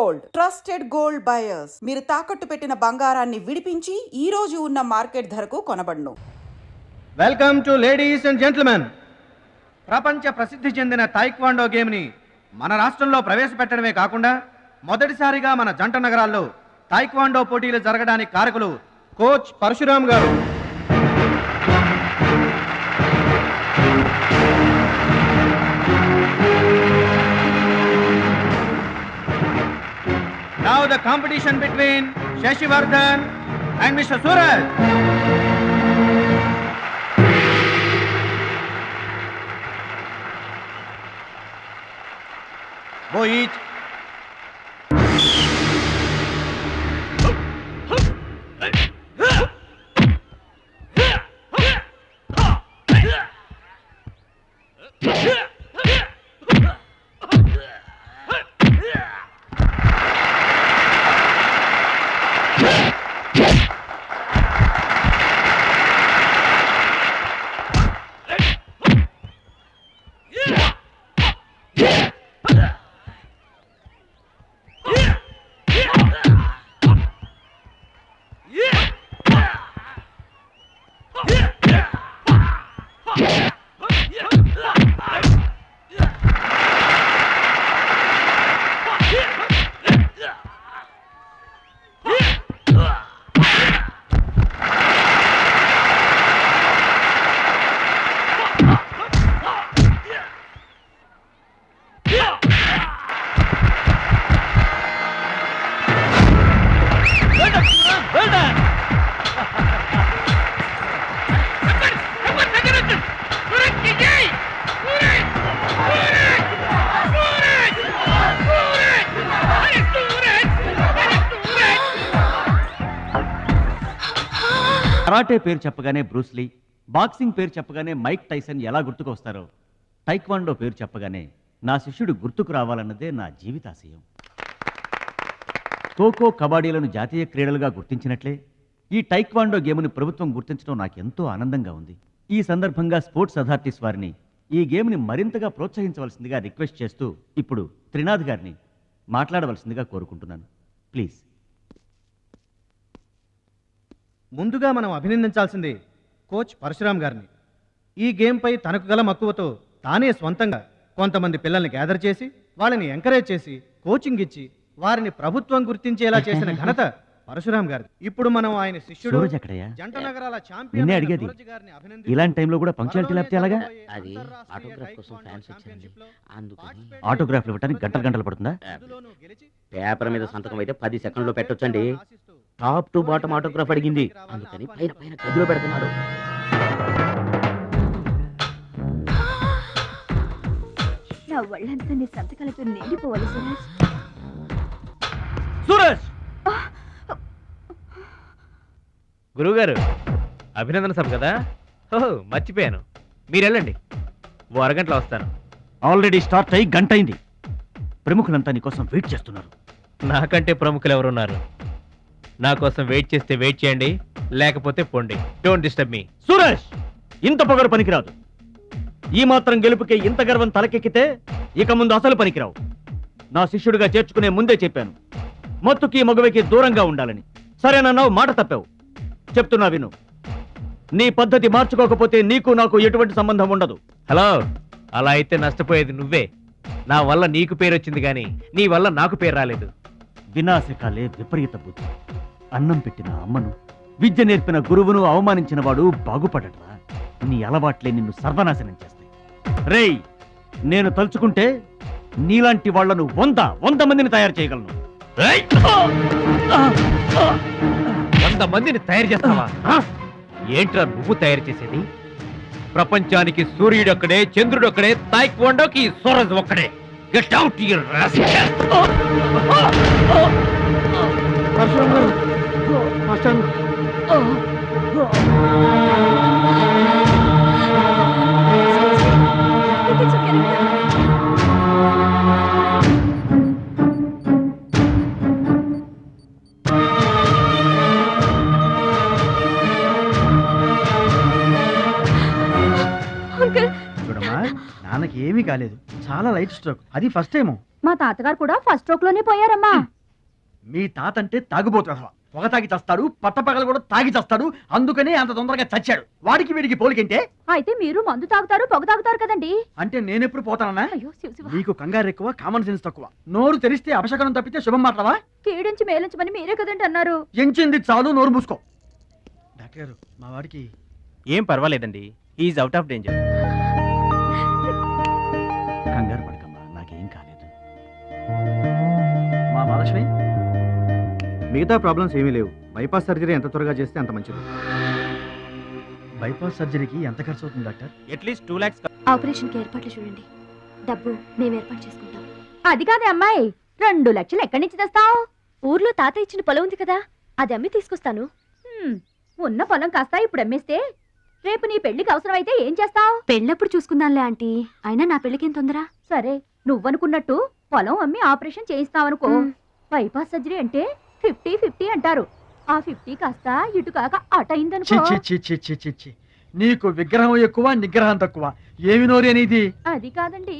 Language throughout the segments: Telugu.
Gold, trusted gold buyers. మీరు తాకట్టు పెట్టిన బంగారాన్ని విడిపించి ఈ రోజు ఉన్న మార్కెట్ ధరకు కొనబడును. Welcome to ladies and gentlemen. ప్రపంచ ప్రసిద్ధి చెందిన టైక్వాండో గేమ్ని మన రాష్ట్రంలో ప్రవేశపెట్టడమే కాకుండా మొదటిసారిగా మన జంట నగరాల్లో టైక్వాండో పోటీలు జరగడానికి కారకులు కోచ్ పరశురామ్ గారు. Now the competition between Shashivardhan and Mr. Suraj. Go each. Karate పేరు చెప్పగానే బ్రూస్లీ, బాక్సింగ్ పేరు చెప్పగానే మైక్ టైసన్ ఎలా గుర్తుకు వస్తారో, టైక్వాండో పేరు చెప్పగానే నా శిష్యుడు గుర్తుకు రావాలన్నదే నా జీవితాశయం. ఖోఖో, కబడ్డీలను జాతీయ క్రీడలుగా గుర్తించినట్లే ఈ టైక్వాండో గేమ్ని ప్రభుత్వం గుర్తించడం నాకెంతో ఆనందంగా ఉంది. ఈ సందర్భంగా స్పోర్ట్స్ అథారిటీస్ వారిని ఈ గేమ్ని మరింతగా ప్రోత్సహించవలసిందిగా రిక్వెస్ట్ చేస్తూ ఇప్పుడు త్రినాథ్ గారిని మాట్లాడవలసిందిగా కోరుకుంటున్నాను. ప్లీజ్. ముందుగా మనం అభినందించాల్సింది కోచ్ పరశురామ్ గారిని. ఈ గేమ్పై తనకు గల మక్కువతో తానే స్వంతంగా కొంతమంది పిల్లల్ని గ్యాదర్ చేసి వాళ్ళని ఎంకరేజ్ చేసి కోచింగ్ ఇచ్చి వారిని ప్రభుత్వం గుర్తించేలా చేసిన ఘనత పరశురామ్ గారి. ఇప్పుడు మనం ఆయన శిష్యుడు జంట నగరాల ఛాంపియన్ అడిగేది ఇలాంటి టైంలో కూడా పంక్చువాలిటీ లేకపోతే ఎలాగా? అది ఆటోగ్రాఫ్ కోసం ఫ్యాన్స్ వచ్చారండి, అందుకని. ఆటోగ్రాఫ్లు ఇవ్వడానికి గంటలు పడుతుందా? పేపర్ మీద సంతకం అయితే 10 సెకండ్లో పెట్టొచ్చండి. టాప్ టు బాటమ్ ఆటోగ్రాఫ్ అడిగింది, అందుకని పైన పైన గదిలో పెడుతున్నాడు. నా వాళ్ళంతా నీ సంతకాలతో నిండిపోవాలి సురేష్. సురేష్! గురువుగారు, అభినందన సభ కదా? ఓహో, మర్చిపోయాను. మీరు వెళ్ళండి, ఓ అరగంటలో వస్తాను. ఆల్రెడీ స్టార్ట్ అయ్యి గంట అయింది. ప్రముఖులంతా నీకోసం వెయిట్ చేస్తున్నారు. నాకంటే ప్రముఖులు ఎవరున్నారు? నా కోసం వెయిట్ చేస్తే వెయిట్ చేయండి, లేకపోతే పోండి. Don't disturb me. సురేష్, ఇంత పొగరు పనికిరాదు. ఈ మాత్రం గెలుపుకే ఇంత గర్వం తలకెక్కితే ఇక ముందు అసలు పనికిరావు. నా శిష్యుడిగా చేర్చుకునే ముందే చెప్పాను, మత్తుకి మగవికి దూరంగా ఉండాలని. సరేనన్నావు, మాట తప్పావు. చెప్తున్నా విను. నీ పద్ధతి మార్చుకోకపోతే నీకు నాకు ఎటువంటి సంబంధం ఉండదు. హలో, అలా అయితే నష్టపోయేది నువ్వే. నా వల్ల నీకు పేరు వచ్చింది కానీ నీ వల్ల నాకు పేరు రాలేదు. వినాశకాలే విపరీత బుద్ధి. అన్నం పెట్టిన అమ్మను, విద్య నేర్పిన గురువును అవమానించిన వాడు బాగుపడట్రా. నీ అలవాట్లే నిన్ను సర్వనాశనం చేస్తాయి. రేయ్, నేను తలుచుకుంటే నీలాంటి వాళ్లను 100 మందిని తయారు చేయగలను. 100 మందిని తయారు చేస్తావా? ఏంట్రా నువ్వు తయారు చేసేది? ప్రపంచానికి సూర్యుడు ఒక్కడే, చంద్రుడు ఒక్కడే, టైక్వాండోకి సూరజ్ ఒక్కడే. Get out your rascal. చూడమ్మా, నాన్నకి ఏమీ కాలేదు, చాలా లైట్ స్ట్రోక్, అది ఫస్ట్ టైం. మా తాతగారు కూడా ఫస్ట్ స్ట్రోక్ లోనే పోయారమ్మా. మీ తాత అంటే తాగుబోతున్నా పొగ తాగి చస్తాడు, పట్టపగలు కూడా తాగి చస్తాడు, అందుకనే అంత తొందరగా చచ్చాడు. వాడికి వీడికి పోలికంటే అయితే మీరు మందు తాగుతారు పొగ తాగుతారు కదండి. అంటే నేనెప్పుడు పోతానన్నా? అయ్యో శివ శివ. నీకు కంగారు ఎక్కువ, కామన్ సెన్స్ తక్కువ. నోరు తెరిస్తే అపశకనం తప్పితే శుభం మాట్లాడవా? కీడించి మేలించమని మీరే కదండి అన్నారు. ఎంచింది చాలు, నోరు మూసుకో. డాక్టర్ గారు, మా వాడికి ఏం పర్వాలేదండి, ఈజ్ అవుట్ ఆఫ్ డేంజర్. కంగారు పడకమ్మా, నాకేం కాలేదు. మా మహాలక్ష్మి మిగతా ప్రాబ్లమ్స్ ఏమీ లేవు. బైపాస్ సర్జరీ ఎంత త్వరగా చేస్తే అంత మంచిది. బైపాస్ సర్జరీకి ఎంత ఖర్చు అవుతుంది డాక్టర్? At least 2 lakhs. ఆపరేషన్ కి ఏర్పాట్లు చూడండి, డబ్బు మేము ఏర్పాటు చేసుకుంటాం. అది కాదే అమ్మాయి, 2 లక్షలు ఎక్కడి నుంచి తెస్తావు? ఊర్లో తాత ఇచ్చిన పొలం ఉంది కదా, అది అమ్మి తీసుకొస్తాను. ఉన్న పొలం కాస్త ఇప్పుడు అమ్మేస్తే రేపు నీ పెళ్లికి అవసరం అయితే ఏం చేస్తావు? పెళ్ళప్పుడు చూసుకుందాంలే ఆంటీ, అయినా నా పెళ్లికేం తొందర. సరే, నువ్వనుకున్నట్టు పొలం అమ్మి ఆపరేషన్ చేయిస్తావనుకో. బైపాస్ సర్జరీ అంటే 50-50 అంటారు. ఆ 50 కాస్త ఇటు కాక అటైందనుకో. చి చి చి చి చి చి. నీకు విగ్రహం ఎక్కువ, నిగ్రహం తక్కువ. ఏమి నోరు అనేది? అది కాదండి.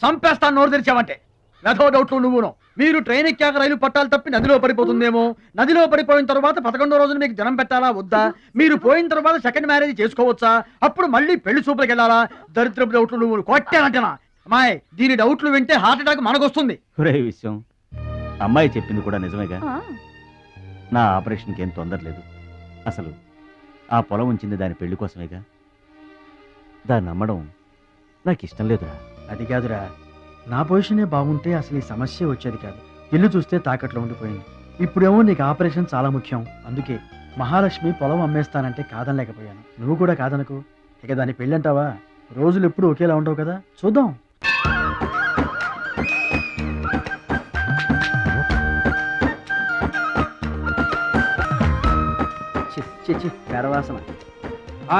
చంపేస్తాను నోరు తెరిచావంటే. వెధో డౌట్లు నువ్వును. మీరు ట్రైన్ ఎక్కాక రైలు పట్టాలు తప్పి నదిలో పడిపోతుందేమో. నదిలో పడిపోయిన తర్వాత 11వ రోజున మీకు జనం పెట్టాలా వద్దా? మీరు పోయిన తర్వాత సెకండ్ మ్యారేజ్ చేసుకోవచ్చా? అప్పుడు మళ్ళీ పెళ్లి చూపులకు వెళ్ళాలా? దరిద్రపు డౌట్లు నువ్వు కొట్టానంటేనా? అమ్మాయి, దీని డౌట్లు వింటే హార్ట్ అటాక్ మనకొస్తుంది. ఒరే విషయం, అమ్మాయి చెప్పింది కూడా నిజమేగా. ఆ, నా ఆపరేషన్కి ఏం తొందర లేదు. అసలు ఆ పొలం ఉంచింది దాని పెళ్లి కోసమేగా. దాన్ని నమ్మడం నాకు ఇష్టం లేదురా. అది కాదురా, నా పొజిషనే బాగుంటే అసలు ఈ సమస్య వచ్చేది కాదు. ఇల్లు చూస్తే తాకట్లో ఉండిపోయింది. ఇప్పుడేమో నీకు ఆపరేషన్ చాలా ముఖ్యం. అందుకే మహాలక్ష్మి పొలం అమ్మేస్తానంటే కాదనలేకపోయాను. నువ్వు కూడా కాదనకు. ఇక దాని పెళ్ళంటావా? రోజులు ఎప్పుడు ఒకేలా ఉండవు కదా, చూద్దాం. పెరవాసన.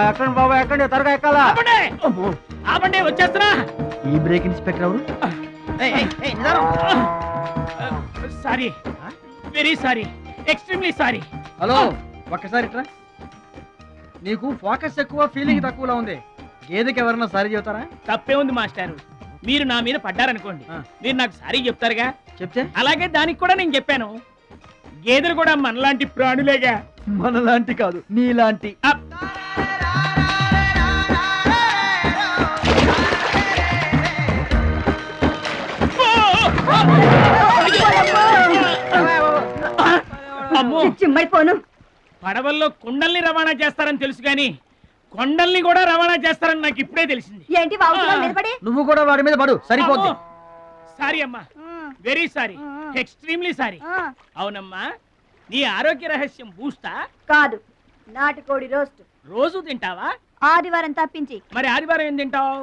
ఎక్కండి బాబా, ఎక్కండి, త్వరగా ఎక్కాలా. ఆపండి, వచ్చేస్తున్నా. ఈ బ్రేక్ ఇన్స్పెక్టర్ ఎవరు? Sorry, very sorry, extremely sorry. Hello, ఒక్కసారి ఇట్రా. నీకు ఫోకస్ ఎక్కువ, ఫీలింగ్ తక్కువలా ఉంది. గేదెకి ఎవరన్నా సారీ చెబుతారా? తప్పే ఉంది మాస్టారు. మీరు నా మీద పడ్డారనుకోండి, మీరు నాకు సారీ చెప్తారుగా. చెప్తే అలాగే దానికి కూడా నేను చెప్పాను. గేదెలు కూడా మనలాంటి ప్రాణులేగా. మనలాంటి కాదు, నీలాంటి. అప్. అమ్మో, చిమ్మడిపోను. పడవల్లో కుండల్ని రవాణా చేస్తారని తెలుసు గాని కొండల్ని కూడా రవాణా చేస్తారని నాకు ఇప్పుడే తెలిసింది. ఏంటి బాగుతున్నావు నిలబడి? నువ్వు కూడా వాడి మీద పడు, సరిపోద్ది. సారీ అమ్మా, వెరీ సారీ, ఎక్స్ట్రీమ్లీ సారీ. అవునమ్మా, నీ ఆరోగ్య రహస్యం బూస్తా కాదు, నాటుకోడి రోస్ట్. రోజు తింటావా? ఆదివారం తప్పించి. మరి ఆదివారం ఏం తింటావు?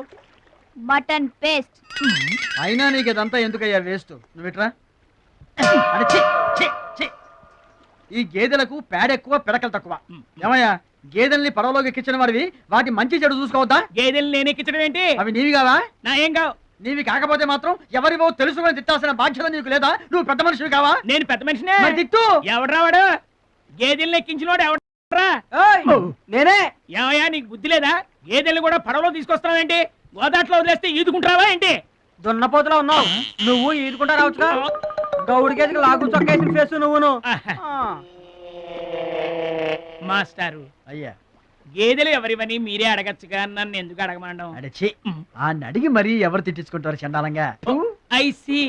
Mutton paste. అయినా నీకు ఇదంతా ఎందుకయ్యా వేస్ట్? నువ్వు ఇట్రా. అరే, ఛీ, ఛీ, ఛీ. ఈ గేదెలకు పేడ ఎక్కువ, పిడకలు తక్కువ. ఏమయ్యా, గేదెల్ని పడవలోకి ఎక్కించిన వాడివి, వాటి మంచి చెడు చూసుకోవద్దా? గేదెలు నేను ఎక్కించడం ఏంటి? అవి నీవి కావా? నా ఏం కావు. నీవి కాకపోతే మాత్రం ఎవరివో తెలుసుకొని తిట్టాల్సిన బాధ్యత నీకు లేదా? నువ్వు పెద్ద మనిషివి కావా? నేను పెద్ద మనిషినే. మరి తిట్టు. ఎవడ్రావాడు? గేదెల్ని ఎక్కించినోడు ఎవడ్రా? నేనే. ఏమయ్యా, నీకు బుద్ధి లేదా? గేదెల్ని కూడా పడవలో తీసుకొస్తున్నావేంటి? గోదాట్లో వదిలేస్తే ఈదుకుంటావా ఏంటి? దున్నపోతులో ఉన్నావు నువ్వు, ఈదుకుంటా రావచ్చుగా. గౌడి గేదెకి లాగు చొక్కేసిన ఫేస్ నువ్వును. మాస్టారు, అయ్యా, గేదెలు ఎవరివని మీరే అడగచ్చుగా, నన్ను ఎందుకు అడగమండం? అడచి ఆ అడిగి మరీ ఎవరు తిట్టించుకుంటారు చండాలంగా? I see.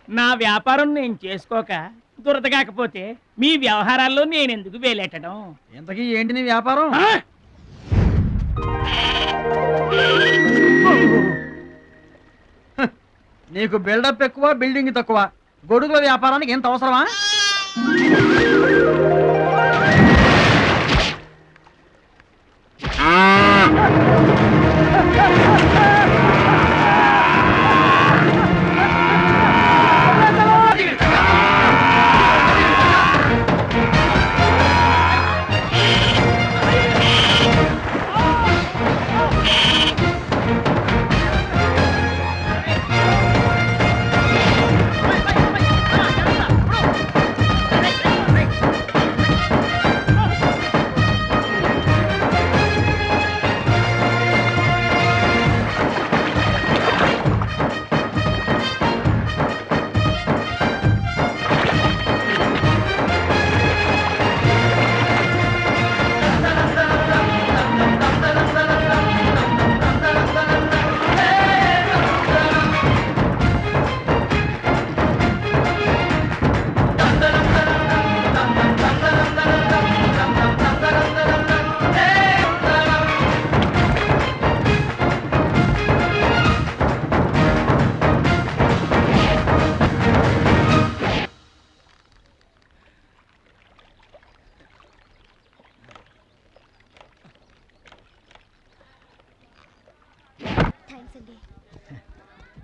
నా వ్యాపారం నేను చేసుకోక దురద కాకపోతే మీ వ్యవహారాల్లో నేను ఎందుకు వేలెట్టడం? ఇంతకీ ఏంటి నీ వ్యాపారం? నీకు బిల్డప్ ఎక్కువ, బిల్డింగ్ తక్కువ. గొడుగుల వ్యాపారానికి ఎంత అవసరమా?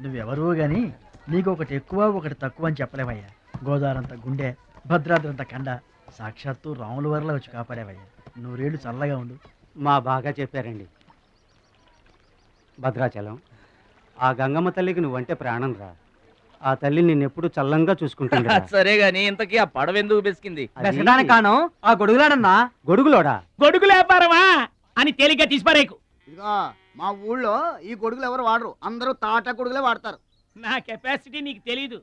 నువ్వెవరో గాని నీకు ఒకటి ఎక్కువ ఒకటి తక్కువ అని చెప్పలేవయ్యా. గోదావరంత గుండె, భద్రాద్రంత కండ, సాక్షాత్తు రాముల వరలో వచ్చి కాపాడేవయ్యా. నూరేళ్ళు చల్లగా ఉండు. మా బాగా చెప్పారండి. భద్రాచలం, ఆ గంగమ్మ తల్లికి నువ్వంటే ప్రాణం రా. ఆ తల్లి నిన్నెప్పుడు చల్లంగా చూసుకుంటుంది. సరే గాని ఇంతకీ ఆ పడవ ఎందుకు బెసికింది? బెసడానికి కాను ఆ గొడుగులాడన్నా. గొడుగులోడా? గొడుగులు వ్యాపారమా అని తేలిగ్గా తీసిపారేకు. ఇదిగో మా ఊళ్ళో ఈ గొడుగులు ఎవరు వాడరు, అందరూ తాటా గొడుగులే వాడతారు. నా కెపాసిటీ నీకు తెలీదు.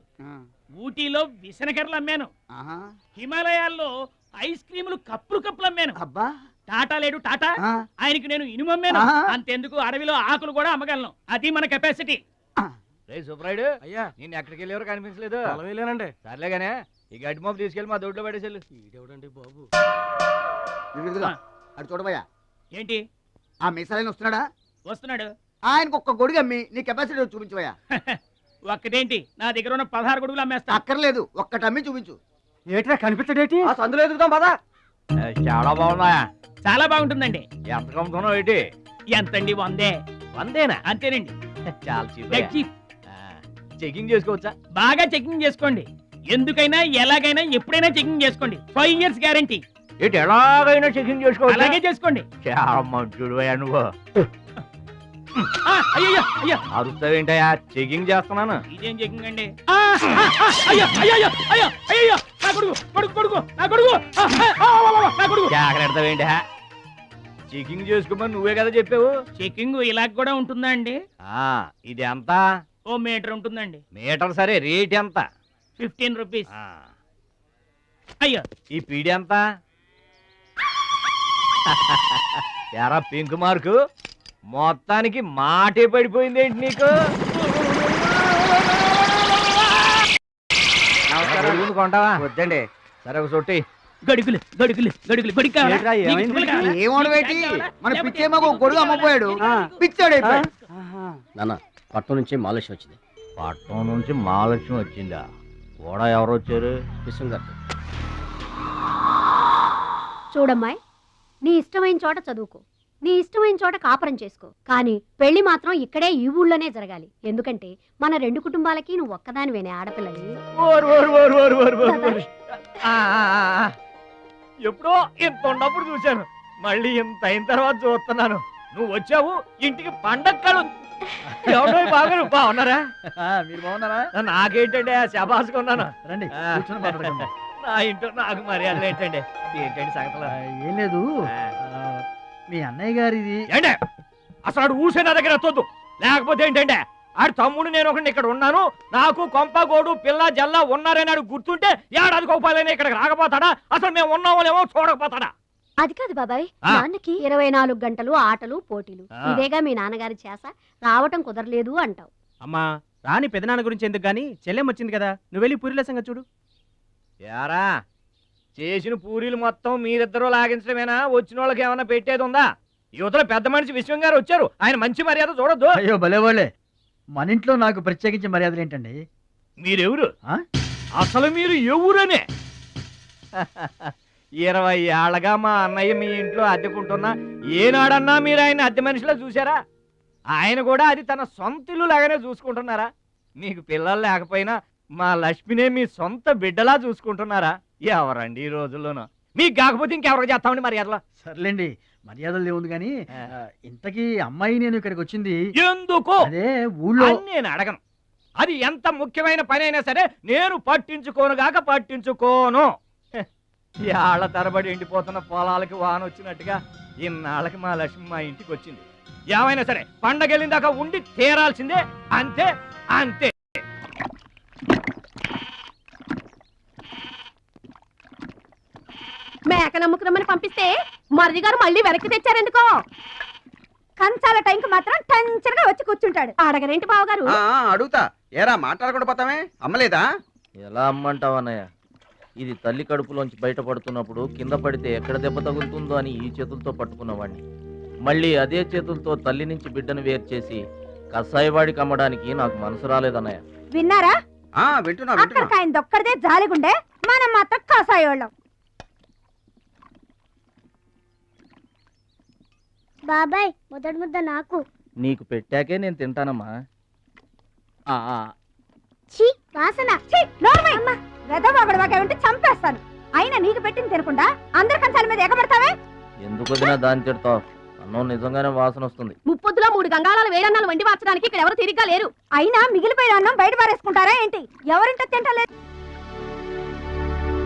ఊటీలో విసనకర్రలు అమ్మాను, ఆహా. హిమాలయాల్లో ఐస్ క్రీములు కప్పులు అమ్మాను. అబ్బా. టాటా లేడు టాటా, ఆ. ఆయనకి నేను ఇనుము అమ్మాను. ఆహా. అంతెందుకు అడవిలో ఆకులు కూడా అమ్మగలను. అది మన కెపాసిటీ. రే సుబ్రాయుడు, అయ్యా నేను ఎక్కడికి వెళ్ళేవారు కనిపించలేదు. వెళ్ళానండి. సర్లేగానే ఈ గడ్డి మోపు తీసుకెళ్ళి మా దొడ్లో పడేసేళ్ళు. ఇదేవిడండి బాబు. ఇదిగో, అటు చూడబోయా. ఏంటి? ఆ మిసలైన వస్తున్నాడా? వస్తున్నాడు. ఆయనకు ఒక్క గొడుగు అమ్మి నీ కెపాసిటీ చూపించబోయా. ఒక్కటేంటి, నా దగ్గర ఉన్న 16 గొడుగులు అమ్మేస్తా. అక్కర్లేదు, ఒక్కటి అమ్మి చూపించు. ఏట్రా కనిపించడేటి? ఆ సందులో ఎదుగుతాం పదా. చాలా బాగున్నాయా? చాలా బాగుంటుందండి. ఎంత కమ్ముతున్నావు ఏంటి? ఎంతండి? 100. 100 అంతేనండి. చాలా చీప్. Dead cheap. చెకింగ్ చేసుకోవచ్చా? బాగా చెకింగ్ చేసుకోండి. ఎందుకైనా ఎలాగైనా ఎప్పుడైనా చెకింగ్ చేసుకోండి. 5 years గ్యారంటీ. ఏంటి ఎలాగైనా చెకింగ్ చేసుకోవచ్చా? అలాగే చేసుకోండి. చాలా మంచుడు నువ్వు. అయ్యో అయ్యో, అరుస్తావేంటయా? చెకింగ్ చేస్తున్నాను. ఇదేం చెకింగ్ అండి? అయ్యో అయ్యో అయ్యో అయ్యో, నా కొడుకు కొడుకు కొడుకు నా కొడుకు, నా కొడుకు. జాగ్రత్తవేంటి? చెకింగ్ చేసుకోమని నువ్వే కదా చెప్పావు. చెకింగ్ ఇలా కూడా ఉంటుందా అండి? ఇది ఎంత? ఓ మీటర్ ఉంటుందండి. మీటర్ సరే, రేట్ ఎంత? 15 రూపీస్. అయ్యో, ఈ పీడి ఎంత? ఎరా పింక్ మార్కు, మొత్తానికి మాటే పడిపోయింది ఏంటి నీకు? కొంటావా? వద్దండి. సరే ఒక సొట్టి. గడుగులు గడుగులు గడుగులు గొడుగు కావాలా? ఏంట్రా, నీకు ఏమైంది? గుడ్డలు కావాలా? ఏమోడబెట్టి మన లేకపోతే పిచ్చేమో ఒక గొడుగు అమ్మపోయాడు, పిచ్చాడు అయిపోయాడు. నాన్న, పట్నం నుంచి మాలేష్ వచ్చింది. పట్నం నుంచి మహాలక్ష్మి వచ్చిందా? కూడా ఎవరు వచ్చారు? విశ్వం గారు. చూడమ్మాయి, నీ ఇష్టమైన చోట చదువుకో, నీ ఇష్టమైన చోట కాపురం చేసుకో, కానీ పెళ్లి మాత్రం ఇక్కడే ఈ ఊళ్ళోనే జరగాలి. ఎందుకంటే మన 2 కుటుంబాలకి నువ్వు ఒక్కదానివేనే ఆడపిల్లని. ఎప్పుడో ఇంత ఉన్నప్పుడు చూశాను, మళ్ళీ ఇంత అయిన తర్వాత చూస్తున్నాను. నువ్వు వచ్చావు ఇంటికి పండక్కలు. ఎవడో బాగా బాగున్నారా? మీరు బాగున్నారా? నాకేంటండి శబాసుకున్నాను. రండి, కూర్చొని మాట్లాడుకుందాం. నా ఇంట్లో నాకు మర్యాదలు ఏంటండి? ఏంటండి సంగతులు? ఏం లేదు, మీ అన్నయ్య గారిది. ఏంటే అసలు ఆడు ఊసే నా దగ్గర వద్దు. లేకపోతే ఏంటంటే ఆడు తమ్ముడు నేను ఒకటి ఇక్కడ ఉన్నాను, నాకు కొంప గోడు పిల్ల జల్ల ఉన్నారని ఆడు గుర్తుంటే ఏడాది కోపాలని ఇక్కడికి రాకపోతాడా? అసలు మేము ఉన్నామోలేమో చూడకపోతాడా? అది కాదు బాబాయ్, నాన్నకి 24 గంటలు ఆటలు పోటీలు, ఇదేగా మీ నాన్నగారి చేస. రావటం కుదరలేదు అంటావు. అమ్మా రాని పెదనాన్న గురించి ఎందుకు గాని, చెల్లెం వచ్చింది కదా, నువ్వు వెళ్ళి పూరిల సంగతి చూడు. యారా చేసిన పూరీలు మొత్తం మీరిద్దరూ లాగించడమేనా? వచ్చిన వాళ్ళకి ఏమైనా పెట్టేది ఉందా? యువతలో పెద్ద మనిషి విశ్వం గారు వచ్చారు, ఆయన మంచి మర్యాద చూడొద్దు. అయ్యో భలేవాళ్ళే, మన ఇంట్లో నాకు ప్రత్యేకించి మర్యాదలు ఏంటండి? మీరెవరు? ఆ? అసలు మీరు ఎవరనే? 20 ఏళ్ళగా మా అన్నయ్య మీ ఇంట్లో అద్దెకుంటున్నా ఏనాడన్నా మీరు ఆయన అద్దె మనిషిలో చూసారా? ఆయన కూడా అది తన సొంత ఇల్లు లాగానే చూసుకుంటున్నారా? మీకు పిల్లలు లేకపోయినా మా లక్ష్మినే మీ సొంత బిడ్డలా చూసుకుంటున్నారా? ఎవరండి ఈ రోజుల్లోనూ? మీకు కాకపోతే ఇంకెవరికి చేస్తామండి మర్యాదలో? సర్లేండి, మర్యాదలు ఏముంది కానీ ఇంతకీ అమ్మాయి నేను ఇక్కడికి వచ్చింది ఎందుకు? అదే ఊళ్ళో. అని నేను అడగను. అది ఎంత ముఖ్యమైన పని అయినా సరే నేను పట్టించుకోను. ఏళ్ల తరబడి ఎండిపోతున్న పొలాలకి వాన వచ్చినట్టుగా ఇన్నాళ్ళకి మా లక్ష్మి మా ఇంటికి వచ్చింది. ఏమైనా సరే పండగెళ్ళిన దాకా ఉండి తీరాల్సిందే, అంతే అంతే. మేక నమ్ముకురమ్మని పంపిస్తే మరిది గారు మళ్ళీ వెనక్కి తెచ్చారెందుకో. కంచాల టైంకి మాత్రం టెన్షన్గా వచ్చి కూర్చుంటాడు. అడగరేంటి బావగారు? అడుగుతా. ఏరా మాట్లాడకుండా పోతామే, అమ్మలేదా? ఎలా అమ్మంటావు అన్నయ్య? ఇది తల్లి కడుపులోంచి బయటపడుతున్నప్పుడు కింద పడితే ఎక్కడ దెబ్బ తగులుతుందో అని ఈ చేతులతో పట్టుకున్నవాడిని, మళ్ళీ అదే చేతులతో తల్లి నుంచి బిడ్డను వేరు చేసి కసాయివాడికి అమ్మడానికి నాకు మనసు రాలేదన్నయ్య. విన్నారా? వింటున్నా. అక్కడికి ఆయన దొక్కడిదే జాలిగుండే, మనం మాత్రం కసాయోళ్ళం. బాబాయ్ మొదటి ముద్ద నాకు. నీకు పెట్టాకే నేను తింటానమ్మా. ఉంటే చంపేస్తాను. అయినా నీకు పెట్టింది తినకుండా అందరి కంచాల మీద ఎగబడతావే. ఎందుకు వదినా దాన్ని తిడతావు? అన్నం నిజంగానే వాసన వస్తుంది. ముప్పొద్దులో 3 గంగాళాలు వేడన్నాలు వండి మార్చడానికి ఇక్కడ ఎవరు తిరిగ్గా లేరు. అయినా మిగిలిపోయిన అన్నం బయట పారేసుకుంటారా ఏంటి? ఎవరింట తింటలేదు.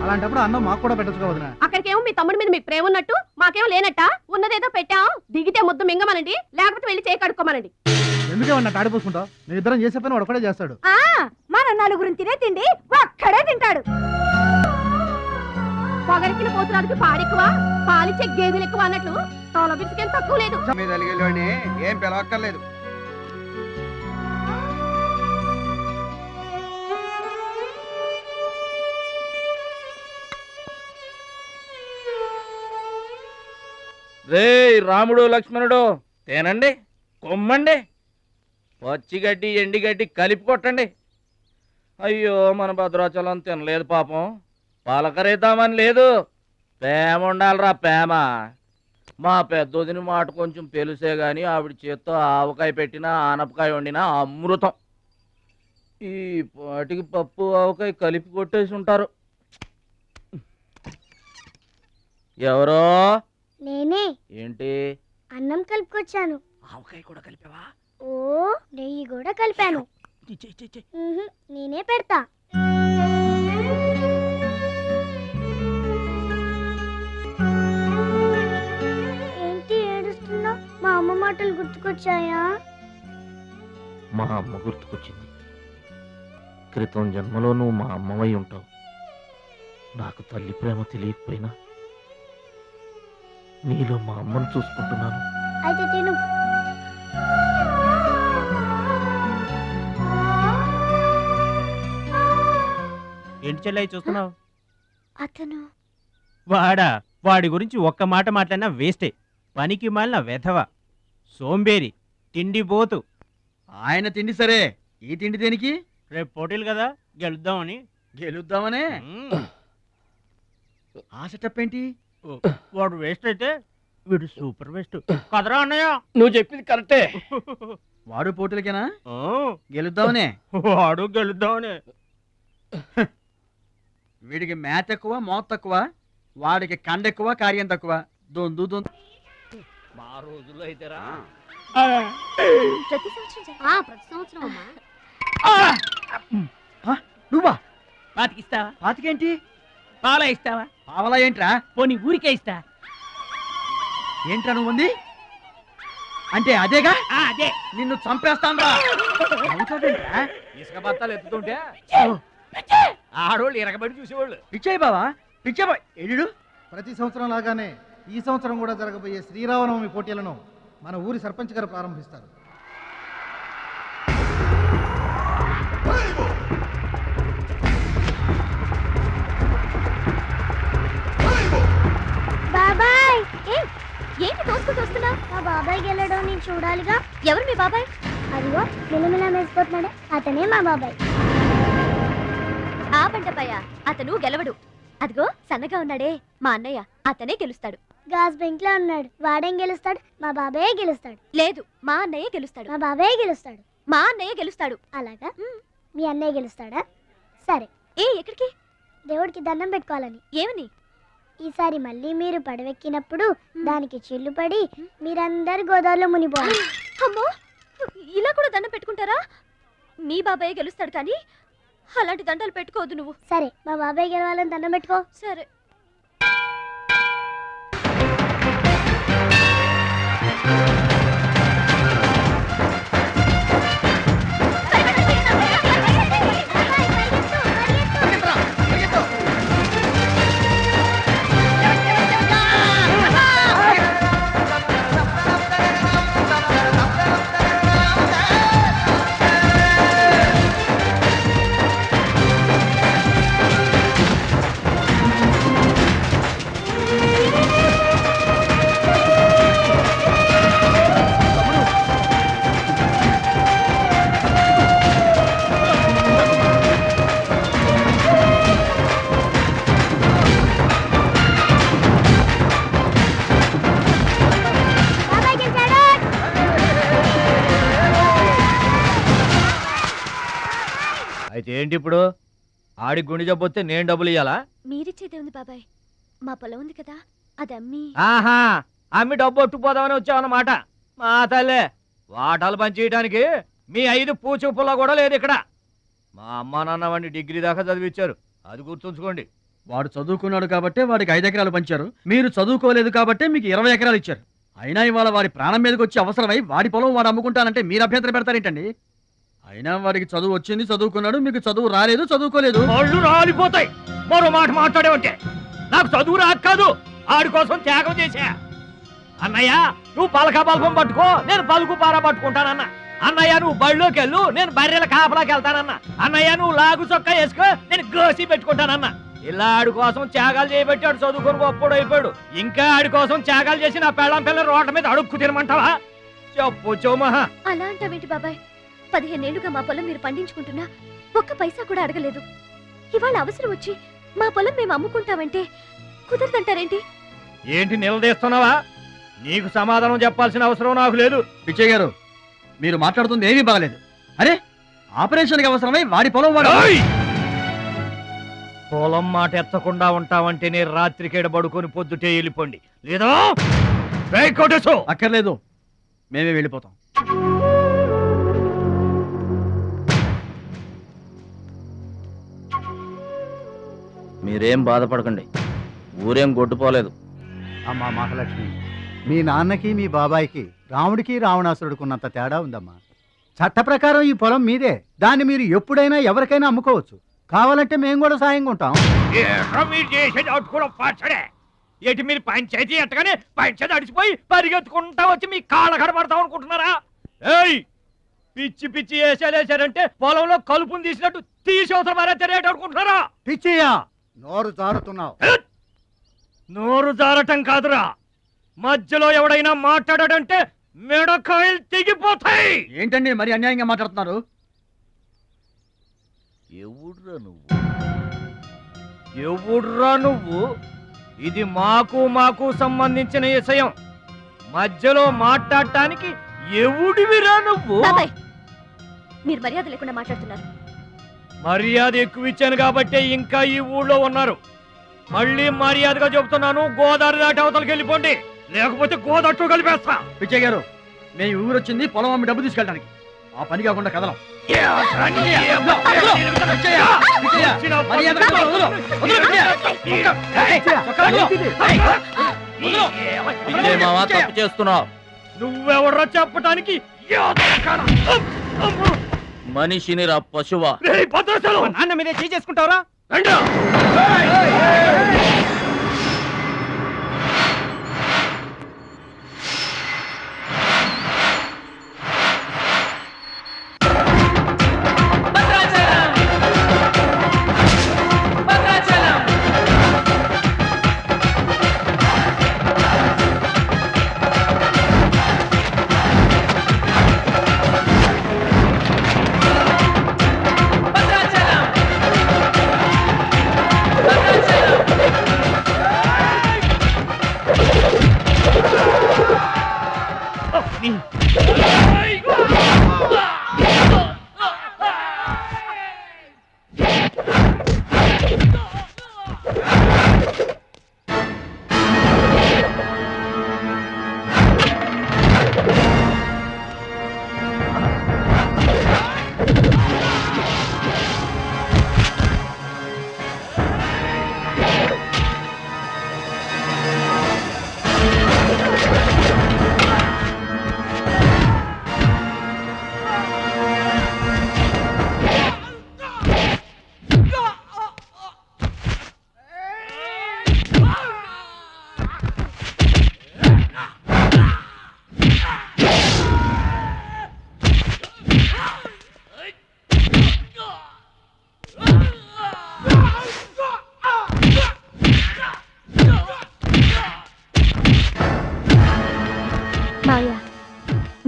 అలాంటప్పుడు అన్నం మాకు కూడా పెట్టచ్చు వదినా. అక్కడికేమో మీ తమ్ముడి మీద మీకు ప్రేమ ఉన్నట్టు మాకేమో లేనట్ట. ఉన్నదేదో పెట్టాం, దిగితే ముద్దు మింగమనండి, లేకపోతే వెళ్ళి చేయి కడుక్కోమనండి. ఎందుకేమన్నా తాడిపోసుకుంటావు? నేను ఇద్దరం చేసే పని వాడు ఒకటే చేస్తాడు. మన నలుగురిని తినే తిండి ఒక్కడే తింటాడు. పొగరికిన పోతురానికి పాడెక్కువ, పాలిచ్చే గేదెలు ఎక్కువ అన్నట్లు తోల బిడ్డకేం తక్కువ లేదు. ఏం పిలవక్కర్లేదు. రే రాముడు లక్ష్మణుడు తేనండి, కొమ్మండి, పచ్చిగడ్డి ఎండిగడ్డి కలిపి కొట్టండి. అయ్యో మన భద్రాచలం తినలేదు పాపం, పలకరేద్దామని లేదు. ప్రేమ ఉండాలిరా ప్రేమ. మా పెద్దోదిని మాట కొంచెం పెలుసే గాని ఆవిడ చేత్తో ఆవకాయ పెట్టినా ఆనపకాయ వండినా అమృతం. ఈ పాటికి పప్పు ఆవకాయ కలిపి కొట్టేసి ఉంటారు. ఎవరో నేనే. ఏంటి? అన్నం కలుపుకొచ్చాను. ఆవకాయ కూడా కలిపావా? ఓ నెయ్యి కూడా కలిపాను. నేనే పెడతా. ఏంటి ఏడుస్తున్నావు? మా అమ్మ మాటలు గుర్తుకొచ్చాయా? మా అమ్మ గుర్తుకొచ్చింది. క్రితం జన్మలో నువ్వు మా అమ్మవై ఉంటావు. నాకు తల్లి ప్రేమ తెలియకపోయినా నీలో మా అమ్మను చూసుకుంటున్నాను. అయితే తిను. ఏంటి చెల్లయ్య చూస్తున్నావు? అతను వాడి గురించి ఒక్క మాట మాట్లాడినా వేస్టే. పనికి మాలిన వెధవ, సోంబేరి, తిండి పోతు. ఆయన తిండి సరే, ఈ తిండి దేనికి? రేపు పోటీలు కదా, గెలుద్దామని. గెలుద్దామనే? ఆ సెటప్ ఏంటి? వాడు వేస్ట్ అయితే వీడు సూపర్ వేస్ట్ కదరా అన్నయ్య. నువ్వు చెప్పింది కరెక్టే. వాడు పోటీలకేనా? గెలుద్దామనే? వాడు గెలుద్దామనే. వీడికి మ్యాథ్ ఎక్కువ, మోత్ తక్కువ. వాడికి కండ ఎక్కువ, కార్యం తక్కువ. దొందు దొందు. మా రోజుల్లో అయితేరా ప్రతి సంవత్సరం అమ్మా. నువ్వా? పాతికిస్తావా? పాతికేంటి? పాలా ఇస్తావా? పావలా ఏంట్రా? పోనీ ఊరికే ఇస్తా. ఏంట్రా నువ్వు ఉంది? అంటే అదేగా? అదే. నిన్ను చంపేస్తాను. ఇసుక బత్తాలు ఎత్తుతుంటే ఆడోళ్ళు ఇరగబడి చూసేవాళ్ళు. పిచ్చాయి బావా, పిచ్చాయి బాయ్. ఎడు ప్రతి సంవత్సరం లాగానే ఈ సంవత్సరం కూడా జరగబోయే శ్రీరామనవమి పోటీలను మన ఊరి సర్పంచ్ గారు ప్రారంభిస్తారు. బాబాయ్, ఏంటి తోసుకుంటూ వస్తున్నా? మా బాబాయ్ గెలడం నేను చూడాలిగా. ఎవరు మీ బాబాయ్? అదిగో మిలమిలా మెరిసిపోతున్నాడే, అతనే మా బాబాయ్. ఆ బండపయ్య, అతను గెలవడు. అదిగో సన్నగా ఉన్నాడే మా అన్నయ్య, అతనే గెలుస్తాడు. గాజ్ బెంక్ లో ఉన్నాడు, వాడేం గెలుస్తాడు? మా బాబాయ్ గెలుస్తాడు. లేదు, మా అన్నయ్య గెలుస్తాడు. మా బాబాయ్ గెలుస్తాడు. మా అన్నయ్య గెలుస్తాడు. అలాగా? మీ అన్నయ్య గెలుస్తాడా? సరే. ఎక్కడికి? దేవుడికి దండం పెట్టుకోవాలని. ఏమని? ఈసారి మళ్ళీ మీరు పడవెక్కినప్పుడు దానికి చిల్లు పడి మీరందరు గోదావరిలో మునిపోవాలి. అమ్మో, ఇలా కూడా దండం పెట్టుకుంటారా? మీ బాబాయ్ గెలుస్తాడు కానీ అలాంటి దండాలు పెట్టుకోవద్దు నువ్వు. సరే, మా బాబాయ్ గెలవాలని దండం పెట్టుకో. సరే. ఏంటి ఇప్పుడు ఆడి గుండె జబ్బు వస్తే నేను డబ్బులు ఇయ్యాలా? మీరిచ్చేదే ఉంది బాబాయ్. మా పొలం ఉంది కదా, అది అమ్మి. ఆహా, అమ్మి డబ్బు ఒట్టుకుపోదామని వచ్చావన్నమాట. మా తల్లే, వాటాలు పంచేయడానికి మీ 5 పూచు పుల్ల కూడా లేదు ఇక్కడ. మా అమ్మా నాన్న వాడిని డిగ్రీ దాకా చదివించారు, అది గుర్తుంచుకోండి. వాడు చదువుకున్నాడు కాబట్టి వాడికి 5 ఎకరాలు పంచారు, మీరు చదువుకోలేదు కాబట్టి మీకు 20 ఎకరాలు ఇచ్చారు. అయినా ఇవాళ వాడి ప్రాణం మీదకి వచ్చి అవసరమై వాడి పొలం వాడు అమ్ముకుంటానంటే మీరు అభ్యంతరం పెడతారేంటండి? అయినా వాడికి చదువు వచ్చింది, చదువుకున్నాడు, మీకు చదువు రాలేదు, చదువుకోలేదు. వాళ్ళు రాలిపోతాయి మరో మాట మాట్లాడేవంటే. నాకు చదువు రాక కాదు, ఆడి కోసం త్యాగం చేశా. అన్నయ్య నువ్వు పలక బల్పం పట్టుకో, నేను పలుకు పార పట్టుకుంటానన్న. అన్నయ్య నువ్వు బళ్ళోకి వెళ్ళు, నేను బర్రెల కాపలాకి వెళ్తానన్న. అన్నయ్య నువ్వు లాగు చొక్కా వేసుకో, నేను గోసి పెట్టుకుంటానన్న. ఇలా ఆడి కోసం త్యాగాలు చేయబెట్టాడు, చదువుకొని గొప్పడు అయిపోయాడు. ఇంకా ఆడి కోసం త్యాగాలు చేసి నా పెళ్ళం పిల్ల రోడ్ల మీద అడుక్కు తినమంటావా? చెప్పు చోమహా. అలా అంటావేంటి బాబాయ్? 15 ఏళ్లుగా మా పొలం మీరు పండించుకుంటున్నా ఒక్క పైసా కూడా అడగలేదు. ఇవాళ అవసరం వచ్చి మా పొలం మేము అమ్ముకుంటామంటే కుదరదంటారేంటి? ఏంటి నిలదీస్తున్నావా? నీకు సమాధానం చెప్పాల్సిన అవసరం నాకు లేదు. పిచ్చయ్య గారు, మీరు మాట్లాడుతుంది ఏమీ బాగలేదు. అరే, ఆపరేషన్కి అవసరమై వాడి పొలం వాడు. పొలం మాట ఎత్తకుండా ఉంటావంటే నేను రాత్రికేడ పడుకొని పొద్దుటే వెళ్ళిపోండి, లేదా అక్కర్లేదు, మేమే వెళ్ళిపోతాం. మీరేం బాధపడకండి, ఊరేం గొడ్డుపోలేదు. అమ్మా మహాలక్ష్మి, మీ నాన్నకి మీ బాబాయికి రాముడికి రావణాసురుడుకున్నంత తేడా ఉందమ్మా. చట్ట ప్రకారం ఈ పొలం మీదే, దాన్ని మీరు ఎప్పుడైనా ఎవరికైనా అమ్ముకోవచ్చు. కావాలంటే మేము కూడా సాయంగా ఉంటాం. మీరు చేసేది అట్టుకోవడం పచ్చడే. ఏంటి మీరు పంచాయతీ ఎట్టగానే పంచాయతీ అడిచిపోయి పరిగెత్తుకుంటా వచ్చి మీ కాళ్ళ కడబడతాం అనుకుంటున్నారా? ఏయ్, పిచ్చి పిచ్చి వేసారంటే పొలంలో కలుపుని తీసినట్టు తీసి అవసరం మరే తెలియట అనుకుంటున్నారా? పిచ్చియా, నోరు జారుతున్నావు. నోరు జారటం కాదురా, మధ్యలో ఎవడైనా మాట్లాడాడంటే మెడకాయలు తెగిపోతాయి. ఏంటండి మరి అన్యాయంగా మాట్లాడుతున్నారు? ఎవడ్రా నువ్వు? ఇది మాకు సంబంధించిన విషయం. మధ్యలో మాట్లాడటానికి ఎవడివిరా నువ్వు? బాబాయ్, మీరు మర్యాద లేకుండా మాట్లాడుతున్నారు. మర్యాద ఎక్కువ ఇచ్చాను కాబట్టే ఇంకా ఈ ఊళ్ళో ఉన్నారు. మళ్ళీ మర్యాదగా చెబుతున్నాను, గోదావరి దాటి అవతలకి వెళ్ళిపోండి, లేకపోతే గోదట్టు కలిపేస్తా. పిచ్చయ్య గారు, మేము ఊరు వచ్చింది పొలం అమ్మి డబ్బు తీసుకెళ్ళడానికి, ఆ పని కాకుండా కదలం. తప్పు చేస్తున్నావు. నువ్వెవడ్రా చెప్పటానికి? మనిషిని రా పశువా. నాన్న మీదే చేసుకుంటావరా?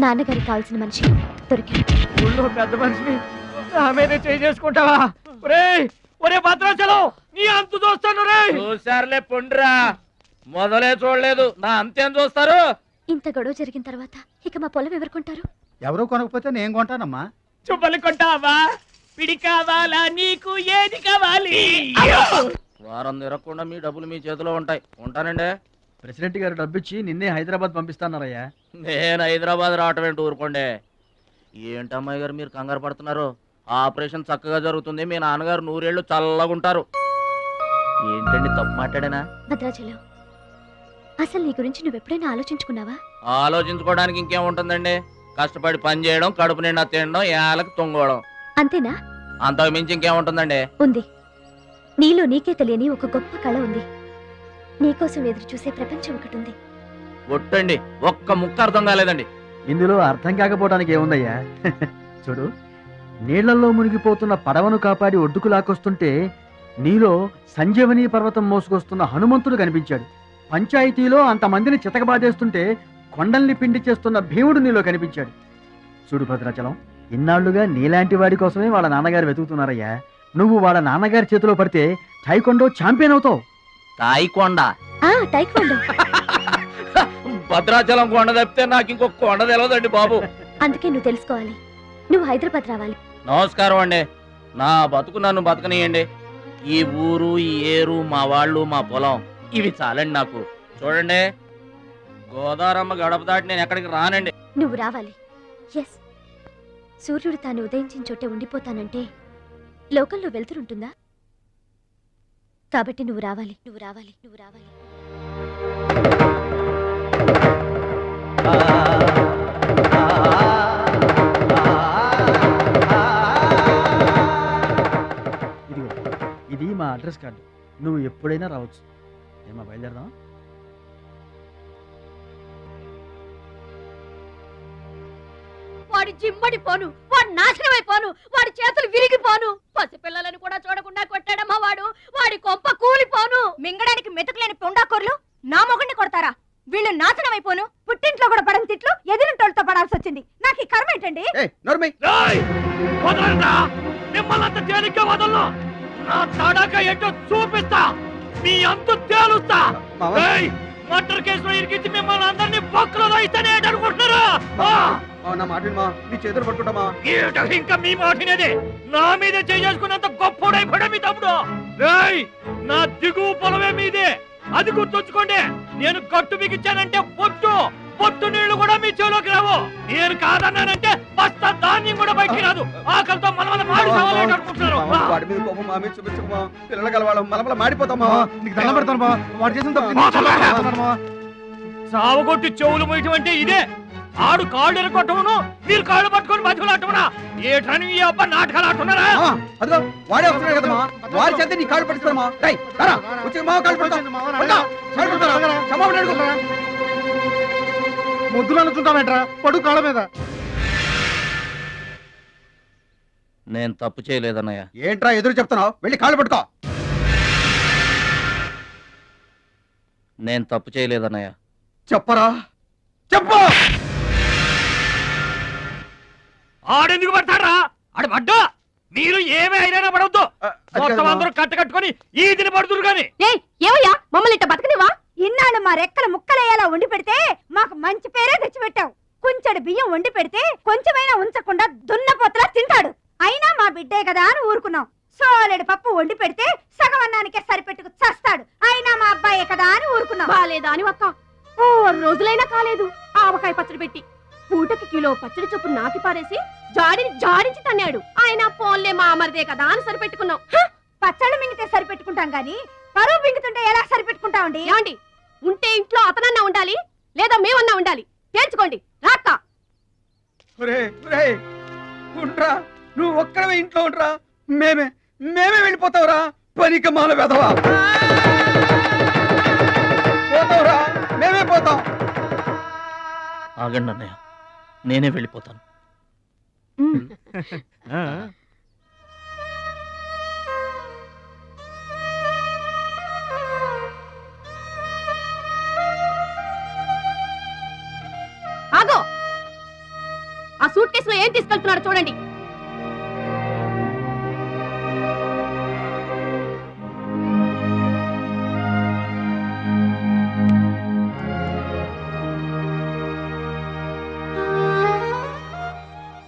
నాన్నగారికి కావాల్సిన మనిషి దొరికాడు. ఊళ్ళో పెద్ద మనిషిని నా మీదే చేసుకుంటావా? ఒరే భద్రాచలం, నీ అంతు చూస్తాను రే. చూసారులే పొండ్రా, మొదలే చూడలేదు, నా అంతేం చూస్తారు? ఇంత గొడవ జరిగిన తర్వాత ఇక మా పొలం ఎవరు కొంటారు? ఎవరో కొనకపోతే నేను కొంటానమ్మా. చుబ్బలి కొంటావా? పిడి కావాలా నీకు ఏది కావాలి వారం తిరగకుండా మీ డబ్బులు మీ చేతిలో ఉంటాయి. ఉంటానండి. ప్రెసిడెంట్ గారు డబ్బిచ్చి నిన్నే హైదరాబాద్ పంపిస్తాన్నారయ్యా. నేను హైదరాబాద్ రావటం ఏంటి ఊరుకోండి. ఏంటమ్మాయి గారు మీరు కంగారు పడుతున్నారు? ఆపరేషన్ చక్కగా జరుగుతుంది. మీ నాన్నగారు 100 ఏళ్ళు చల్లగుంటారు. ఏంటండి తప్పు మాట్లాడానా? భద్రాచలం, అసలు నీ గురించి నువ్వెప్పుడైనా ఆలోచించుకున్నావా? ఆలోచించుకోవడానికి ఇంకేముంటుందండి? కష్టపడి పని చేయడం, కడుపు నిండా తినడం, ఏళ్ళకి తొంగోవడం, అంతేనా? అంతకు మించి ఇంకేముంటుందండి? ఉంది. నీలో నీకే తెలియని ఒక గొప్ప కళ ఉంది. నీకోసం ఎదురు చూసే ప్రపంచం ఒకటి ఉంది. ఒట్టండి, ఒక్క ముక్క అర్థం కాలేదండి. ఇందులో అర్థం కాకపోవడానికి ఏముందయ్యా? చూడు, నీళ్లలో మునిగిపోతున్న పడవను కాపాడి ఒడ్డుకు లాక్కొస్తుంటే నీలో సంజీవని పర్వతం మోసుకొస్తున్న హనుమంతుడు కనిపించాడు. పంచాయతీలో అంతమందిని చితకబాదేస్తుంటే కొండల్ని పిండి చేస్తున్న భీముడు నీలో కనిపించాడు. చూడు భద్రాచలం, ఇన్నాళ్లుగా నీలాంటి వాడి కోసమే వాళ్ళ నాన్నగారు వెతుకుతున్నారయ్యా. నువ్వు వాళ్ళ నాన్నగారి చేతిలో పడితే టైకొండో ఛాంపియన్ అవుతావు. తాయికొండ? టైక్వాండో. భద్రాచలం కొండ తప్పితే నాకు ఇంకొక కొండ తెలియదండి బాబు. అందుకే నువ్వు తెలుసుకోవాలి. నువ్వు హైదరాబాద్ రావాలి. నమస్కారం అండి. నా బతుకు నన్ను బతకనియండి. ఈ ఊరు, ఈ ఏరు, మా వాళ్ళు, మా పొలం, ఇవి చాలండి నాకు. చూడండి, గోదావరమ్మ గడప దాటి నేను ఎక్కడికి రానండి. నువ్వు రావాలి. ఎస్, సూర్యుడు తాను ఉదయించిన చోటే ఉండిపోతానంటే లోకంలో వెళ్తురుంటుందా? కాబట్టి నువ్వు రావాలి, నువ్వు రావాలి, నువ్వు రావాలి. ఇదిగో, ఇది మా అడ్రస్ కార్డు. నువ్వు ఎప్పుడైనా రావచ్చు. ఏమా బయలుదేరదాం? వాడి జిమ్మడిపోను, వాడు నాశనమైపోను, వాడి చేతులు విరిగిపోను. పసిపిల్లలను కూడా చూడకుండా కొట్టాడమ్మా వాడు. వాడి కొంప కూలిపోను. మింగడానికి మెతుకులేని పొండాకోర్లు నా మొగుడిని కొడతారా? వీళ్ళు నాశనమైపోను. పుట్టింట్లో కూడా పడని తిట్లు ఎదిరింటోళ్ళతో పడాల్సి వచ్చింది. నాకు ఈ కర్మ ఏంటండి? మిమ్మల్ని తేలిగ్గా వదలను. నా తడాక ఏంటో చూపిస్తా. మీ అంతు తేలుస్తా. మర్డర్ కేసులో ఇరికించి మిమ్మల్ని అందరినీ పక్కలో ఇస్తానే అనుకుంటున్నారా? నా మాట నీ చేతులు పట్టుకుంటామా? ఇంకా మీ మాటినేదే. నా మీద చేసుకున్నంత గొప్పడైపోయా మీ తమ్ముడు. నా దిగువ పొలమే మీదే, అది గుర్తుంచుకోండి. నేను కట్టు బిగించానంటే పొట్టు నీళ్లు కూడా మీ చెవులోకి రావు. నేను కాదన్నానంటే బస్తా ధాన్యం కూడా బయటికి రాదు. ఆకలితో మనమల మాడి సావాలేట అనుకుంటున్నారు. వాడి మీద కోపం మా మీద చూపించకమా? పిల్లలు గలవాళ్ళం మనమల మాడిపోతామా? నీకు దండం పెడతాను బా. వాడు చేసిన తప్పు సావగొట్టి చెవులు పోయటం అంటే ఇదే. ఆడు కాళ్ళు ఎరగొట్టమును, మీరు కాళ్ళు పట్టుకొని బతుకులాటమునా? ఏటని ఈ అబ్బా నాటకాలు ఆడుతున్నారా? అదిగో వాడే వస్తున్నాడు కదమ్మా. వాడి చేత నీ కాళ్ళు పట్టుకోమా? వచ్చి మా కాళ్ళు పడతాం. ముద్దులు అనుకుంటామేట్రా, పడు కాళ్ళ మీద. నేను తప్పు చేయలేదన్నయ్య. ఏంట్రా ఎదురు చెప్తున్నావు? వెళ్ళి కాళ్ళు పట్టుకో. నేను తప్పు చేయలేదన్నయ్య. చెప్పరా, చెప్పు. ఆడెందుకు పడతారా? ఆడు పడ్డా మీరు ఏమీ అయినా పడవద్దు. మొత్తం అందరూ కట్టుకొని ఈదిని పడుతురు గాని. ఏమయ్యా, మమ్మల్ని ఇట్ట బతకనివా? ఇన్నాళ్ళు మా రెక్కల ముక్కలయ్యేలా వండి పెడితే మాకు మంచి పేరే తెచ్చిపెట్టావు. కొంచెడు బియ్యం వండి పెడితే కొంచెమైనా ఉంచకుండా దున్నపోతలా తింటాడు. అయినా మా బిడ్డే కదా అని ఊరుకున్నాం. సోలెడు పప్పు వండి పెడితే సగం అన్నానికే సరిపెట్టుకు చస్తాడు. అయినా మా అబ్బాయే కదా అని ఊరుకున్నాం. బాలేదా అని ఒక్క 4 రోజులైనా కాలేదు ఆవకాయ పచ్చడి పెట్టి. పూటకి కిలో పచ్చడి చొప్పు నాకి పారేసి జాడించి తన్నాడు. ఆయన పోన్లే మా అమరదే కదా అని సరిపెట్టుకున్నాం. పచ్చళ్ళు మింగితే సరిపెట్టుకుంటాం గాని పరువు మింగుతుంటే ఎలా సరిపెట్టుకుంటామండి? ఏమండి, ఉంటే ఇంట్లో అతనన్నా ఉండాలి, లేదా మేమన్నా ఉండాలి. తేల్చుకోండి. రాక్క ఉండ్రా, నువ్వు ఒక్కడవే ఇంట్లో ఉండ్రా. మేమే వెళ్ళిపోతావురా. పనికి మాల వెధవా. పోతావురా, మేమే పోతాం. ఆగండి అన్నయ్య, నేనే వెళ్ళిపోతాను. ఆగో, ఆ సూట్ కేసులో ఏం తీసుకెళ్తున్నారో చూడండి.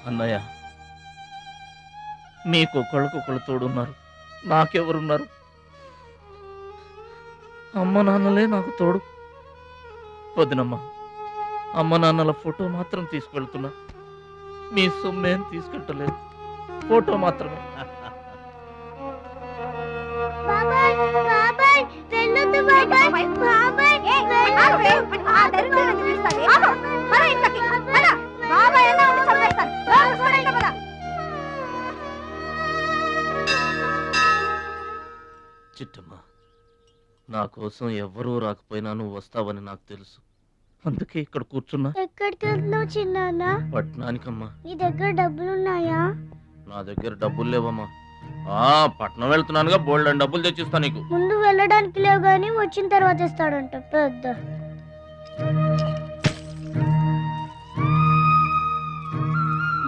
అన్నయ్య, మీకు ఒకళ్ళకొకళ్ళు తోడున్నారు, నాకెవరున్నారు? అమ్మ నాన్నలే నాకు తోడు. వదినమ్మా, అమ్మ నాన్నల ఫోటో మాత్రం తీసుకెళ్తున్నా, మీ సొమ్మేం తీసుకెళ్ళలేదు, ఫోటో మాత్రమే. బాబాయ్ బాబాయ్ వెళ్ళొద్దు బాబాయ్ బాబాయ్ చిట్టమ్మ, నా కోసం ఎవ్వరూ రాకపోయినా నువ్వు వస్తావని నాకు తెలుసు, అందుకే ఇక్కడ కూర్చున్నా. ఎక్కడికి వెళ్తున్నావు చిన్నాన్న? పట్నానికమ్మా. నీ దగ్గర డబ్బులున్నాయా? నా దగ్గర డబ్బులు లేవమ్మా. పట్నం వెళ్తున్నానుగా, బోల్డ్ అని డబ్బులు తెచ్చిస్తా నీకు. ముందు వెళ్ళడానికి లేవు గానీ వచ్చిన తర్వాత ఇస్తాడంట పెద్ద.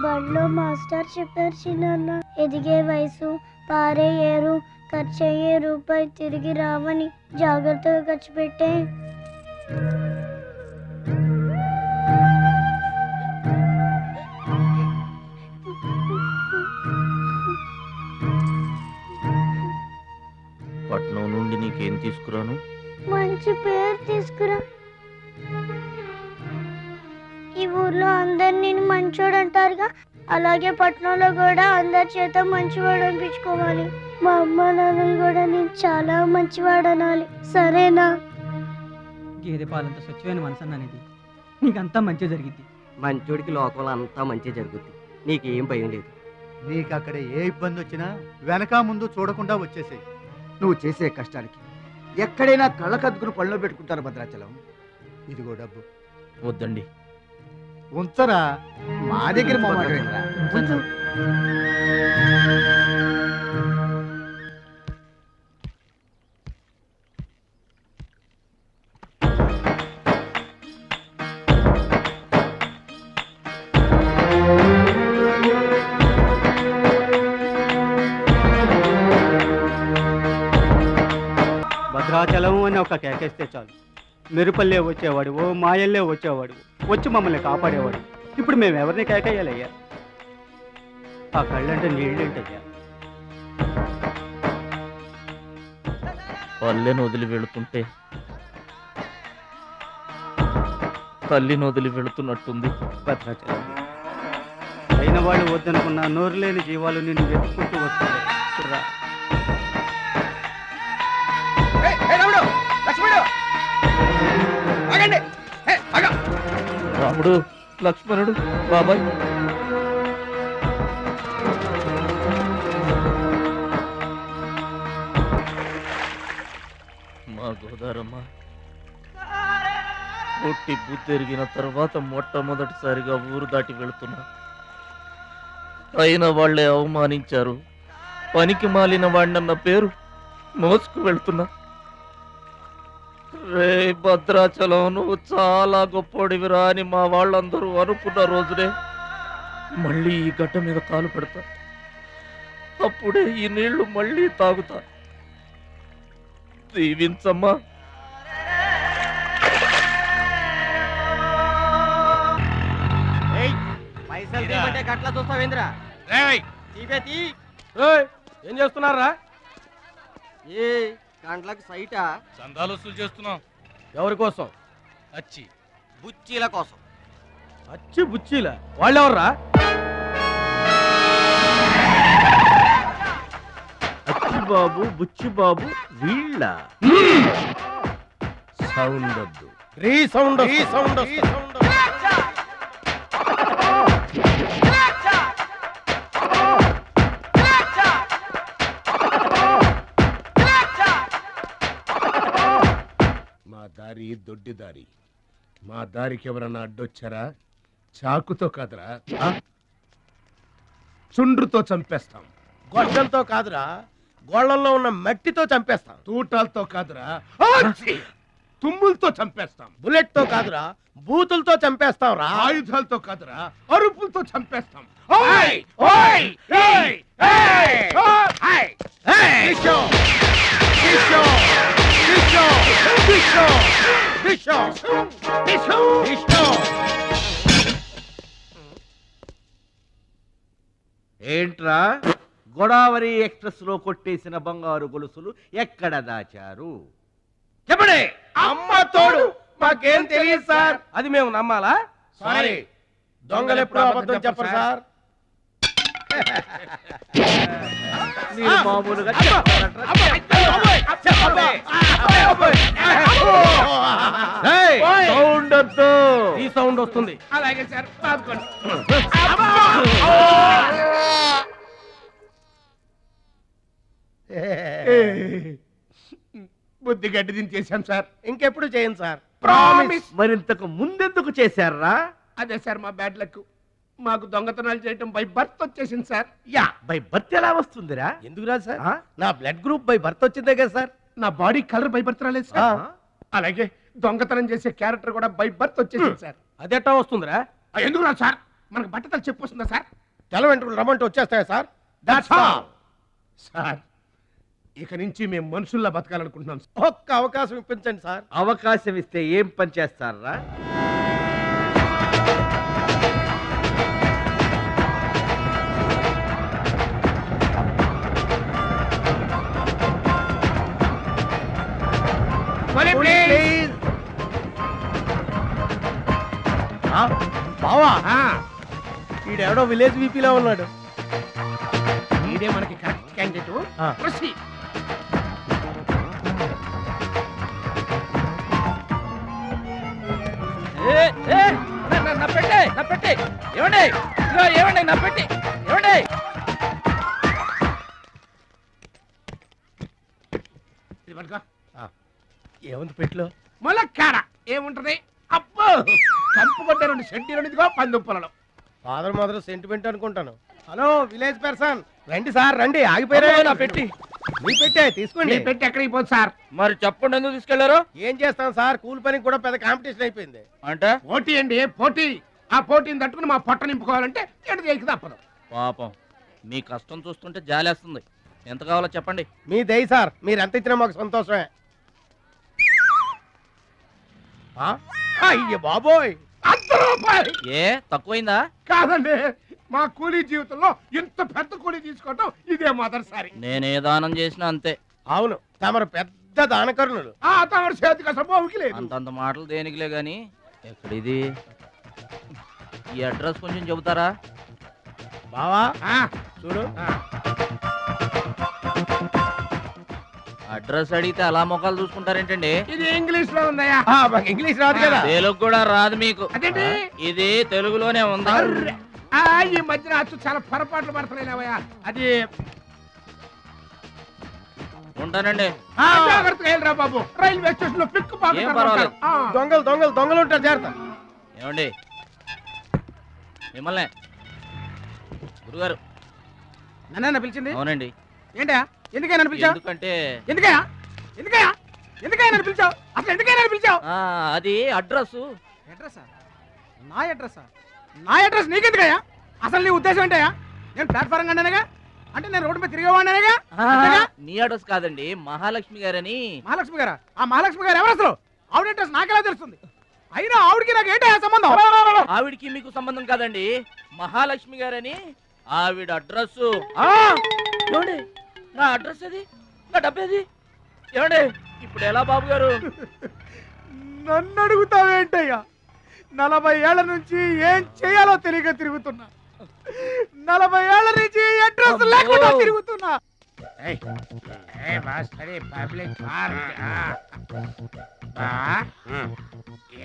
బడిలో మాస్టర్ చెప్పారు చిన్నాన్న, ఎదిగే వయసు, పారే ఏరు, ఖర్చయ్యే రూపాయి తిరిగి రావని, జాగ్రత్తగా ఖర్చు పెట్టే. పట్నం నుండి నీకేం తీసుకురాను? మంచి పేరు తీసుకురా. ఈ ఊర్లో అందరు నేను మంచోడు అంటారుగా, అలాగే పట్నంలో కూడా అందరి చేత మంచివాడు అనిపించుకోవాలి. మా అమ్మ నాన్నలు కూడా నేను చాలా మంచివాడు అనాలి, సరేనా? గేదె పాలంత స్వచ్ఛమైన మనసు అనేది నీకంతా మంచి జరిగింది. మంచోడికి లోకంలో అంతా మంచి జరుగుద్ది, నీకేం భయం లేదు. నీకు అక్కడ ఏ ఇబ్బంది వచ్చినా వెనక ముందు చూడకుండా వచ్చేసేయ్. నువ్వు చేసే కష్టానికి ఎక్కడైనా కళ్ళకద్దుకుని పళ్ళలో పెట్టుకుంటారు భద్రాచలం. ఇదిగో డబ్బు. వద్దండి. ఉంచరా. మా దగ్గర మొహమాటమేంట్రా? ఉంచు. భద్రాచలం అని ఒక కేకేస్తే చాలు, మెరుపల్లే వచ్చేవాడు, ఓ మాయల్లే వచ్చేవాడు, వచ్చి మమ్మల్ని కాపాడేవాడు. ఇప్పుడు మేము ఎవరిని కేకేయాలయ్యా? ఆ కళ్ళంటే నీళ్ళేంటయ్యా? పల్లెను వదిలి వెళుతుంటే తల్లిని వదిలి వెళుతున్నట్టుంది. భద్రాచలం అయిన వాళ్ళు వద్దనుకున్న నోరు లేని జీవాలు నిన్ను వెతుక్కుంటూ వస్తున్నాయి. రా. రాముడు, లక్ష్మణుడు, బాబాయ్. మా గోదారమ్మ పుట్టి బుద్ధెరిగిన తర్వాత మొట్టమొదటిసారిగా ఊరు దాటి వెళుతున్నా. అయిన వాళ్లే అవమానించారు, పనికి మాలిన వాడినన్న పేరు మోసుకు వెళ్తున్నా. రే భద్రాచలం, నువ్వు చాలా గొప్పోడివిరా అని మా వాళ్ళందరూ అనుకున్న రోజునే మళ్ళీ ఈ గడ్డ మీద కాలు పెడతా. అప్పుడే ఈ నీళ్లు మళ్ళీ తాగుతా. దీవించమ్మా. గట్లా చూస్తావేంద్రా? ఏం చేస్తున్నారా? ఏ గంటలకు సైటా? చందాలు వసూలు చేస్తున్నాం. ఎవరి కోసం? అచ్చి బుచ్చీల కోసం. అచ్చి బుచ్చీల వాళ్ళెవర్రా? అచ్చి బాబు, బుచ్చి బాబు వీళ్ళ సౌండ్ వద్దు. రీసౌండ్ మా దారి దొడ్డి దారి. మా దారికి ఎవరన్నా అడ్డొచ్చారా? చాకుతో కాదురా, చుండ్రుతో చంపేస్తాం. గొడ్డలతో కాదురా, గోళ్లలో ఉన్న మట్టితో చంపేస్తాం. తూటాలతో కాదురా, తుమ్ములతో చంపేస్తాం. బుల్లెట్ తో కాదురా, బూతులతో చంపేస్తాం రా. ఆయుధాలతో కాదురా, అరుపులతో చంపేస్తాం. ఏంట్రా గోదావరి ఎక్స్ప్రెస్ లో కొట్టేసిన బంగారు గొలుసులు ఎక్కడ దాచారు? చెప్పండి. అమ్మ తోడు మాకేం తెలియదు సార్. అది మేము నమ్మాలా? సారీ, దొంగలు ఎప్పుడు అబద్ధం చెప్పరు సార్. మీరు మామూలుగా చెప్పారంటారా? చెప్పండి. ఏయ్, సౌండ్ వద్దు. ఈ సౌండ్ వస్తుంది. అలాగే సార్. బాదుకోండి. బుద్ధి గడ్డి దించేశాం సార్. ఇంకెప్పుడు చేయండి సార్. ప్రామిస్. మరింతకు ముందెందుకు చేశారా? అదే సార్ మా బ్యాడ్ లక్. మాకు దొంగతనాలు చేయటం బై బర్త్ వచ్చేసింది సార్. యా, బై బర్త్ ఎలా వస్తుందిరా? ఎందుకు రాదు సార్? నా బ్లడ్ గ్రూప్ బై బర్త్ వచ్చిందే కదా సార్. నా బాడీ కలర్ బై బర్త్ రాలేదు సార్. అలాగే దొంగతనం చేసే క్యారెక్టర్ కూడా బై బర్త్ వచ్చేసింది సార్. అదెట్టా వస్తుందిరా? ఎందుకు రాదు సార్? మనకు బట్టతలు చెప్పు వస్తుందా సార్? తెల వెంట్రులు రమ్మంటే వచ్చేస్తాయా సార్? That's all sir. ఇక నుంచి మేము మనుషుల్లా బతకాలనుకుంటున్నాం. ఒక్క అవకాశం ఇప్పించండి సార్. అవకాశం ఇస్తే ఏం పని చేస్తారా? బావా, ఈడెవడో విలేజ్ వీపీలో ఉన్నాడు. ఈడే మనకి కరెక్ట్ క్యాండిడేట్. ప్రొసీడ్. నా పెట్టే, నా పెట్టే. ఏమండి? ఇదిగో ఏమండి నా పెట్టి? ఏమండి? ఇది పట్టుకో. ఏముంది పెట్లో? ములక్కాడ ఏముంటది? అబ్బో, కంపు కొట్ట 2 సెంటీలు ఇదిగో పందుప్పలలో. ఫాదర్ మదర్ సెంటిమెంట్ అనుకుంటాను. హలో విలేజ్ పర్సన్, రండి సార్ రండి. ఆగిపోయారా? నా పెట్టి. మీ పెట్టే తీసుకోండి. పెట్టి ఎక్కడికి పోదు సార్? మరి చెప్పండి, ఎందుకు తీసుకెళ్లారు? ఏం చేస్తాం సార్, కూలి పనికి కూడా పెద్ద కాంపిటీషన్ అయిపోయింది. అంటే పోటీ అండి, పోటీ. ఆ పోటీని తట్టుకుని మా పొట్ట నింపుకోవాలంటే ఎటు చేయక తప్పదు. పాపం మీ కష్టం చూస్తుంటే జాలేస్తుంది. ఎంత కావాలో చెప్పండి. మీ దయ సార్, మీరు ఎంత ఇచ్చినా మాకు సంతోషమే. అయ్య బాబోయ్, ₹100. ఏ తక్కువైందా? కాదండి, మా కూలీ జీవితంలో ఇంత పెద్ద కూలీ తీసుకోవటం ఇదే మొదటిసారి. నేనే దానం చేసినా అంతే. అవును, తమరు పెద్ద దానకరుణులు. తమరు చేతికి అసలు బావుకి లేదు. అంతంత మాటలు దేనికిలే గాని ఎక్కడిది? ఈ అడ్రస్ కొంచెం చెబుతారా? బావా చూడు. అడ్రస్ అడిగితే అలా మొక్కలు చూసుకుంటారేంటండి? ఇది ఇంగ్లీష్ లో ఉందయ్యా. ఇంగ్లీష్ రాదు కదా. తెలుగు కూడా రాదు మీకు. అదేంటి? ఇది తెలుగులోనే ఉంది. ఈ మధ్యన అచ్చు చాలా పొరపాట్లు పడుతున్నాయివయ్యా. అది ఉంటానండి. జాగ్రత్తగా వెళ్ళరా బాబు. రైల్వే స్టేషన్ లో పిక్ ఏం పర్వాలేదు. దొంగలు ఉంటారు, జాగ్రత్త. ఏమండి మిమ్మల్ని గురుగారు నన్ను పిలిచింది? అవునండి. ఏంటా ఎందుకైనా పిలిచావు? ఎందుకంటే ఎందుకయ్యా నన్ను పిలిచావు? అసలు ఎందుకైనా పిలిచావు? అది అడ్రస్. అడ్రస్సా? నా అడ్రస్సా? నా అడ్రస్ నీకెందుకయ్యా? అసలు నీ ఉద్దేశం ఏంటయ్యా? నేను ప్లాట్ఫారం కండానగా, అంటే నేను రోడ్డు మీద తిరిగేవాడినగా. నీ అడ్రస్ కాదండి, మహాలక్ష్మి గారని. మహాలక్ష్మి గారా? ఆ మహాలక్ష్మి గారు ఎవరు అసలు? ఆవిడ అడ్రస్ నాకెలా తెలుస్తుంది? అయినా ఆవిడకి నాకు ఏంటయ్యా సంబంధం? ఆవిడికి మీకు సంబంధం కాదండి, మహాలక్ష్మి గారని ఆవిడ అడ్రస్. ఏమండి నా అడ్రస్ అది, నా డబ్బేది? ఏమండి ఇప్పుడు ఎలా బాబు గారు? నన్ను అడుగుతావేంటయ్యా? 40 ఏళ్ల నుంచి ఏం చేయాలో తెలియక తిరుగుతున్నా. 40 ఏళ్ల నుంచి అడ్రస్ లేకుండా తిరుగుతున్నా.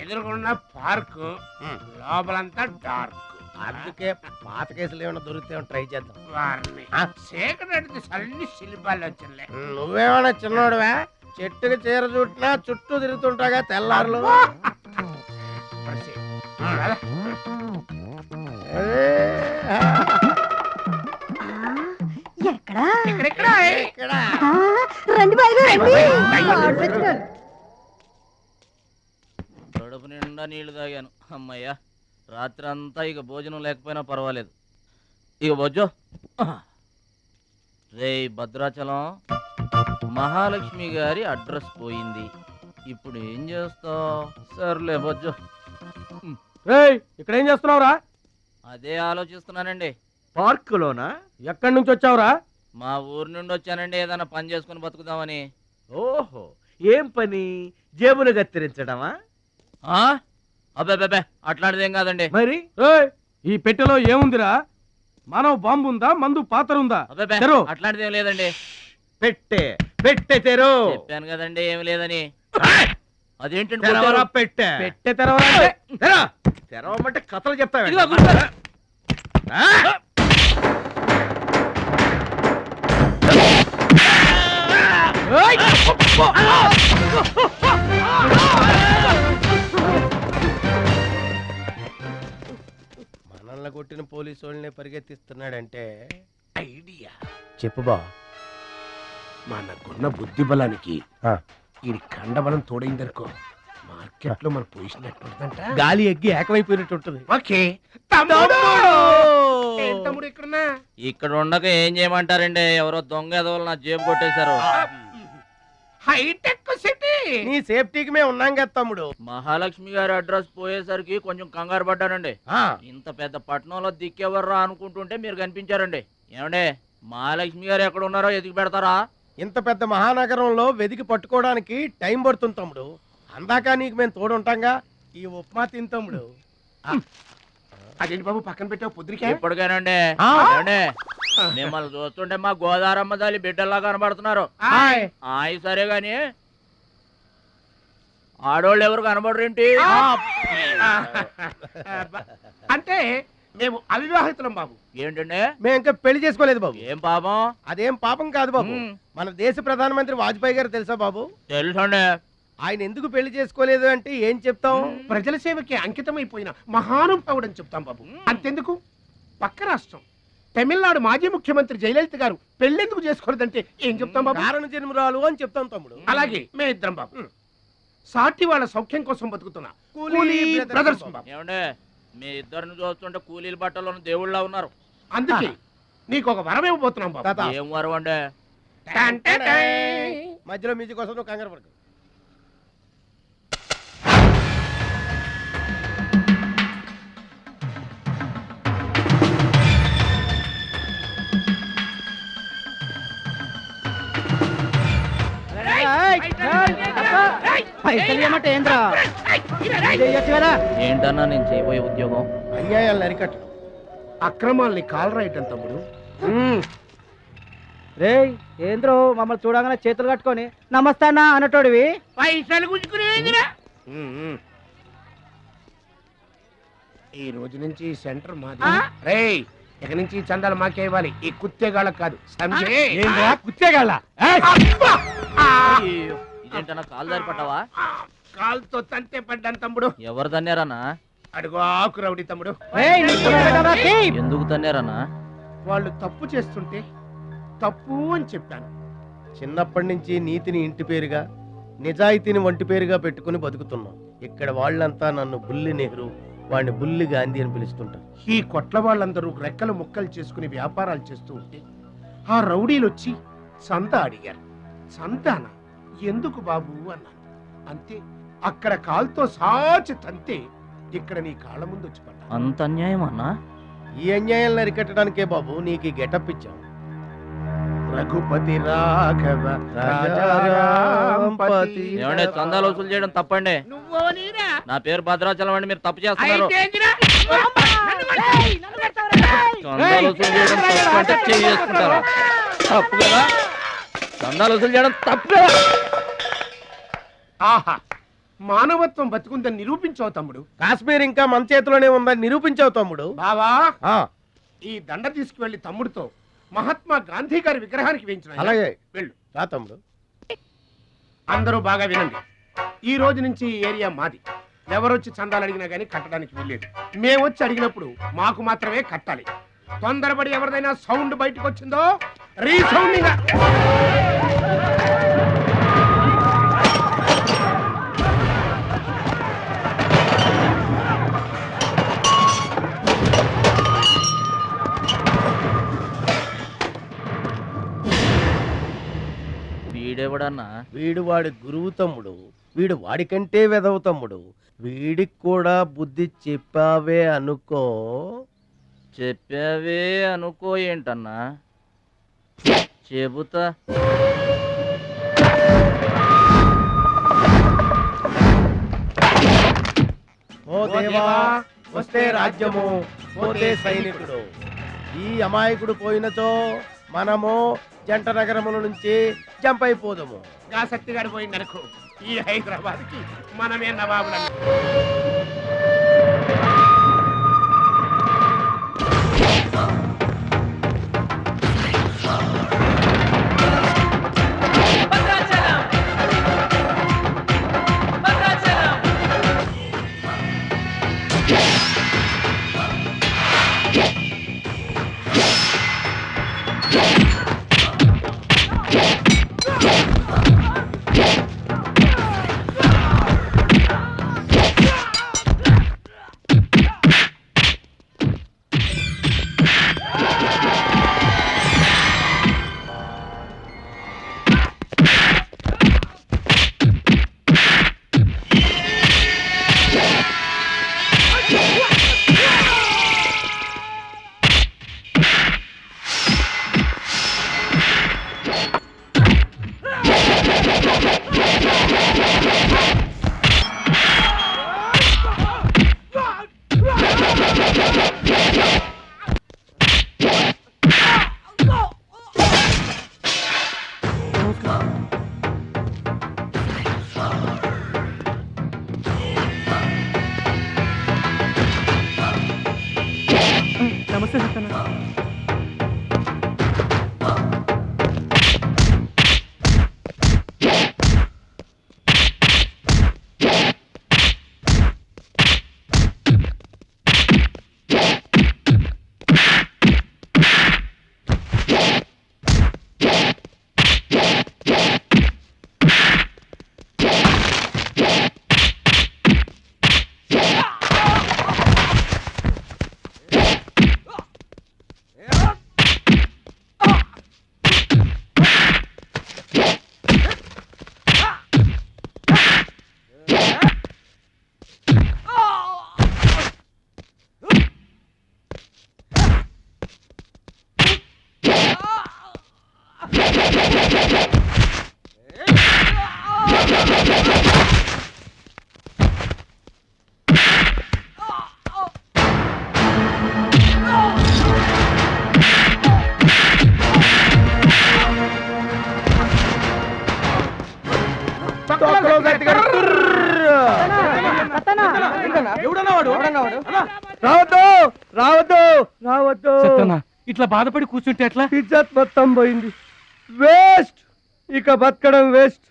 ఎదురుకున్న పార్క్ లోపలంతా డార్క్. అందుకే పాత కేసులు ఏమైనా దొరికితే ట్రై చేద్దాం. వారిని చీకటి అన్ని శిల్పాలు వచ్చినాయి. నువ్వేమైనా చిన్నోడువా? చెట్టుకి చీర చుట్టినా చుట్టూ తిరుగుతుంటాగా తెల్లారులు. కడుపు నిండా నీళ్లు తాగాను, అమ్మయ్యా. రాత్రి అంతా ఇక భోజనం లేకపోయినా పర్వాలేదు. ఇక బొజ్జో. రే భద్రాచలం, మహాలక్ష్మి గారి అడ్రస్ పోయింది, ఇప్పుడు ఏం చేస్తావు? సర్లే బొజ్జో. ఇక్కడ ఏం చేస్తున్నావురా? అదే ఆలోచిస్తున్నానండి. పార్కులోనా? ఎక్కడి నుంచి వచ్చావురా? మా ఊరు నుండి వచ్చానండి, ఏదైనా పని చేసుకుని బతుకుదామని. ఓహో, ఏం పని? జేబులు కత్తిరించడమా? అబ్బాబే అట్లాంటిదేం కాదండి. మరి ఈ పెట్టెలో ఏముందిరా? మానవ బాంబు ఉందా, మందు పాత్ర ఉందా? అబ్బాబే తెరు. అట్లాంటిదేం లేదండి. పెట్టె తెరు. చెప్పాను కదండి ఏమి లేదని. అదేంటండి తెరవరా పెట్టె. పెట్టె తెరవరా? తెరవమంటే కథలు చెప్తావా? ఇదిగో గుర్తు. మనల్ని కొట్టిన పోలీసు వాళ్ళని పరిగెత్తిస్తున్నాడంటే ఐడియా చెప్పు బా. మనకున్న బుద్ధి బలానికి ఈ కండబలం తోడైందనుకో, మార్కెట్ లో మన పొజిషన్ ఎట్టుంటదంట. గాలి ఎగ్గి ఏకమైపోయినట్టు ఉంటుంది. ఓకే తమ్ముడు ఇక్కడున్నా ఇక్కడ ఉండక ఏం చేయమంటారండి? ఎవరో దొంగ ఎదవలు నా జేబు కొట్టేశారు. హైటెక్ సిటీ. నీ సేఫ్టీకి మేము ఉన్నాం కదా తమ్ముడు. మహాలక్ష్మి గారి అడ్రస్ పోయేసరికి కొంచెం కంగారు పడ్డానండి. ఇంత పెద్ద పట్టణంలో దిక్కెవర్రా అనుకుంటుంటే మీరు కనిపించారండి. ఏమండే, మహాలక్ష్మి గారు ఎక్కడ ఉన్నారో ఎదిగి పెడతారా? ఇంత పెద్ద మహానగరంలో వెతికి పట్టుకోవడానికి టైం పడుతుంది తమ్ముడు. అందాక నీకు మేము తోడుంటాంగా. ఈ ఉప్మా తిని తమ్ముడు. అదేంటి బాబు పక్కన పెట్టావు పొద్దురికే? ఇప్పటికేనండి. ఏమండే, మిమ్మల్ని చూస్తుంటే మా గోదారమ్మ తల్లి బిడ్డల్లా కనబడుతున్నారు. ఆయి సరే గాని ఆడోళ్ళు ఎవరు కనబడరేంటి? అంటే మేము అవివాహితులం బాబు. ఏంటండి? మేము ఇంకా పెళ్లి చేసుకోలేదు బాబు. ఏం పాపం? అదేం పాపం కాదు బాబు. మన దేశ ప్రధానమంత్రి వాజ్పేయి గారు తెలుసా బాబు? తెలుసండి. ఆయన ఎందుకు పెళ్లి చేసుకోలేదు అంటే ఏం చెప్తాం? ప్రజల సేవకి అంకితమైపోయిన మహానుభావుడు అని చెప్తాం బాబు. అంతెందుకు, పక్క రాష్ట్రం తమిళనాడు మాజీ ముఖ్యమంత్రి జయలలిత గారు పెళ్ళెందుకు చేసుకోలేదంటే ఏం చెప్తాం బాబు? కారణ జన్మరాలు అని చెప్తాం తమ్ముడు. అలాగే మే ఇద్దరం బాబు సాటి వాళ్ళ సౌఖ్యం కోసం బతుకుతున్నా కూలీ బ్రదర్స్ బాబు. ఏమండే, మీ ఇద్దరిని చూస్తుంటే కూలీల బట్టలో దేవుళ్ళ ఉన్నారు. అందుకే నీకు ఒక వరం ఇవ్వబోతున్నాం బాబు. ఏం వరం అండి? మధ్యలో మ్యూజిక్ కోసం నువ్వు కంగారు పడకు. ఏంటన్నా నేను చేయబోయే ఉద్యోగం? అన్యాయాలను అరికట్టు, అక్రమాల్ని కాలరాయటం తమ్ముడు. రే ఏంద్రో మమ్మల్ని చూడగానే చేతులు కట్టుకొని నమస్తానా అన్నటోడివి. పైసలు గుంజుకునే ఈ రోజు నుంచి సెంటర్ మాది. రేయ్, ఇక నుంచి చందాలు మాకే ఇవ్వాలి, ఈ కుత్తేగాళ్ళ కాదు. కుత్తేగాళ్ళ ఇదేంటన్నా కాలు దారి పడ్డావా? కాలుతో తంతే పడ్డాను తమ్ముడు. ఎవరు తన్నారన్నా? అడుగు ఆకు రౌడీ తమ్ముడు. ఎందుకు తన్నారన్నా? వాళ్ళు తప్పు చేస్తుంటే తప్పు అని చెప్పాను. చిన్నప్పటి నుంచి నీతిని ఇంటి పేరుగా, నిజాయితీని వంటి పేరుగా పెట్టుకుని బతుకుతున్నాం. ఇక్కడ వాళ్ళంతా నన్ను బుల్లి నెహ్రూ, వాడిని బుల్లి గాంధీ అని పిలుస్తుంటారు. ఈ కొట్ల వాళ్ళందరూ రెక్కలు ముక్కలు చేసుకుని వ్యాపారాలు చేస్తూ ఉంటే ఆ రౌడీలు వచ్చి సంత అడిగారు. సంతానా ఎందుకు బాబు అన్నాను. అంతే, అక్కడ కాలుతో సాచి తంతే ఇక్కడ నీ కాళ్ళ ముందు వచ్చి పడ్డా. అంత అన్యాయం అన్నా? ఈ అన్యాయాలను అరికట్టడానికే బాబు నీకు ఈ గెటప్ ఇచ్చాం. రఘుపతి రాఘవ రాజారాంపతి. ఏమంటే చందాలు వసూలు చేయడం తప్పండి. నా పేరు భద్రాచలం అండి, మీరు తప్పు చేస్తున్నారు. చందాలు వసూలు చేయడం తప్పు అంటే చేసుకుంటారా? తప్పు కదా, చందాలు వసూలు చేయడం తప్పు కదా. ఆహా, మానవత్వం బతుకుందని నిరూపించావు తమ్ముడు. కాశ్మీర్ ఇంకా మన చేతిలోనే ఉందని నిరూపించావు తమ్ముడు. బావా, ఈ దండ తీసుకువెళ్లి తమ్ముడితో మహాత్మా గాంధీ గారి విగ్రహానికి వేయించిన. అలాగే వెళ్ళు. రా తమ్ముడు. అందరూ బాగా వినండి, ఈ రోజు నుంచి ఈ ఏరియా మాది. ఎవరొచ్చి చందాలు అడిగినా గానీ కట్టడానికి వీల్లేదు. మేమొచ్చి అడిగినప్పుడు మాకు మాత్రమే కట్టాలి. తొందరపడి ఎవరిదైనా సౌండ్ బయటకు వచ్చిందో రీసౌండింగ్. వీడెవడన్నా? వీడు వాడి గురువు తమ్ముడు. వీడు వాడికంటే వెదవ తమ్ముడు. వీడికి కూడా బుద్ధి చెప్పావే అనుకో. చెప్పావే అనుకో ఏంటన్నా? చెబుతా. ఓ దేవా వస్తే రాజ్యము పోతే సైనికుడు. ఈ అమాయకుడు పోయినచో మనము జంట నగరముల నుంచి జంప్ అయిపోదాము. గా శక్తిగాడు పోయిందనుకో ఈ హైదరాబాద్ కి మనమే నవాబులం. నమస్తే సత్తన్న. రావద్దు రావద్దు రావద్దు. ఇట్లా బాధపడి కూర్చుంటే ఎట్లా? ఇజ్జత్ మొత్తం పోయింది. వేస్ట్. ఇక బతకడం వేస్ట్.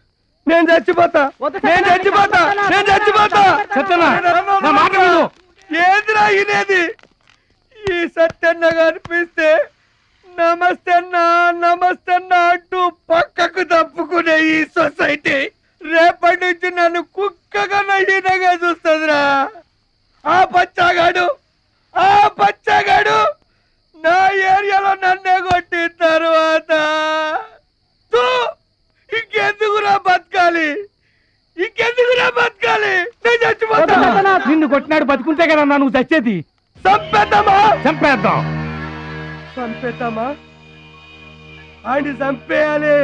నేను చచ్చిపోతా. నేను చచ్చిపోతా. నేను చచ్చిపోతా. ఏంద్రా ఇనేది? ఈ సత్యన్న కనిపిస్తే నమస్తే అన్నా నమస్తే అన్నా అంటూ పక్కకు తప్పుకునే ఈ సొసైటీ రేపటి నుంచి నన్ను కుక్కగా నయ్యనగా చూస్తుందిరా. ఆ పచ్చాగాడు నా ఏరియాలో నన్నే కొట్టిన తర్వాత ఇంకెందుకురా బతకాలి? నేను చచ్చిపోతా. నిన్ను కొట్టినాడు బతుకుంటే కదా నువ్వు చచ్చేది. చంపేద్దామా? ఆయన చంపేయాలి.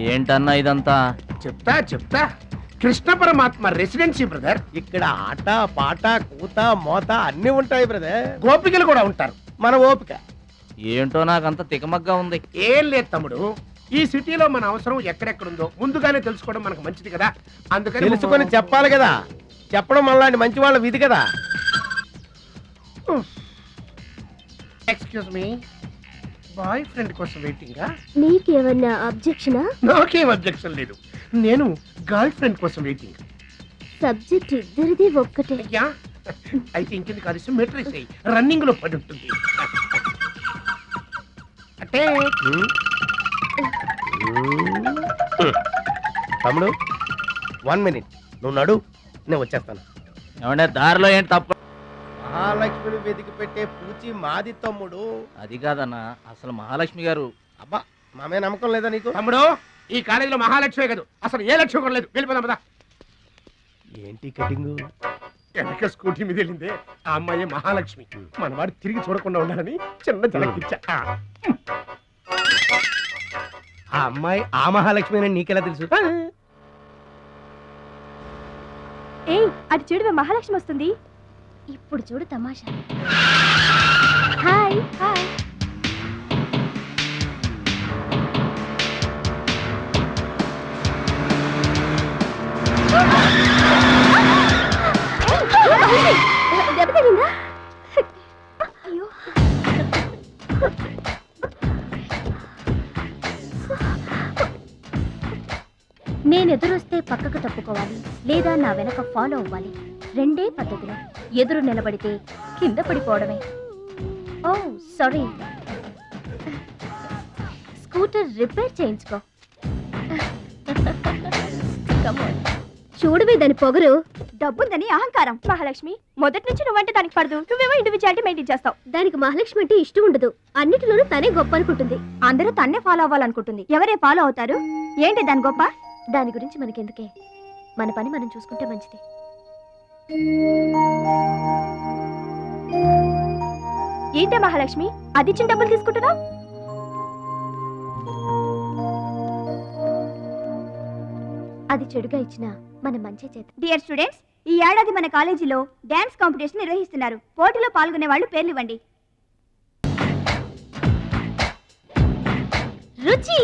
ఏంటన్నా ఇదంతా? చెప్తా కృష్ణ పరమాత్మ రెసిడెన్సీ బ్రదర్. ఇక్కడ ఆట పాట కూత మోత అన్ని ఉంటాయి బ్రదర్. గోపికలు కూడా ఉంటారు. మన ఓపిక ఏంటో నాకంత తికమగ్గా ఉంది. ఏం లేదు తమ్ముడు, ఈ సిటీలో మన అవసరం ఎక్కడెక్కడుందో ముందుగానే తెలుసుకోవడం మనకు మంచిది కదా. అందుకని తెలుసుకొని చెప్పాలి కదా. చెప్పడం మళ్ళీ మంచి వాళ్ళ విధి కదా. ఎక్స్క్యూజ్ మీ, బాయ్ ఫ్రెండ్ కోసం వెయిటింగా? నీకేమన్నా అబ్జెక్షనా? నాకేం అబ్జెక్షన్ లేదు. నేను గర్ల్ ఫ్రెండ్ కోసం వెయిటింగ్. సబ్జెక్ట్ ఇద్దరిది ఒక్కటే. అయ్యా అయితే ఇంకెందుకు కలిసి మెట్రిక్స్ అయ్యి రన్నింగ్ లో పడి ఉంటుంది. అంటే తమ్ముడు 1 minute నువ్వు నడు, నేను వచ్చేస్తాను. ఏమంటే దారిలో ఏంటి తప్ప? మహాలక్ష్మిని వెతికి పెట్టే పూచి మాది తమ్ముడు. అది కాదన్నా, అసలు మహాలక్ష్మి గారు అబ్బా మామే నమ్మకం లేదా నీకు? తమ్ముడు, ఈ కాలేజీలో మహాలక్ష్మే కాదు, అసలు ఏ లక్ష్యం కూడా లేదు. వెళ్ళిపోదాం పదా. ఏంటి కటింగ్? వెనక స్కూటీ మీద వెళ్ళిందే ఆ అమ్మాయి మహాలక్ష్మి. మనవాడు తిరిగి చూడకుండా ఉండాలని చిన్న జలకిచ్చా. ఆ అమ్మాయి ఆ మహాలక్ష్మి అని నీకెలా తెలుసు? ఏయ్, అది చూడు, మహాలక్ష్మి వస్తుంది. ఇప్పుడు చూడు తమాషా. Hi hi. దెబ్బ తగిలిందా? అయ్యో. నేను ఎదురొస్తే పక్కకు తప్పుకోవాలి, లేదా నా వెనక ఫాలో అవ్వాలి. రెండే పద్ధతులు. ఎదురు నిలబడితే కింద పడిపోవడమే. ఓ సారీ, స్కూటర్ రిపేర్ చేయించుకో. చూడవే దాని పొగరు. డబ్బుందని అహంకారం. మహాలక్ష్మి, మొదటి నుంచి నువ్వంటే దానికి పడదు. నువ్వేమో ఇండివిజువాలిటీ మెయింటైన్ చేస్తావు. దానికి మహాలక్ష్మి అంటే ఇష్టం ఉండదు. అన్నిటిలోనూ తనే గొప్ప అనుకుంటుంది. అందరూ తన్నే ఫాలో అవ్వాలనుకుంటుంది. ఎవరే ఫాలో అవుతారు? ఏంటి దాని గొప్ప? దాని గురించి మనకెందుకే, మన పని మనం చూసుకుంటే మంచిది. ఏంటే మహాలక్ష్మి, అది ఇచ్చిన డబ్బులు తీసుకుంటున్నావు? అది చెడుగా ఇచ్చినా మనం మంచి చేత. డియర్ స్టూడెంట్స్, ఈ ఏడాది మన కాలేజీలో డాన్స్ కాంపిటీషన్ నిర్వహిస్తున్నారు. పోటీలో పాల్గొనే వాళ్ళు పేర్లు ఇవ్వండి. రుచి.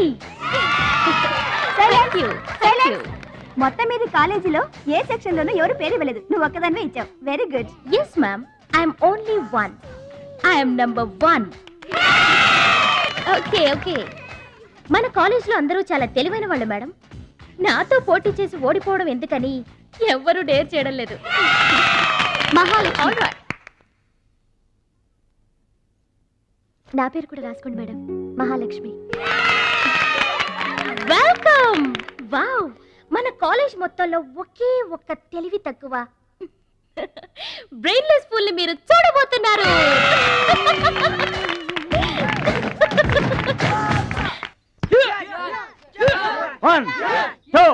మొత్తం మీద కాలేజీలో ఏ సెక్షన్ లోనూ ఎవరు పేరు ఇవ్వలేదు. నువ్వు ఒక్కదానివే ఇచ్చావు. Very good. Yes ma'am, I'm only one. I'm number 1. Okay okay. మన కాలేజీలో అందరూ చాలా తెలివైన వాళ్ళు మేడం. నాతో పోటీ చేసి ఓడిపోవడం ఎందుకని ఎవ్వరూ డేర్ చేయడం లేదు. మహాలక్ష్మి. నా పేరు కూడా రాసుకోండి మేడం, మహాలక్ష్మి. వెల్కమ్. వావ్, మన కాలేజ్ మొత్తంలో ఒకే ఒక్క తెలివి తక్కువ బ్రెయిన్లెస్ ఫుల్ ని మీరు చూడబోతున్నారు. One, 2,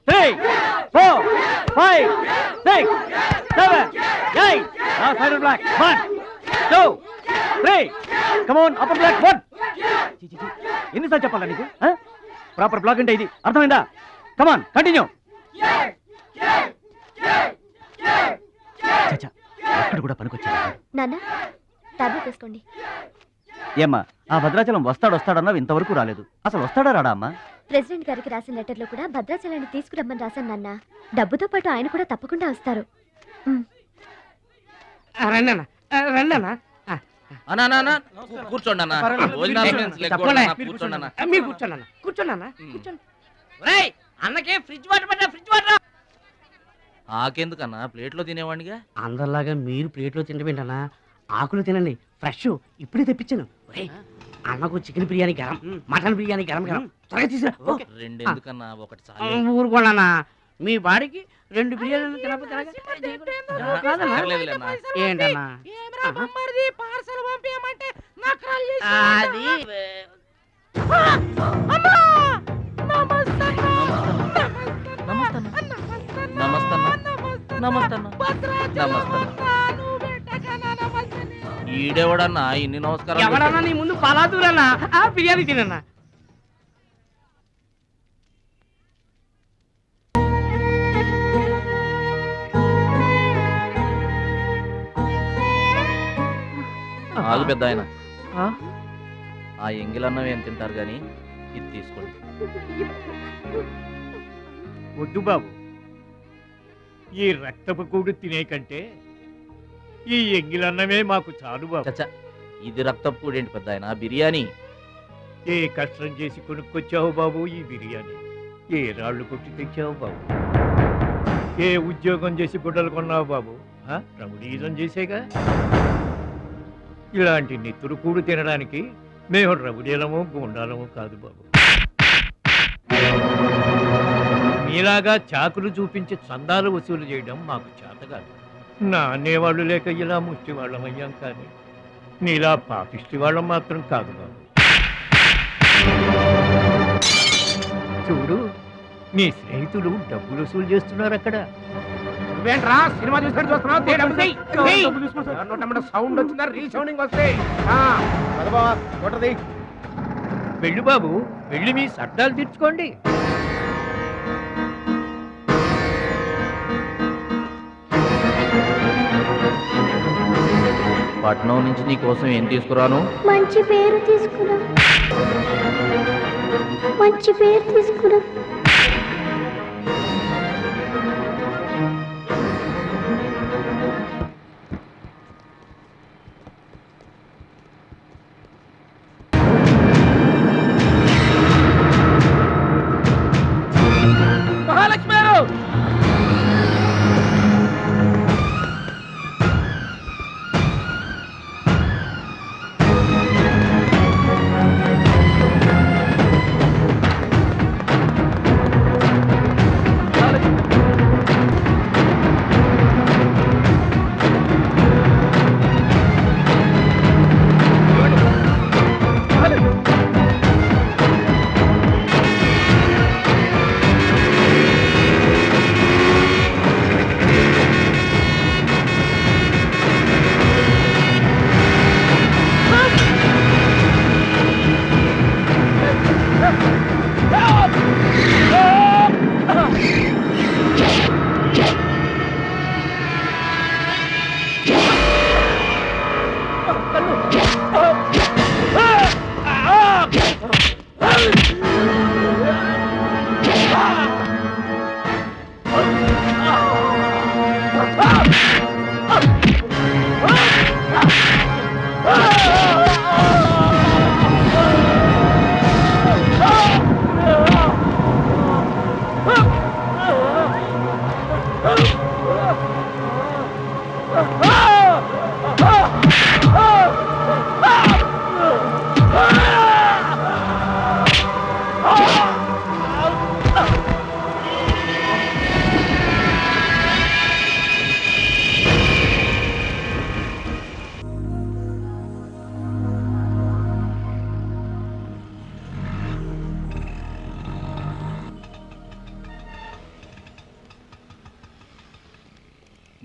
3, 4, 5, 6, 7, 8. Now side black. 1, 2, 3. Come on, upper black. 1. ఎన్నిసార్లు చెప్పాలా నీకు? ప్రాపర్ బ్లాక్ అంటే ఇది, అర్థమైందా? Come on, continue. చచ్చా, అక్కడ కూడా పనికొచ్చా. నాన్న, టాబ్లెట్ వేసుకోండి. ఏమ్మా, ఆ భద్రాచలం వస్తాడన్నావు, ఇంతవరకు రాలేదు. అసలు వస్తాడా రాడా అమ్మా? ప్రెసిడెంట్ గారికి రాసిన లెటర్లో కూడా భద్రాచలాన్ని తీసుకురమ్మని రాశాను నాన్న. డబ్బుతో పాటు ఆయన కూడా తప్పకుండా వస్తారు. కూర్చోండి అన్న. అన్నకే ఫ్రిడ్జ్ వాటర్ పడ్డా, ఫ్రిడ్జ్ వాటర్. ఆకెందుకన్నా, ప్లేట్లో తినేవాడిగా. అందరిలాగా మీరు ప్లేట్లో తినబెట్టనా? ఆకులు తినండి, ఫ్రెష్ ఇప్పుడే తెప్పించాను. అన్నకు చికెన్ బిర్యానీ గరం, మటన్ బిర్యానీ గరం గరం. త్వరగా తీసుకురా. రెండు ఎందుకన్నా, ఒకటి చాలు. ఊరుకోండి, మీ బాడీకి 2 బిర్యానీలు తినకపోతే ఏంటన్నా? అది ఈడెవడన్నా ఇన్ని నమస్కారం? ఎవడన్నా నీ ముందు పలాదూరన్నా, ఆ బిర్యానీ తినన్నా. ఆగు పెద్ద ఆయన, ఆ ఎంగిలన్నం ఏం తింటారు గాని ఇది తీసుకోండి. వద్దు బాబు, ఈ రక్తపు కూడు తినే కంటే ఈ ఎంగిలన్నమే మాకు చాలు బాబు. చచ్చా, ఇది రక్తపు కూడేంటి పెద్ద ఆయన, బిర్యానీ. ఏ కష్టం చేసి కొనుక్కొచ్చావు బాబు ఈ బిర్యానీ? ఏ రాళ్ళు కొట్టి తెచ్చావు బాబు? ఏ ఉద్యోగం చేసి గుడ్డలు కొన్నావు బాబు? రౌడీజం చేసేగా. ఇలాంటి నెత్తురు కూడు తినడానికి మేము రౌడీలము గుండాలము కాదు బాబు. మీలాగా చాకులు చూపించి చందాలు వసూలు చేయడం మాకు చేత కాదు. నా అనేవాళ్ళు లేక ఇలా ముష్టి వాళ్ళం అయ్యాం, కానీ నీలా పాపిష్టి వాళ్ళం మాత్రం కాదు బాబు. చూడు నీ స్నేహితులు డబ్బులు వసూలు చేస్తున్నారు అక్కడ. నువ్వేంట్రా సినిమా చూసినట్టు చూస్తున్నావు? సౌండ్ వచ్చిందా? రీసౌండింగ్ వస్తే వెళ్ళు బాబు, వెళ్ళి మీ సర్దాలు తీర్చుకోండి. పట్నం నుంచి నీ కోసం ఏం తీసుకురాను? మంచి పేరు తీసుకురా, మంచి పేరు తీసుకురా. మహాలక్ష్మి గారు!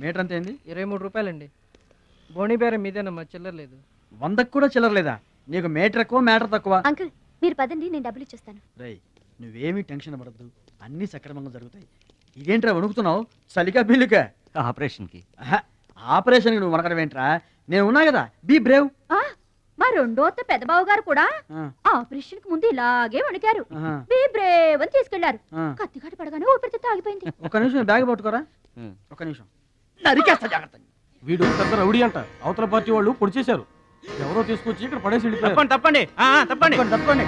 మీటర్ అంత ఏంది? 23 రూపాయలండి. బోణి బేరం మీదేనమ్మా, చిల్లర లేదు. 100కు కూడా చిల్లర లేదా? నీకు మీటర్ ఎక్కువ మ్యాటర్ తక్కువ. అంకుల్ మీరు పదండి, నేను డబ్బులు ఇచ్చేస్తాను. రేయ్, నువ్వేమీ టెన్షన్ పడద్దు, అన్నీ సక్రమంగా జరుగుతాయి. ఇదేంట్రా వణుకుతున్నావు? చలికా బిల్లుకా? ఆపరేషన్కి. ఆపరేషన్కి నువ్వు వనకడం ఏంట్రా? నేను ఉన్నా కదా, బీ బ్రేవ్. మా రెండో అత్త పెద్దబాబు గారు కూడా ఆపరేషన్ కి ముందు ఇలాగే వణికారు. బీ బ్రేవ్ అని తీసుకెళ్లారు. కత్తిగాడు పడగానే ఊపిరితిత్తు ఆగిపోయింది. ఒక్క నిమిషం బ్యాగ్ పట్టుకోరా, ఒక్క నిమిషం. నరికేస్తా జాగ్రత్త. వీడు పెద్ద రౌడీ అంట, అవతల పార్టీ వాళ్ళు పొడి చేశారు. ఎవరో తీసుకొచ్చి ఇక్కడ పడేసి వెళ్ళిపోయారు. తప్పండి తప్పండి తప్పండి.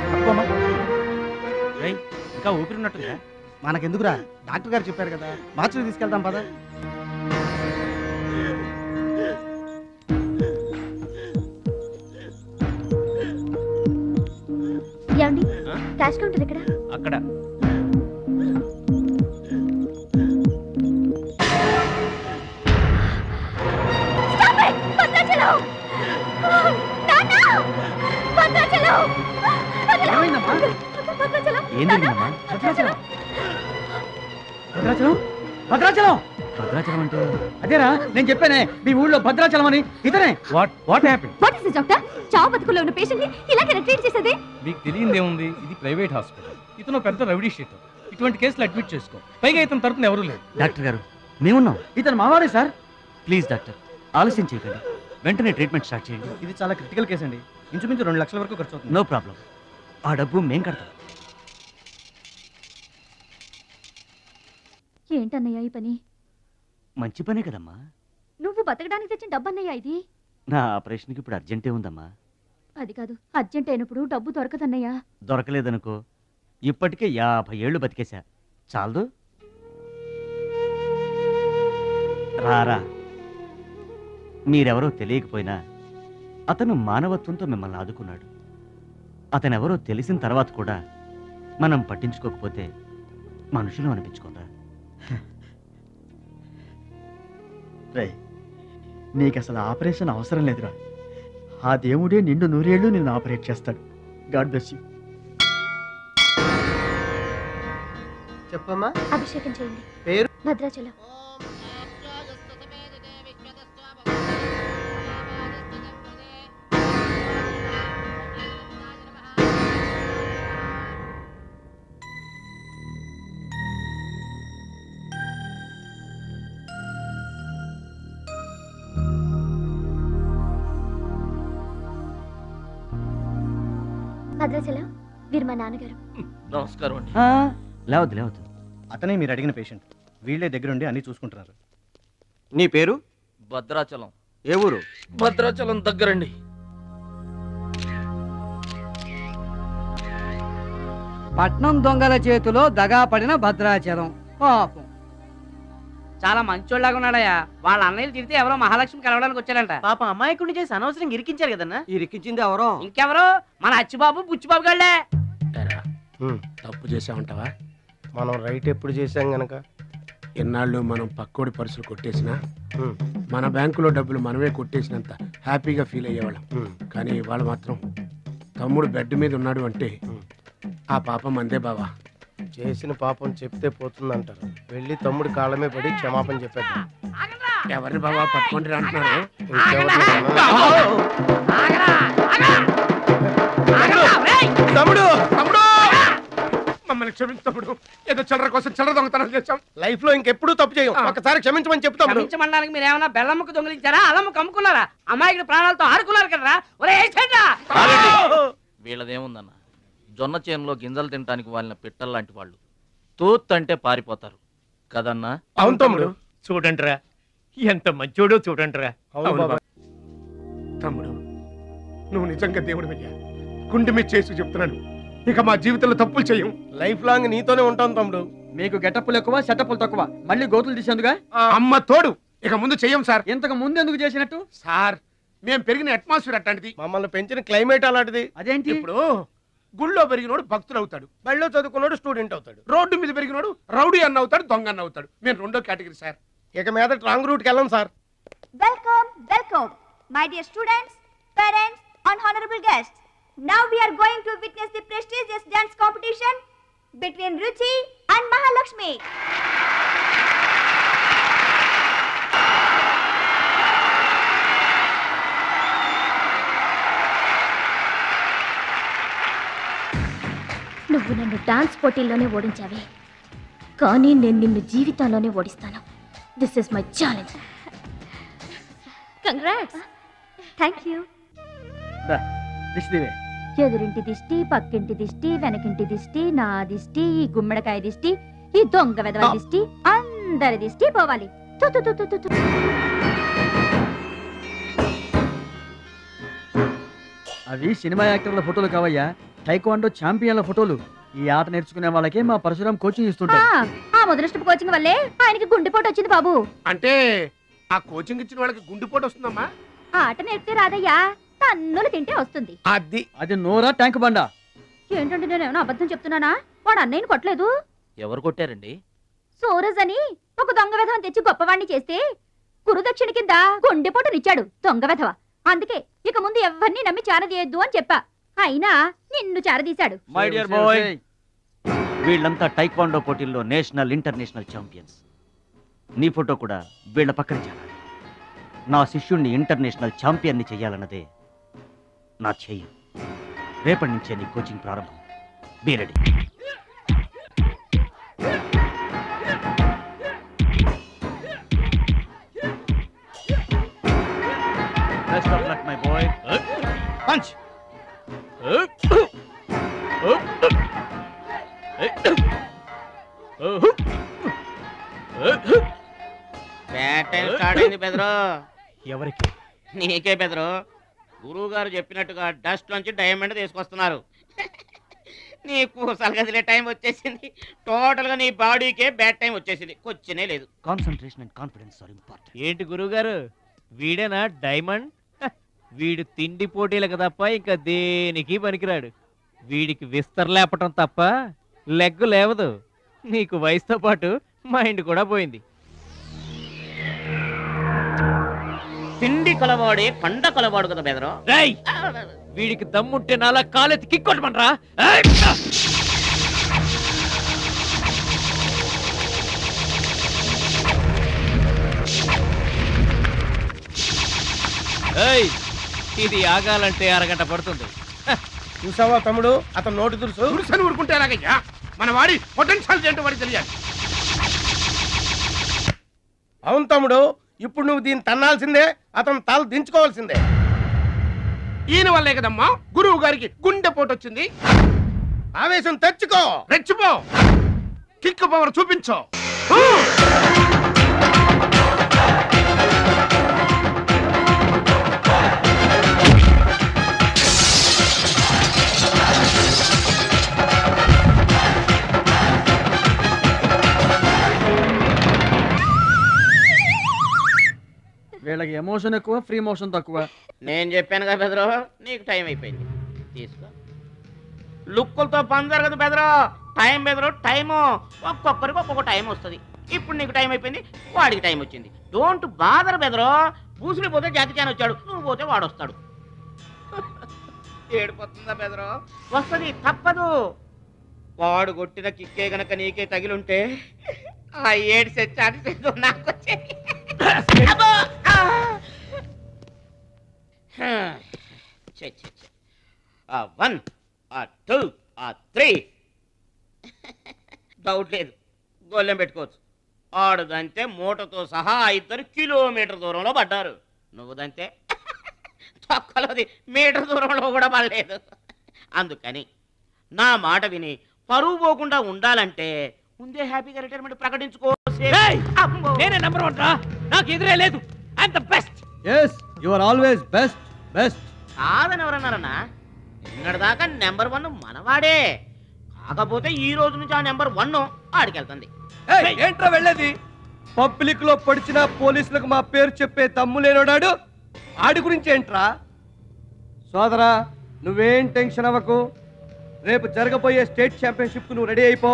ఇంకా ఊపిరిన్నట్టుగా. మనకెందుకురా, డాక్టర్ గారు చెప్పారు కదా, మార్చి తీసుకెళ్తాం పద. ఏమండి, క్యాష్ కౌంటర్ ఎక్కడ? అక్కడ. ఏం జరిగిందమ్మా? భద్రాచలం. భద్రాచలం భద్రాచలం భద్రాచలం అంటే అదేరా నేను చెప్పానే, మీ ఊళ్ళో భద్రాచలం అని. ఇతనే. What happen? What is this doctor? చావు బతుకులో ఉన్న పేషెంట్ ని ఇలాగే ట్రీట్ చేసేది? మీకు తెలియదేముంది, ఇది ప్రైవేట్ హాస్పిటల్. ఇతను పెద్ద రౌడీ షీట్. ఇటువంటి కేసులు అడ్మిట్ చేసుకో. పైగా ఇతని తరపున ఎవరూ లేరు. డాక్టర్ గారు మేమున్నాం. ఇతను మావాడే సార్. ప్లీజ్ డాక్టర్, ఆలస్యం చేయకండి, వెంటనే ట్రీట్మెంట్ స్టార్ట్ చేయండి. ఇది చాలా క్రిటికల్ కేసు అండి, ఇంచుమించు 2 లక్షల వరకు ఖర్చు అవుతుంది. నో ప్రాబ్లం, ఆ డబ్బు మేం కడతాం. ఏంటన్నయ్య ఈ పని? మంచి పనే కదమ్మా. నువ్వు బతకడానికి తెచ్చిన డబ్బన్నయ్య ఇది. నా ఆపరేషన్కి ఇప్పుడు అర్జెంటే ఉందమ్మా. అది కాదు, అర్జెంట్ అయినప్పుడు డబ్బు దొరకదన్నయ్యా. దొరకలేదనుకో, ఇప్పటికే 50 ఏళ్ళు బతికేశా, చాలదు. రారా, మీరెవరో తెలియకపోయినా అతను మానవత్వంతో మిమ్మల్ని ఆదుకున్నాడు. అతనెవరో తెలిసిన తర్వాత కూడా మనం పట్టించుకోకపోతే మనుషులు అనిపించుకోదా? రే, నీకు అసలు ఆపరేషన్ అవసరం లేదురా. ఆ దేవుడే నిండు 100 ఏళ్ళు నిన్ను ఆపరేట్ చేస్తాడు. God bless you. చెప్పమ్మా. అభిషేకం చేయండి. పేరు? భద్రాచలం. భద్రాచలం, వీరు మా నాన్నగారు. నమస్కారం అండి. లేవద్దు లేవద్దు, అతనే మీరు అడిగిన పేషెంట్. వీళ్ళే దగ్గరుండి అన్ని చూసుకుంటున్నారు. నీ పేరు? భద్రాచలం. ఏ ఊరు? భద్రాచలం దగ్గరండి. పట్నం దొంగల చేతిలో దగా పడిన భద్రాచలం. పాపం. చాలా మంచోళ్ళగా ఉన్నాడయ్యా. వాళ్ళ అన్నయ్యలు తిరిగితే ఎవరో మహాలక్ష్మి కలవడానికి వచ్చారంట. పాప అమాయకుడిని చేసి అనవసరంగా ఇరికించారు కదన్నా. ఇరికించింది ఎవరో? ఇంకెవరు? మన అచ్చిబాబు బుచ్చిబాబు గళ్ళే. తప్పు చేసామంటావా? మనం రైట్ ఎప్పుడు చేసాం గనక ఎన్నాళ్ళు మనం పక్కోడి పర్సులు కొట్టేసినా మన బ్యాంకులో డబ్బులు మనమే కొట్టేసినంత హ్యాపీగా ఫీల్ అయ్యేవాళ్ళం. కానీ వాళ్ళు మాత్రం తమ్ముడు బెడ్ మీద ఉన్నాడు అంటే ఆ పాపం అందే బావా. చేసిన పాపం చెప్తే పోతుందంటారు. వెళ్ళి తమ్ముడి కాళ్ళమే పడి క్షమాపణ చెప్పాడు. ఎవరిని బావా పట్టుకుంటారు అంటున్నారు? తమ్ముడు తమ్ముడు మమ్మల్ని క్షమించు తమ్ముడు. ఏదో చిల్లర కోసం చిల్లర దొంగతనం చేశాం. లైఫ్ లో ఇంకెప్పుడు తప్పు చేయం. ఒకసారి క్షమించమని చెప్తాం. క్షమించమనడానికి మీరు ఏమైనా బెల్లమ్మకు దొంగిలించారా? అల్లమ్మకు అమ్ముకున్నారా? అమాయకుడి ప్రాణాలతో ఆడుకున్నారు కదరా. ఒరే వీళ్ళదేముందన్న, జొన్న చేనులో గింజలు తినడానికి వాళ్ళని పిట్టల్లాంటి వాళ్ళు. తూత్ అంటే పారిపోతారు కదన్నా. అవును తమ్ముడు. చూడండిరా, ఎంత మంచోడో చూడండిరా. తమ్ముడు నువ్వు నిజంగా దేవుడు అయ్యా. గుండె మీద చేసి చెప్తున్నాను, ఇక మా జీవితంలో తప్పులు చేయం. లైఫ్ లాంగ్ నీతోనే ఉంటాం తమ్ముడు. మీకు గెటప్పులు ఎక్కువ, సెటప్పులు తక్కువ. మళ్ళీ గోతులు తీసేందుగా అమ్మ తోడు. ఇక ముందు చెయ్యం సార్. ఇంతకు ముందు ఎందుకు చేసినట్టు? సార్ మేము పెరిగిన అట్మాస్ఫియర్ అట్లాంటిది, మమ్మల్ని పెంచిన క్లైమేట్ అలాంటిది. అదేంటి? ఇప్పుడు గుళ్ళో పెరిగినోడు భక్తుడు అవుతాడు, బళ్ళో చదువుకున్నాడు స్టూడెంట్ అవుతాడు, రోడ్డు మీద పెరిగినోడు రౌడీ అన్న అవుతాడు, దొంగ అన్న అవుతాడు. మేము రెండో కేటగిరీ సార్. ఇక మీద రాంగ్ రూట్కి వెళ్ళాం sir. Welcome, welcome, my dear students, parents, and honorable guests. Now we are going to witness the prestigious dance competition between Ruchi and Mahalakshmi. నువ్వు నన్ను డాన్స్ పోటీల్లోనే ఓడించావే, కానీ నేను నిన్ను జీవితంలోనే ఓడిస్తాను. This is my challenge. Congrats. Thank you. ఎదురింటి దిష్టి, పక్కింటి దిష్టి, వెనకింటి దిష్టి, నా దిష్టి, ఈ గుమ్మడికాయ దిష్టి, ఈ దొంగ వెధవ దిష్టి, అందరి దిష్టి పోవాలి. తు తు తు తు తు. అవి సినిమా యాక్టర్ల ఫోటోలు కావయ్యా, టైక్వాండో ఛాంపియన్ల ఫోటోలు. ఈ ఆట నేర్చుకునే వాళ్ళకే మా పరశురాం కోచింగ్ ఇస్తుంటారు. ఆ మొదలష్టపు కోచింగ్ వల్లే ఆయనకి గుండెపోటు వచ్చింది బాబు. అంటే ఆ కోచింగ్ ఇచ్చిన వాళ్ళకి గుండెపోటు వస్తుందమ్మా? ఆట నేర్పితే రాదయ్యా, తన్నులు తింటే వస్తుంది. అది నోరా ట్యాంక్ బండా? ఏంటంటే నేనేమన్నా అబద్ధం చెప్తున్నానా? వాడు అన్నయ్యని కొట్టలేదు. ఎవరు కొట్టారండి? సూరజ్ అని ఒక దొంగ వెధవని తెచ్చి గొప్పవాణ్ణి చేస్తే గురుదక్షిణ కింద గుండెపోటునిచ్చాడు దొంగ వెధవ. అందుకే ఇక ముందు ఎవరిని నమ్మి చారదీయద్దు అని చెప్పా. అయినా నిన్ను చారదీశాడు. మై డియర్ బాయ్, వీళ్ళంతా టైక్వాండో పోటీల్లో నేషనల్ ఇంటర్నేషనల్ ఛాంపియన్స్. నీ ఫోటో కూడా వీళ్ళ పక్కన చేరాలి. నా శిష్యుణ్ణి ఇంటర్నేషనల్ ఛాంపియన్ని చెయ్యాలన్నదే నా ధ్యేయం. రేపటి నుంచే నీ కోచింగ్ ప్రారంభం. Be ready. Best of luck my boy. Punch. Bad time start అయింది బెదరు. ఎవరికి? నీకే బెదరు. గురువు గారు చెప్పినట్టుగా డస్ట్ నుంచి డైమండ్ తీసుకొస్తున్నారు. నీ పూసలు కదిలే టైం వచ్చేసింది. టోటల్ గా నీ బాడీకే బ్యాడ్ టైం వచ్చేసింది. కొచ్చినే లేదు. Concentration and confidence are important. ఏంటి గురువు గారు, వీడేనా డైమండ్? వీడు తిండి పోటీలకు తప్ప ఇంకా దేనికి పనికిరాడు. వీడికి విస్తరలేపటం తప్ప లెగ్గు లేవదు. నీకు వయసుతో పాటు మైండ్ కూడా పోయింది. తిండి కలవాడే పండ కలవాడు కదా బెదరు. వీడికి దమ్ముంటే నాలా కాలెత్తి కిక్కొట్టమనరా. ఏయ్, ఇది ఆగాలంటే అరగంట పడుతుంది. చూసావా తమ్ముడు, అతను నోటి దురుసు. దురుసని ఊరుకుంటే ఎలాగయ్యా? మన వాడి పొటెన్షియల్ ఏంటో వాడికి తెలియాలి. అవును తమ్ముడు, ఇప్పుడు నువ్వు దీన్ని తన్నాల్సిందే, అతను తల దించుకోవాల్సిందే. ఈయన వల్లే కదమ్మా గురువు గారికి గుండెపోటు వచ్చింది. ఆవేశం తెచ్చుకో, రెచ్చిపో, కిక్ పవర్ చూపించో. వీళ్ళకి ఎమోషన్ ఎక్కువ, ఫ్రీ మోషన్ తక్కువ. నేను చెప్పాను కదా బెదరు, నీకు టైం అయిపోయింది, తీసుకో. లుక్కులతో పని జరగదు బెదరు, టైం బెదరు, టైము. ఒక్కొక్కరికి ఒక్కొక్క టైం వస్తుంది. ఇప్పుడు నీకు టైం అయిపోయింది, వాడికి టైం వచ్చింది. డోంట్ బాదర్ బెదరు. పూసులు పోతే జాతి చాన్ వచ్చాడు, నువ్వు పోతే వాడు వస్తాడు. ఏడిపోతుందా బెదరు? వస్తుంది, తప్పదు. వాడు కొట్టిన కిక్కే గనక నీకే తగిలుంటే ఆ ఏడు సెచ్చాటి నాకు వచ్చేది. ఆ 1, ఆ 2, ఆ 3 డౌట్ లేదు, గోళ్ళెం పెట్టుకోవచ్చు. ఆడుదంతే మూటతో సహా 2 కిలోమీటర్ దూరంలో పడ్డారు. నువ్వుదంతే తొక్కలోది మీటర్ దూరంలో కూడా పడలేదు. అందుకని నా మాట విని పరువు పోకుండా ఉండాలంటే ముందే హ్యాపీగా రిటైర్మెంట్ ప్రకటించుకో. నేనే నెంబర్ 1 రా, నాకు ఎదురే లేదు. I'm the best. yes you are always best. కాదని ఎవరన్నారన్నా? నిన్నటిదాకా నెంబర్ 1 మనవాడే. కాకపోతే ఈ రోజు నుంచి ఆ నెంబర్ 1 ఆడికెళ్తుంది. ఏంట్రా వెళ్ళేది? పబ్లిక్ లో పొడిచిన పోలీసులకు మా పేరు చెప్పే దమ్ము లేనోడాడు, ఆడి గురించి ఏంట్రా? సోదరా, నువ్వేం టెన్షన్ అవ్వకు. రేపు జరగబోయే స్టేట్ ఛాంపియన్షిప్ కు నువ్వు రెడీ అయిపో.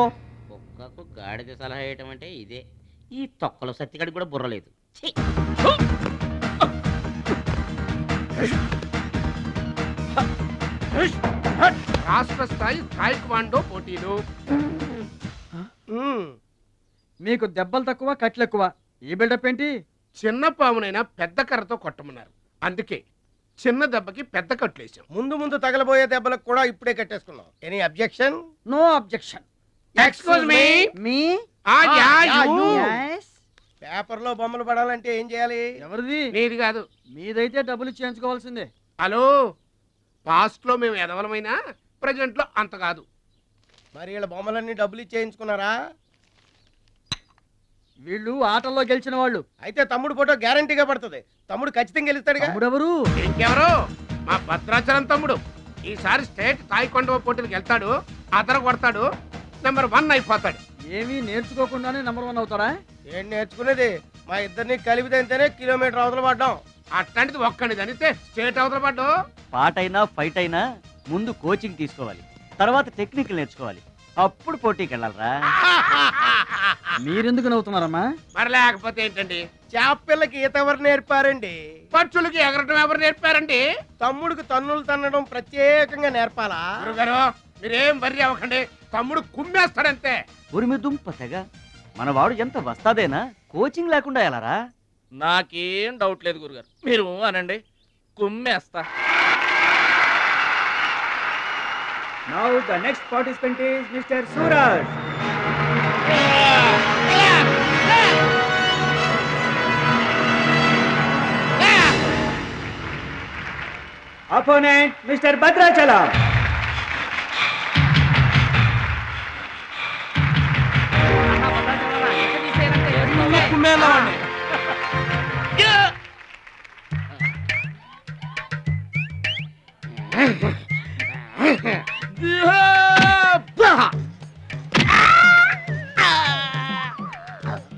కుక్కకు గాడిద సలహా వేయటం అంటే ఇదే. ఈ తొక్కలో సత్తిగడి కూడా బుర్రలేదు. ఛీ! రాష్ట్ర స్థాయి తాయిక్వాండో పోటీలు. మీకు దెబ్బలు తక్కువ, కట్లు ఎక్కువ. ఈ బిల్డప్ ఏంటి? చిన్న పామునైనా పెద్ద కర్రతో కొట్టమన్నారు, అందుకే చిన్న దెబ్బకి పెద్ద కట్లేసాం. ముందు ముందు తగలబోయే దెబ్బలకు కూడా ఇప్పుడే కట్టేసుకున్నాం. Any objection? No objection. Excuse me. మీ పేపర్ లో బొమ్మలు పడాలంటే ఏం చేయాలి? ఎవరిది? నీది కాదు. మీదైతే డబ్బులు చేయించుకోవాల్సిందే. హలో, పాస్ట్ లో మేము ఎదవలమైనా ప్రజెంట్ లో అంత కాదు. మరి వీళ్ళ బొమ్మలన్నీ డబ్బులు ఇచ్చేయించుకున్నారా? వీళ్ళు ఆటల్లో గెలిచిన వాళ్ళు. అయితే తమ్ముడు ఫోటో గ్యారంటీగా పడుతుంది. తమ్ముడు ఖచ్చితంగా గెలుస్తాడుగా. ఎవరు? ఇంకెవరు? మా భద్రాచలం తమ్ముడు. ఈసారి స్టేట్ తాయికొండ పోటీలకు వెళ్తాడు, అదర కొడతాడు, నెంబర్ 1 అయిపోతాడు. ఏమీ నేర్చుకోకుండానే నెంబర్ 1 అవుతారా? ఏం నేర్చుకునేది? మా ఇద్దరిని కలిపితేనే కిలోమీటర్ అవతల పడ్డాం. అట్లాంటిది ఒక్కడిది అనితే స్టేట్ అవతల పడ్డావు. పాట అయినా ఫైట్ అయినా ముందు కోచింగ్ తీసుకోవాలి, తర్వాత టెక్నిక్ నేర్చుకోవాలి, అప్పుడు పోటీకి వెళ్ళాలరా. మీరెందుకు నవ్వుతున్నారమ్మా? మరి లేకపోతే ఏంటండి? చేపపిల్లకి ఈత ఎవరు నేర్పారండి? పక్షులకి ఎగరటం ఎవరు నేర్పారండి? తమ్ముడికి తన్నులు తన్నడం ప్రత్యేకంగా నేర్పాలా? గురుగారు, మీరేం వర్రీ అవ్వకండి, తమ్ముడు కుమ్మేస్తాడంతే. ఉరిమి దుంప తెగ మనవాడు ఎంత వస్తాదేనా, కోచింగ్ లేకుండా ఎలారా? నాకేం డౌట్ లేదు గురుగారు, మీరు అనండి, కుమ్మేస్తా. Now the next participant is Mr. Suraj. Opponent Mr. Bhadrachalam.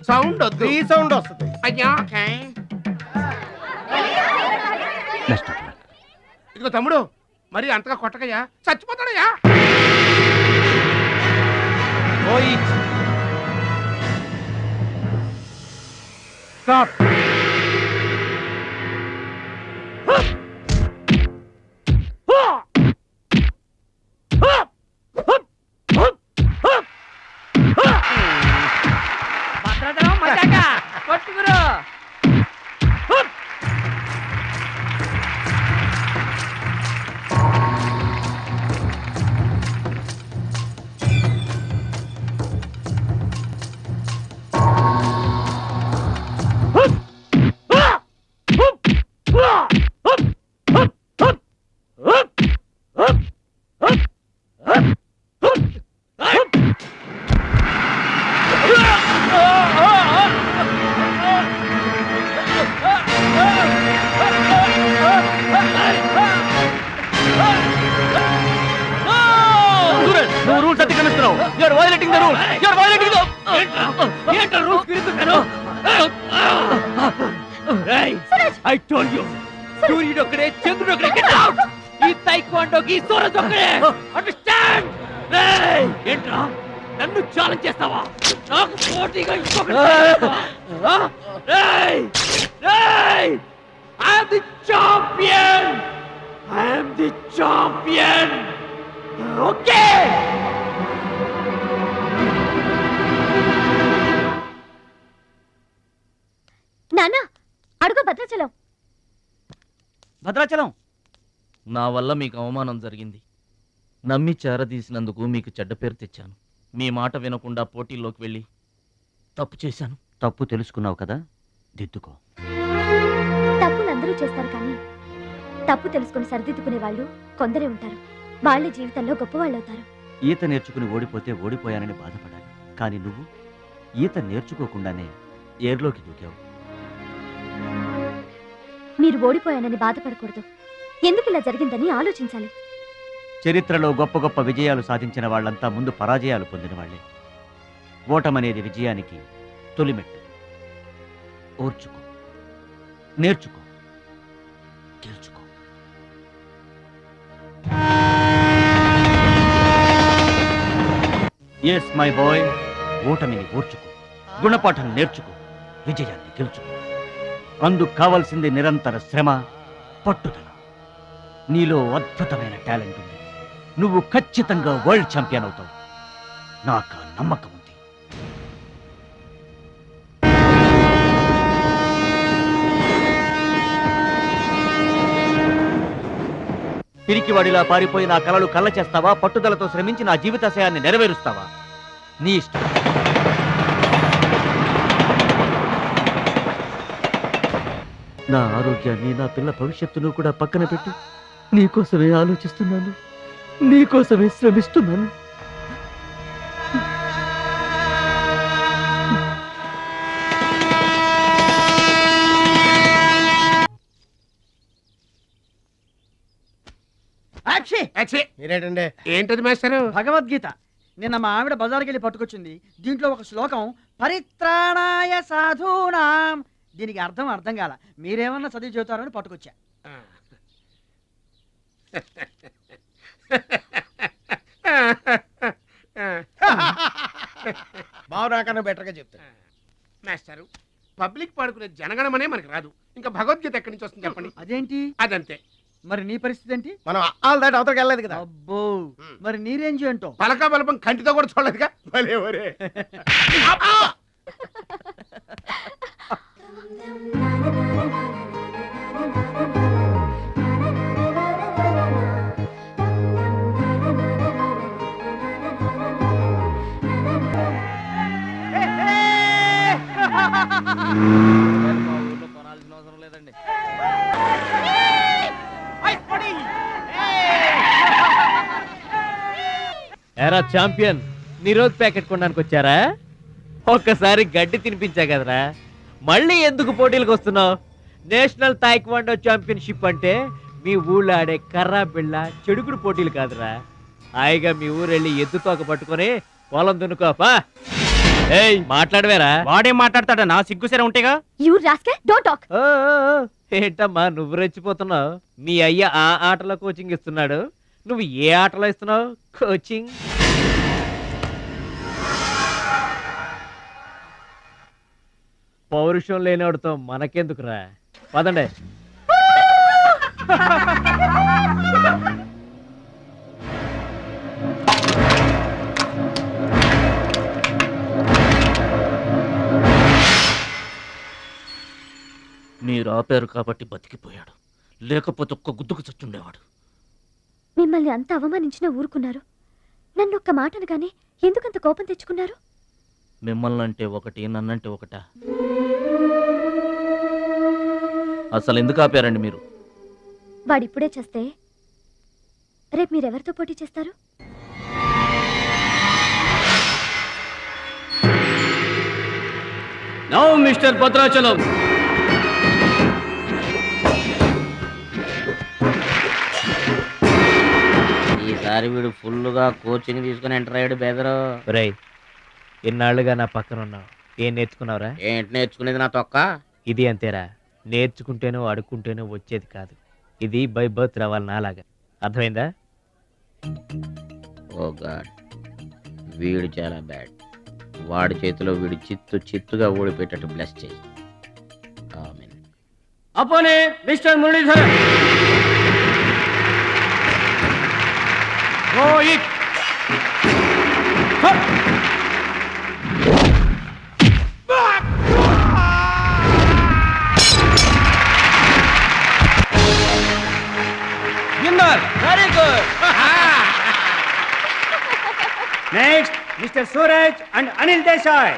Sound వద్దు, ఈ సౌండ్ వస్తుంది. అయ్యా ఇదిగో తమ్ముడు, మరి అంతగా కొట్టకయ్యా, చచ్చిపోతాడయ్యా. స్టాప్. నువ్వు రూల్స్ అతిక్రమిస్తున్నావు. You are violating the rule. You are violating the ఏంట్రా రూల్స్ విరుద్ధంగాను? ఐ టోల్డ్ యు, సూర్యుడు ఒక్కడే, చంద్రుడు ఒక్కడే. Get out. ఈ తైక్వాండోకి సూరజ్ ఒక్కడే. అండర్స్టాండ్? ఏంట్రా నన్ను ఛాలెంజ్ చేస్తావా? నాకు పోటీగా ఇంకొకటి I am the champion. I am the champion. Okay. నాన్న అడుగు భద్రాచలం. భద్రాచలం, నా వల్ల మీకు అవమానం జరిగింది. నమ్మి చేరదీసినందుకు మీకు చెడ్డ పేరు తెచ్చాను. మీ మాట వినకుండా పోటీల్లోకి వెళ్ళి తప్పు చేశాను. తప్పు తెలుసుకున్నావు కదా, దిద్దుకో. తప్పులు అందరూ చేస్తారు కానీ తప్పు తెలుసుకుని సరిదిద్దుకునే వాళ్ళు కొందరే ఉంటారు. వాళ్ళ జీవితంలో గొప్పవాళ్ళు అవుతారు. ఈత నేర్చుకుని ఓడిపోతే ఓడిపోయానని బాధపడాలి, కానీ నువ్వు ఈత నేర్చుకోకుండానే ఏర్లోకి దూకావు. మీరు ఓడిపోయానని బాధపడకూడదు. ఎందుకు ఇలా జరిగిందని ఆలోచించాలి. చరిత్రలో గొప్ప గొప్ప విజయాలు సాధించిన వాళ్ళంతా ముందు పరాజయాలు పొందిన వాళ్లే. ఓటమనేది విజయానికి తొలిమెట్టు. ఓర్చుకో, నేర్చుకో, గెలుచుకో. ఎస్ మై బాయ్, ఓటమిని ఓర్చుకో, గుణపాఠం నేర్చుకో, విజయాన్ని గెలుచుకో. అందుకు కావాల్సింది నిరంతర శ్రమ, పట్టుదల. నీలో అద్భుతమైన టాలెంట్ ఉంది. నువ్వు ఖచ్చితంగా వరల్డ్ ఛాంపియన్ అవుతావు. నాకు ఆ నమ్మకం ఉంది. పిరికివాడిలా పారిపోయి నా కలలు కళ్ళ చేస్తావా? పట్టుదలతో శ్రమించి నా జీవితాశయాన్ని నెరవేరుస్తావా? నీ ఇష్టం. నా ఆరోగ్యాన్ని, నా పిల్ల భవిష్యత్తును కూడా పక్కన పెట్టి నీకోసమే ఆలోచిస్తున్నాను, నీకోసమే శ్రమిస్తున్నాను. మీరేటండి? ఏంటది మాస్టారు? భగవద్గీత. నిన్న మా ఆవిడ బజార్కి వెళ్ళి పట్టుకొచ్చింది. దీంట్లో ఒక శ్లోకం పరిత్రాణాయ సాధూనాం. దీనికి అర్థం కాల. మీరేమన్నా చదివి చెబుతారని పట్టుకొచ్చా. బాగురాకన్నా బెటర్గా చెప్తా. మాస్టారు, పబ్లిక్ పాడుకునే జనగణమనే మనకు రాదు, ఇంకా భగవద్గీత ఎక్కడి నుంచి వస్తుంది చెప్పండి. అదేంటి? అదంతే. మరి నీ పరిస్థితి ఏంటి? మనం ఆల్ దాటి అవతలకి వెళ్ళలేదు కదా. అబ్బో, మరి నీ రేంజ్ ఏంటో? పలకా బలపం కంటితో కూడా చూడలేదుగా. భలే ఒరే. ఎరా ఛాంపియన్, నీ రోజు ప్యాకెట్ కొనడానికి వచ్చారా? ఒక్కసారి గడ్డి తినిపించా కదరా, మళ్ళీ ఎందుకు పోటీలకు వస్తున్నావు? నేషనల్ తాయిక్వాండో ఛాంపియన్షిప్ అంటే మీ ఊళ్ళో ఆడే కర్రా బిళ్ళ చెడుగుడు పోటీలు కాదురా. హాయిగా మీ ఊరెళ్ళి ఎద్దు తోక పట్టుకొని పొలం దున్నుకోపా. ఏయ్, మాట్లాడవేరా? వాడేం మాట్లాడతాడా? నా సిగ్గుసరే ఉంటేగా. You rascal, don't talk. ఏంటమ్మా నువ్వు రెచ్చిపోతున్నావు? మీ అయ్య ఆ ఆటలో కోచింగ్ ఇస్తున్నాడు, నువ్వు ఏ ఆటలో ఇస్తున్నావు కోచింగ్? పౌరుషం లేనివాడితో మనకెందుకురా, పదండి. మీరు ఆపారు కాబట్టి బతికిపోయాడు, లేకపోతే ఒక్క గుద్దుకు చచ్చుండేవాడు. మిమ్మల్ని అంత అవమానించినా ఊరుకున్నారు. నన్ను ఒక్క మాట అనగానే ఎందుకంత కోపం తెచ్చుకున్నారు? మిమ్మల్ని అంటే ఒకటి, నన్నంటే ఒకటా? అసలు ఎందుకు ఆపారండి మీరు? వాడిప్పుడే చేస్తే రేపు మీరెవరితో పోటీ చేస్తారు? Now mister Bhadrachalam. ఈసారి వీడు ఫుల్గా కోచింగ్ తీసుకుని ఎంటర్ అయ్యాడు బెదరు. రేయ్, ఎన్నాళ్ళుగా నా పక్కన ఉన్నావు, ఏం నేర్చుకున్నావురా? ఏంటి నేర్చుకునేది నా తొక్క? ఇది అంతేరా, నేర్చుకుంటేనో అడుక్కుంటేనో వచ్చేది కాదు. ఇది బై బర్త్ రావాలి నాలాగా. అర్థమైందా? ఓ గాడ్, వీడు చాలా బ్యాడ్. వాడి చేతిలో వీడు చిత్తుగా ఓడిపోయేటట్టు బ్లెస్ చేయి. ఆమేన్. అపోనే mister Muralidhar. Go it. Winner. Very good. Next mister Suraj and Anil Desai.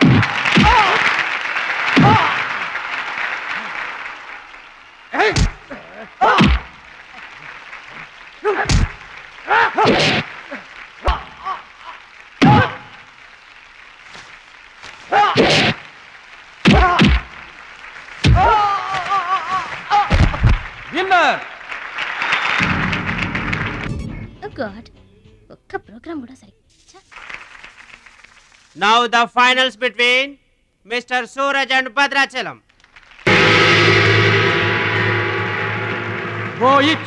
Winner. God, ఒక్క ప్రోగ్రామ్ కూడా సరి. Now the finals between Mr. Suraj and Bhadrachalam. Go it.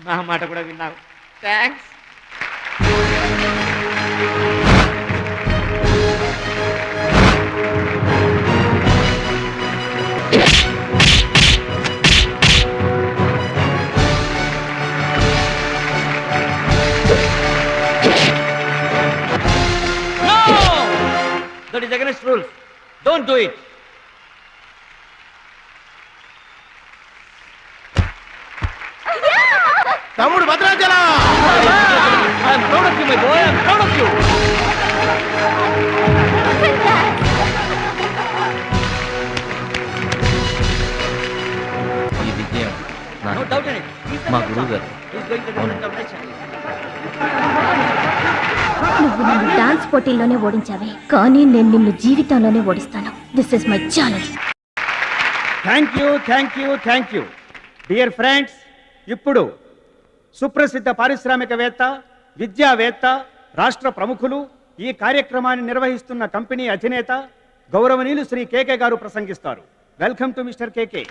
నా మాట కూడా విన్నావు. Thanks. That is against rules. Don't do it. తమ్ముడు Bhadrachalam. I am proud of you, my boy. I am proud of you. ఈ విజయం No doubt in it. మా గురువు గారు. He's going to the competition. నువ్వు నన్ను డాన్స్ పోటీల్లోనే ఓడించావే, కానీ నేను నిన్ను జీవితంలోనే ఓడిస్తాను. This is my challenge. Thank you dear friends. ఇప్పుడు సుప్రసిద్ధ పారిశ్రామికవేత్త, విద్యావేత్త, రాష్ట్ర ప్రముఖులు, ఈ కార్యక్రమాన్ని నిర్వహిస్తున్న కంపెనీ అధినేత గౌరవనీయులు శ్రీ కేకే గారు ప్రసంగిస్తారు. Welcome to mister KK.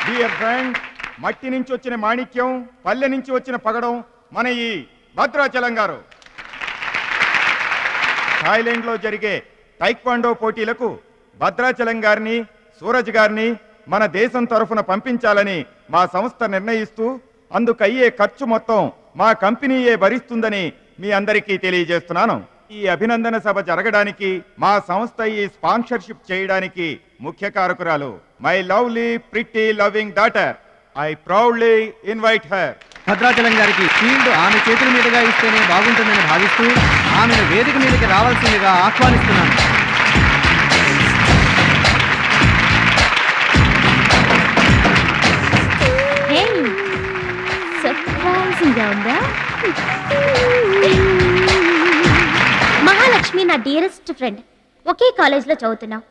Dear friend, మట్టి నుంచి వచ్చిన మాణిక్యం, పల్లె నుంచి వచ్చిన పగడం మన ఈ భద్రాచలం గారు. థాయిలాండ్లో జరిగే టైక్వాండో పోటీలకు భద్రాచలం గారిని, సూరజ్ గారిని మన దేశం తరఫున పంపించాలని మా సంస్థ నిర్ణయిస్తూ అందుకయ్యే ఖర్చు మొత్తం మా కంపెనీయే భరిస్తుందని మీ అందరికీ తెలియజేస్తున్నాను. ఈ అభినందన సభ జరగడానికి మా సంస్థ ఈ స్పాన్సర్షిప్ చేయడానికి ముఖ్య కారకురాలు my lovely pretty loving daughter. I proudly invite her. Bhadrachalam గారికి ఫీల్డ్ ఆమె చేతుల మీదుగా ఇస్తేనే బాగుంటుందని భావిస్తూ ఆమెను వేదిక మీదకి రావాల్సిందిగా ఆహ్వానిస్తున్నాను. డియరెస్ట్ ఫ్రెండ్, ఒకే కాలేజ్లో చదువుతున్నాం.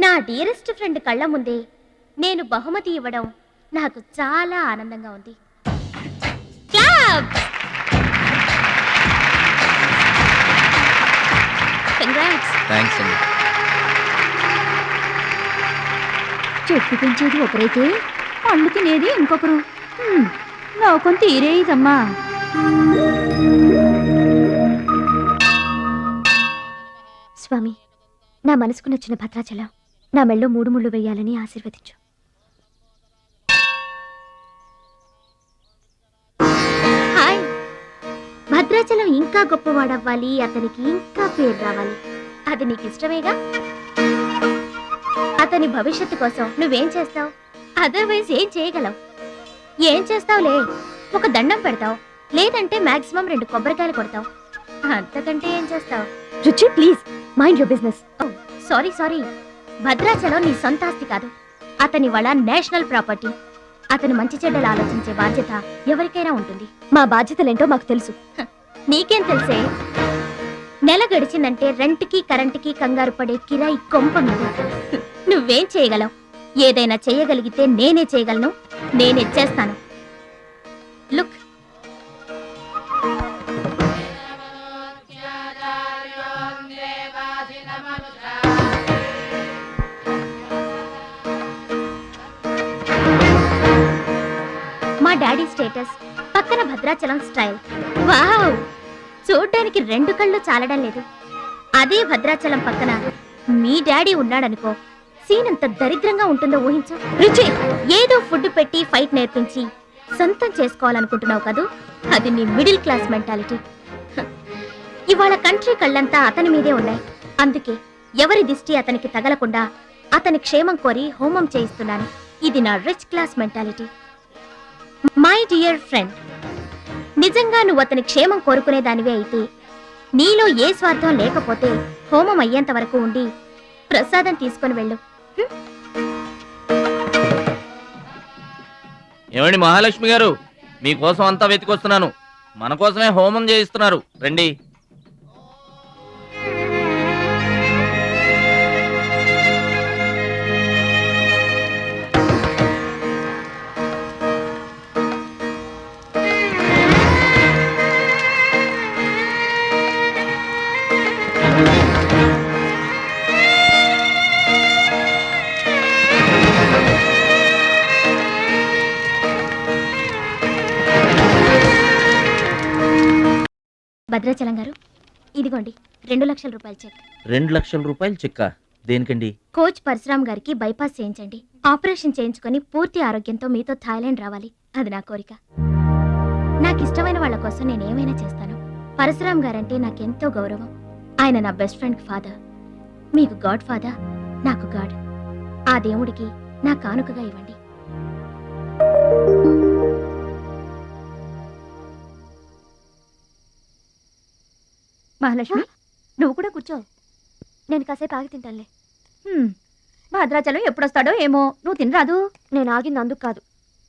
నా డియరెస్ట్ ఫ్రెండ్ కళ్ళ ముందే నేను బహుమతి ఇవ్వడం నాకు చాలా ఆనందంగా ఉంది. క్లాప్స్! కంగ్రాట్స్. థ్యాంక్స్ అండి. చెట్టు పెంచేది ఒకరైతే పళ్ళు తినేది ఇంకొకరు. నౌకం తీరేదమ్మా. స్వామి, నా మనసుకు నచ్చిన భద్రాచలం నా మెళ్ళో 3 ముళ్ళు వేయాలని ఆశీర్వదించు. హాయ్. భద్రాచలం ఇంకా గొప్పవాడవ్వాలి, అతనికి ఇంకా పేరు రావాలి. అది నీకు ఇష్టమేగా? అతని భవిష్యత్తు కోసం నువ్వేం చేస్తావు? అదర్వైజ్ ఏం చేయగలవు? ఏం చేస్తావులే, ఒక దండం పెడతావు, లేదంటే మాక్సిమం 2 కొబ్బరికాయలు కొడతావు. అంతకంటే ఏం చేస్తావు? రుచి, please mind your business. Sorry, Bhadrachalam నీ సొంత ఆస్తి కాదు, అతని వాళ్ళ నేషనల్ ప్రాపర్టీ. అతను మంచి చెడ్డలు ఆలోచించే బాధ్యత ఎవరికైనా ఉంటుంది. మా బాధ్యతలేంటో మాకు తెలుసు. నీకేం తెలుసే? నెల గడిచిందంటే రెంట్కి కరెంటుకి కంగారు పడే కిరాయి కొంప మీద. నువ్వేం చేయగలవు? ఏదైనా చేయగలిగితే నేనే చేయగలను, నేనే చేస్తాను. లుక్, మా డాడీ స్టేటస్, పక్కన భద్రాచలం స్టైల్. వావ్! చూడ్డానికి 2 కళ్ళు చాలడం లేదు. అదే భద్రాచలం పక్కన మీ డాడీ ఉన్నాడనుకో, సీన్ ఎంత దరిద్రంగా ఉంటుందో ఊహించు. రుచి, ఏదో ఫుడ్ పెట్టి ఫైట్ నేర్పించి సొంతం చేసుకోవాలనుకుంటున్నావు కదూ, అది నీ మిడిల్ క్లాస్ మెంటాలిటీ. ఇవాళ కంట్రీ కళ్ళంతా అతని మీదే ఉన్నాయి. అందుకే ఎవరి దిష్టి అతనికి తగలకుండా అతని క్షేమం కోరి హోమం చేయిస్తున్నాను. ఇది నా rich class mentality. My dear friend, నిజంగా నువ్వు అతని క్షేమం కోరుకునేదానివే అయితే, నీలో ఏ స్వార్థం లేకపోతే హోమం అయ్యేంత వరకు ఉండి ప్రసాదం తీసుకొని వెళ్ళు. ఏమండి మహాలక్ష్మి గారు, మీకోసం అంతా వెతికొస్తున్నాను. మన కోసమే హోమం చేయిస్తున్నారు, రండి. భద్రాచలం గారు, ఇదిగోండి 2 లక్షల రూపాయల చెక్. 2 లక్షల రూపాయలు చెక్కా? దేనికండి? కోచ్ పరశురామ్ గారికి బైపాస్ చేయించండి. ఆపరేషన్ చేయించుకొని పూర్తి ఆరోగ్యంతో మీతో థాయిలాండ్ రావాలి, అది నా కోరిక. నాకు ఇష్టమైన వాళ్ళ కోసం నేను ఏమైనా చేస్తాను. పరశురామ్ గారంటే నాకెంతో గౌరవం. ఆయన నా బెస్ట్ ఫ్రెండ్ ఫాదర్. మీకు గాడ్ ఫాదర్, నాకు గాడ్. ఆ దేవుడికి నా కానుకగా ఇవ్వండి. మహాలక్ష్మి, నువ్వు కూడా కూర్చో. నేను కాసేపు ఆగి తింటానులే. భద్రాచలం ఎప్పుడొస్తాడో ఏమో, నువ్వు తినరాదు. నేను ఆగింది అందుకు కాదు,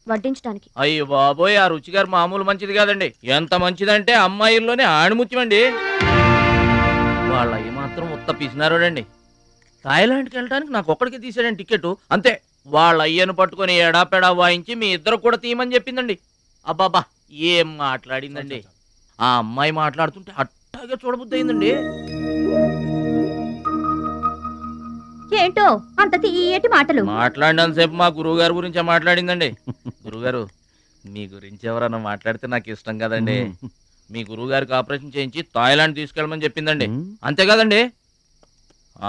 వడ్డించడానికి. అయ్యో బాబోయ్, ఆ రుచి గారు మామూలు మంచిది కాదండి. ఎంత మంచిదంటే అమ్మాయిల్లోనే ఆణిముత్యమండి. వాళ్ళ అయ్యి మాత్రం ఉత్త పిసినారోడండి. థాయిలాండ్కి వెళ్ళడానికి నాకు ఒక్కడికి తీసాడండి టికెట్, అంతే. వాళ్ళ అయ్యను పట్టుకొని ఎడాపెడా వాయించి మీ ఇద్దరు కూడా తీయమని చెప్పిందండి. అబ్బాబా, ఏం మాట్లాడిందండి. ఆ అమ్మాయి మాట్లాడుతుంటే అట్టాగే చూడబుద్ధి అయిందండి. ఏంటో అంత తీయటి మాటలు మాట్లాడినంతసేపు మా గురువు గారి గురించే మాట్లాడిందండి. గురుగారు, మీ గురించి ఎవరన్నా మాట్లాడితే నాకు ఇష్టం కదండి. మీ గురువు గారికి ఆపరేషన్ చేయించి థాయిలాండ్ తీసుకెళ్ళమని చెప్పిందండి. అంతే కదండి.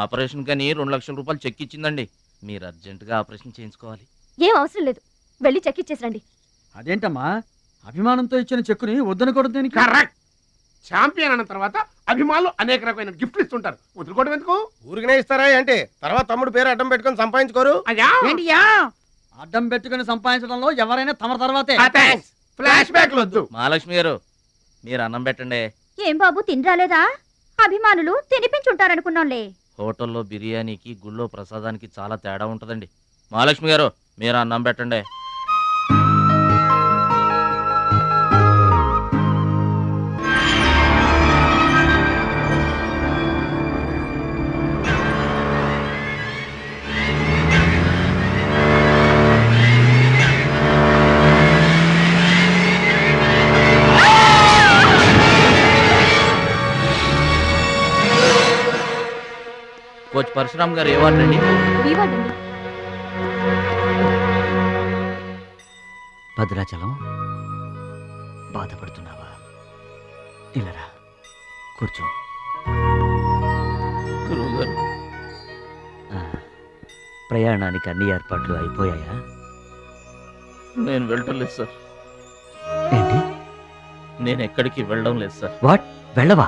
ఆపరేషన్ కని 2 లక్షల రూపాయలు చెక్ ఇచ్చిందండి. మీరు అర్జెంటుగా ఆపరేషన్ చేయించుకోవాలి. ఏం అవసరం లేదు, వెళ్ళి చెక్ ఇచ్చేసరండి. అదేంటమ్మా, అభిమానంతో ఇచ్చిన చెక్కుని వద్దనకూడదు దేనికి? కరెక్ట్. ఛాంపియన్ అన్న తర్వాత అభిమానులు అనేక రకమైన గిఫ్ట్లు ఇస్తుంటారు, వదులుకోవడం ఎందుకు? ఊరికనే ఇస్తారా ఏంటి? తర్వాత తమ్ముడు పేరు అడ్డం పెట్టుకొని సంపాదించుకోరు. అడ్డం పెట్టుకుని సంపాదించడంలో ఎవరైనా తమ తర్వాతే. ఫ్లాష్ బ్యాక్ వద్దు. మహాలక్ష్మి గారు, మీరు అన్నం పెట్టండి. ఏం బాబు, తినరాలేదా? అభిమానులు తినిపించుంటారనుకున్నాంలే. హోటల్లో బిర్యానీకి గుళ్ళో ప్రసాదానికి చాలా తేడా ఉంటుందండి. మహాలక్ష్మి గారు, మీరు అన్నం పెట్టండి. పరశురామ్ గారు ఏ వార్డు అండి? వివాడండి. భద్రాచలం బాధపడుతున్నావా? ఇలారా కూర్చో. గురువుగారు, ప్రయాణానికి అన్ని ఏర్పాట్లు అయిపోయాయా? నేను వెళ్ళటం లేదు సార్. ఏంటి? నేను ఎక్కడికి వెళ్ళడం లేదు సార్. వాట్? వెళ్ళవా?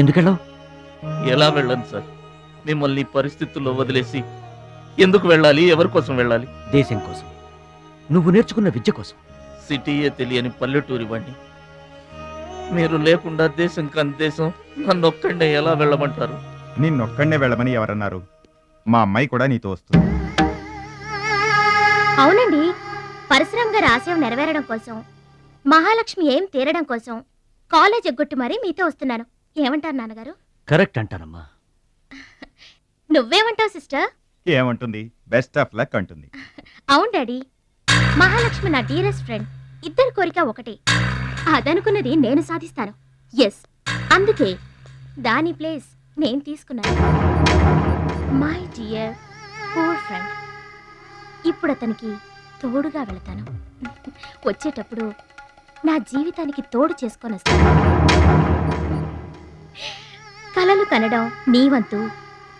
ఎందుకెళ్ళవు? ఎలా వెళ్ళను సార్? మిమ్మల్ని ఈ పరిస్థితుల్లో వదిలేసి ఎందుకు వెళ్ళాలి? ఎవరి కోసం వెళ్ళాలి? దేశం కోసం, నువ్వు నేర్చుకున్న విద్య కోసం. సిటీయే తెలియని పల్లెటూరి వాడిని. మీరు లేకుండా దేశం కాని దేశం నన్ను ఒక్కడే ఎలా వెళ్ళమంటారు? నిన్నొక్కడే వెళ్ళమని ఎవరన్నారు? మా అమ్మాయి కూడా నీతో వస్తుంది. అవునండి, పరశురామ్ గారి ఆశయం నెరవేరడం కోసం, మహాలక్ష్మి ఏం తీరడం కోసం కాలేజ్ ఎగ్గొట్టి మరీ మీతో వస్తున్నాను. ఏమంటారు నాన్నగారు? కరెక్ట్ అంటానమ్మా. నువ్వేమంటావు సిస్టర్? ఏమంటుంది? బెస్ట్ ఆఫ్ లక్ అంటుంది. అవును డాడీ, మహాలక్ష్మి నా డియరెస్ట్ ఫ్రెండ్. ఇద్దరి కోరిక ఒకటే, అదనుకున్నది నేను సాధిస్తాను. ఎస్, అందుకే దాని ప్లేస్ నేను తీసుకున్నాను. My dear poor friend. ఇప్పుడు అతనికి తోడుగా వెళతాను. వచ్చేటప్పుడు నా జీవితానికి తోడు చేసుకొని వస్తాను. కలలు కనడం నీ వంతు,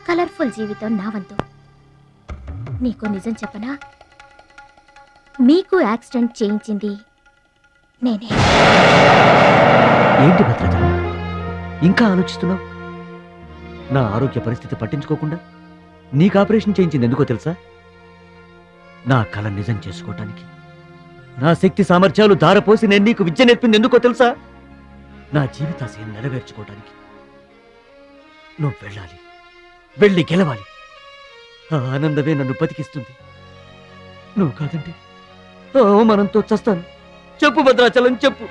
కలర్ఫుల్ జీవితం నా వంతు. నీకు నిజం చెప్పనా? మీకు యాక్సిడెంట్ చేయించింది నేనే. ఏంటి భద్రాచలం, ఇంకా ఆలోచిస్తున్నావు? నా ఆరోగ్య పరిస్థితి పట్టించుకోకుండా నీకు ఆపరేషన్ చేయించింది ఎందుకో తెలుసా? నా కళ నిజం చేసుకోవటానికి. నా శక్తి సామర్థ్యాలు ధారపోసి నేను నీకు విద్య నేర్పింది ఎందుకో తెలుసా? నా జీవితాశయం నెరవేర్చుకోవటానికి. నువ్వు వెళ్ళాలి, వెళ్ళి గెలవాలి. ఆ ఆనందమే నన్ను బతికిస్తుంది. నువ్వు కాదండి, ఆ అవమానంతో చస్తాను. చెప్పు భద్రాచలం, చెప్పు.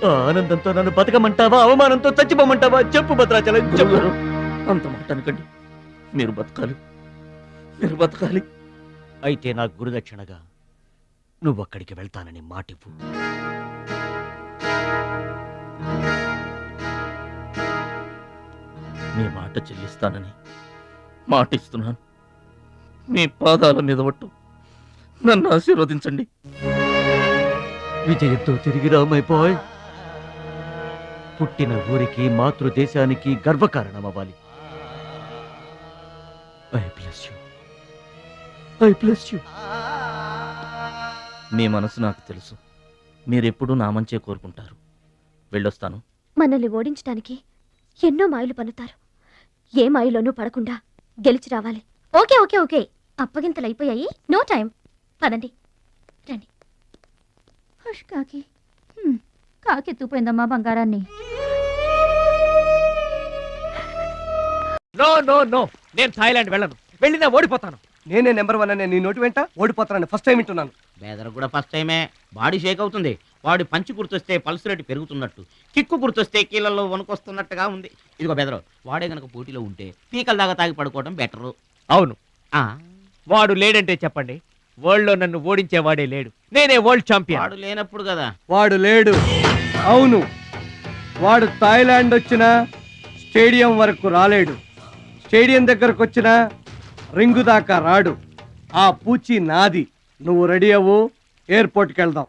ఆ ఆనందంతో నన్ను బతకమంటావా, అవమానంతో చచ్చిపోమంటావా? చెప్పు భద్రాచలం, చెప్పు. అంత మాట అనకండి. మీరు బతకాలి, మీరు బతకాలి. అయితే నా గురుదక్షిణగా నువ్వు అక్కడికి వెళ్తానని మాటివ్వు. మీ మాట చెల్లిస్తానని మాటిస్తున్నాను. మీ పాదాల మీద ఒట్టు. నన్ను ఆశీర్వదించండి. విజయంతో తిరిగి రా మై బాయ్. పుట్టిన ఊరికి, మాతృదేశానికి గర్వకారణమవ్వాలి. I bless you, I bless you. మీ మనసు నాకు తెలుసు. మీరెప్పుడూ నా మంచే కోరుకుంటారు. వెళ్ళొస్తాను. మనల్ని ఓడించడానికి ఎన్నో మాయలు పన్నుతారు. ఏ మాయలోనూ పడకుండా గెలిచి రావాలి. ఓకే ఓకే ఓకే, అప్పగింతలు అయిపోయాయి. No time. పదండి, రండి. హుష్ కాకి. కాకెత్తుపోయిందమ్మా బంగారాన్ని. నో నో నో, నేను థాయిలాండ్ వెళ్ళను. వెళ్ళినా ఓడిపోతాను. నేనే నెంబర్ 1 అనే నీ నోటి వెంట ఓడిపోతానని ఫస్ట్ టైం వింటున్నాను. బేదర్ కూడా ఫస్ట్ టైమే. బాడీ షేక్ అవుతుంది. వాడి పంచి గుర్తొస్తే పల్స్ రేటు పెరుగుతున్నట్టు, కిక్కు గుర్తొస్తే కీళ్ళల్లో వణుకొస్తున్నట్టుగా ఉంది. ఇదిగో బెదరు, వాడే గనక పోటీలో ఉంటే పీకల దాకా తాగి పడుకోవడం బెటరు. అవును, వాడు లేడంటే చెప్పండి. వరల్డ్ లో నన్ను ఓడించేవాడే లేడు. నేనే వరల్డ్ ఛాంపియన్. వాడు లేనప్పుడు కదా. వాడు లేడు. అవును, వాడు థాయిలాండ్ వచ్చినా స్టేడియం వరకు రాలేడు. స్టేడియం దగ్గరకు వచ్చినా రింగు దాకా రాడు. ఆ పూచి నాది. నువ్వు రెడీ అవ్వు, ఎయిర్పోర్ట్కి వెళ్దాం.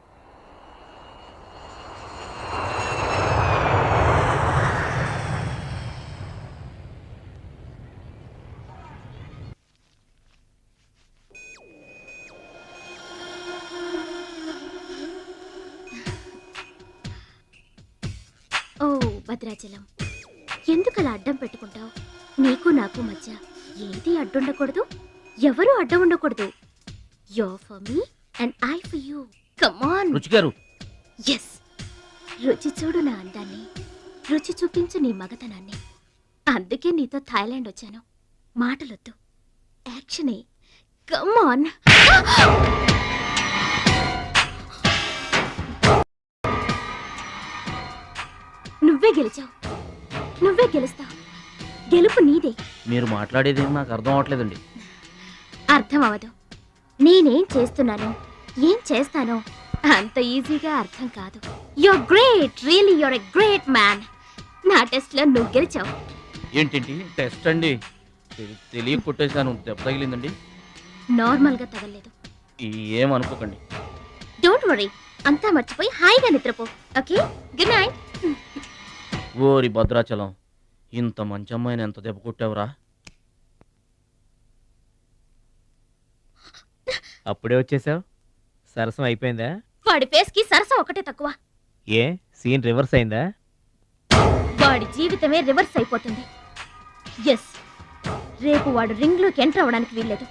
ఓ భద్రాచలం, ఎందుకలా అడ్డం పెట్టుకుంటావు? నీకు నాకు మధ్య ఏది అడ్డుండకూడదు, ఎవరు అడ్డం ఉండకూడదు. You're for me and I for you. Come on. రుచి గారు. Yes. రుచి చూడు నా అందాన్ని, రుచి చూపించు నీ మగతనాన్ని. అందుకే నీతో థాయిలాండ్ వచ్చాను. మాటలొద్దు, యాక్షనే. Come on. నువ్వే గెలిచావు, నువ్వే గెలుస్తావు. గెలుపు నీదే. మీరు మాట్లాడేది నాకు అర్థం అవట్లేదండి. అర్థం అవదు. నేనేం చేస్తున్నానో, ఏం చేస్తానో అంత ఈజీగా అర్థం కాదు. You're great, really you're a great man. నా టెస్ట్ లో నువ్వు గెలిచావు. ఏంటండి టెస్ట్ అండి? తెలియ కొట్టేశాను. దెబ్బ తగిలిందండి. నార్మల్ గా తగలేదు. ఏమనుకోకండి. డోంట్ వరీ, అంతా మర్చిపోయి హాయిగా నిద్రపో. Okay, good night. ఓరి భద్రాచలం, ఇంత మంచి అమ్మాయిని ఎంత దెబ్బ కొట్టావురా? అప్పుడే వచ్చేసావు. సరసం అయిపోయిందా? వాడి ఫేస్ కి సరసం ఒకటే తక్కువ. ఏ సీన్ రివర్స్ అయిందా? వాడి జీవితమే రివర్స్ అయిపోతుంది. ఎస్, రేపు వాడు రింగ్ లోకి ఎంటర్ అవ్వడానికి వీల్లేదు.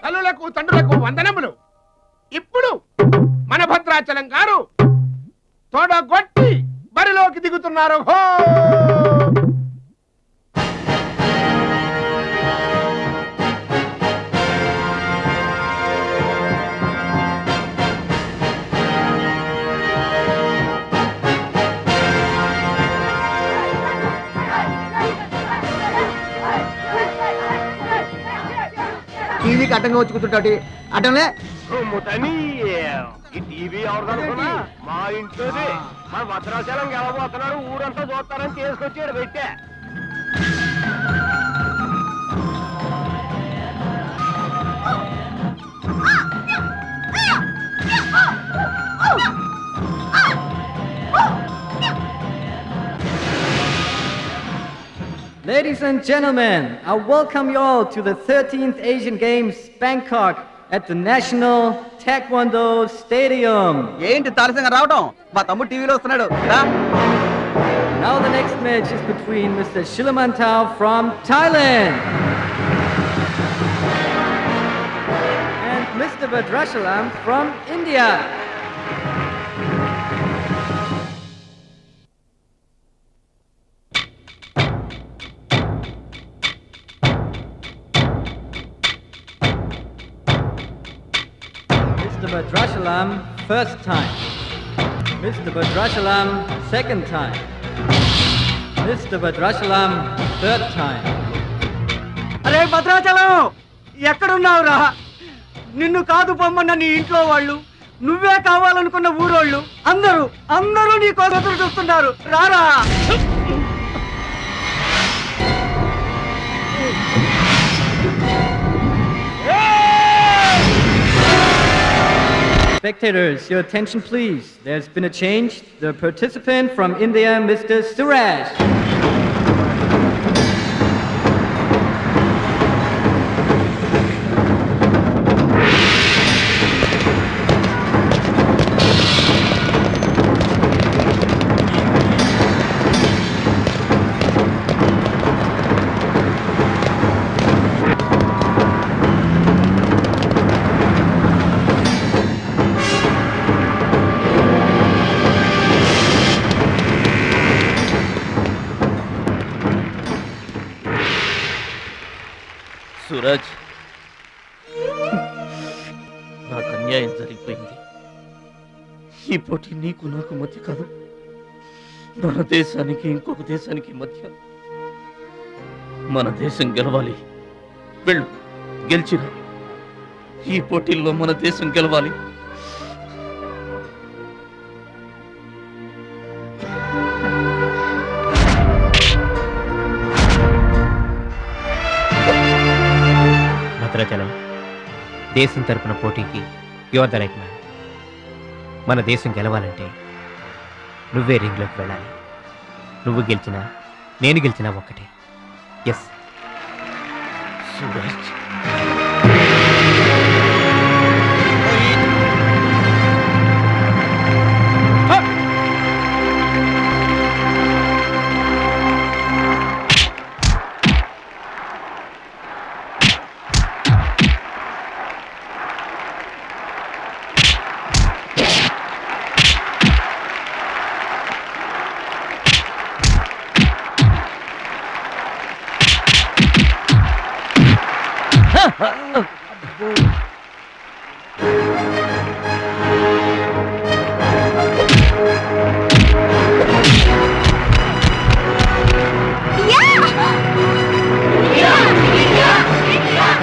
తల్లులకు తండ్రులకు వందనములు. ఇప్పుడు మన భద్రాచలం గారు తోడగొట్టి బరిలోకి దిగుతున్నారు. హో! టీవీకి అడ్డంగా వచ్చి కూర్చుంటాటి అడ్డంలే. ఈ టీవీ ఎవరిదనుకున్నా మా ఇంట్లోది. మన భద్రాచలం గెలబోతున్నాడు, ఊరంతా చూస్తారని తీసుకొచ్చాడు పెట్టా. Ladies and gentlemen, I welcome you all to the 13th Asian Games, Bangkok, at the National Taekwondo Stadium. ఏంటి తారసంగా రావడం? మా తమ్ముడు టీవీలో వస్తున్నాడు. Now the next match is between Mr. Shilamantau from Thailand and Mr. Badrashalam from India. Mr. Badrashalam, first time. Mr. Badrashalam, second time. Mr. Badrashalam, third time. అరే భద్రాచలం, ఎక్కడున్నావురా? నిన్ను కాదు పొమ్మన్న నీ ఇంట్లో వాళ్ళు, నువ్వే కావాలనుకున్న ఊరోళ్ళు అందరూ నీ కోసం ఎదురు చూస్తున్నారు. రారా. Spectators, your attention please. There's been a change. The participant from India, Mr. Suraj. Suraj, నాకు అన్యాయం జరిగిపోయింది. ఈ పోటీ నీకు నాకు మధ్య కాదు, మన దేశానికి ఇంకొక దేశానికి మధ్య. మన దేశం గెలవాలి. వెళ్ళు, గెలిచిరా. ఈ పోటీల్లో మన దేశం గెలవాలి. భద్రాచలం, దేశం తరపున పోటీకి యువర్ ద రైట్ మ్యాన్. మన దేశం గెలవాలంటే నువ్వే రింగ్లోకి వెళ్ళాలి. నువ్వు గెలిచినా నేను గెలిచినా ఒక్కటే. Yes Suraj.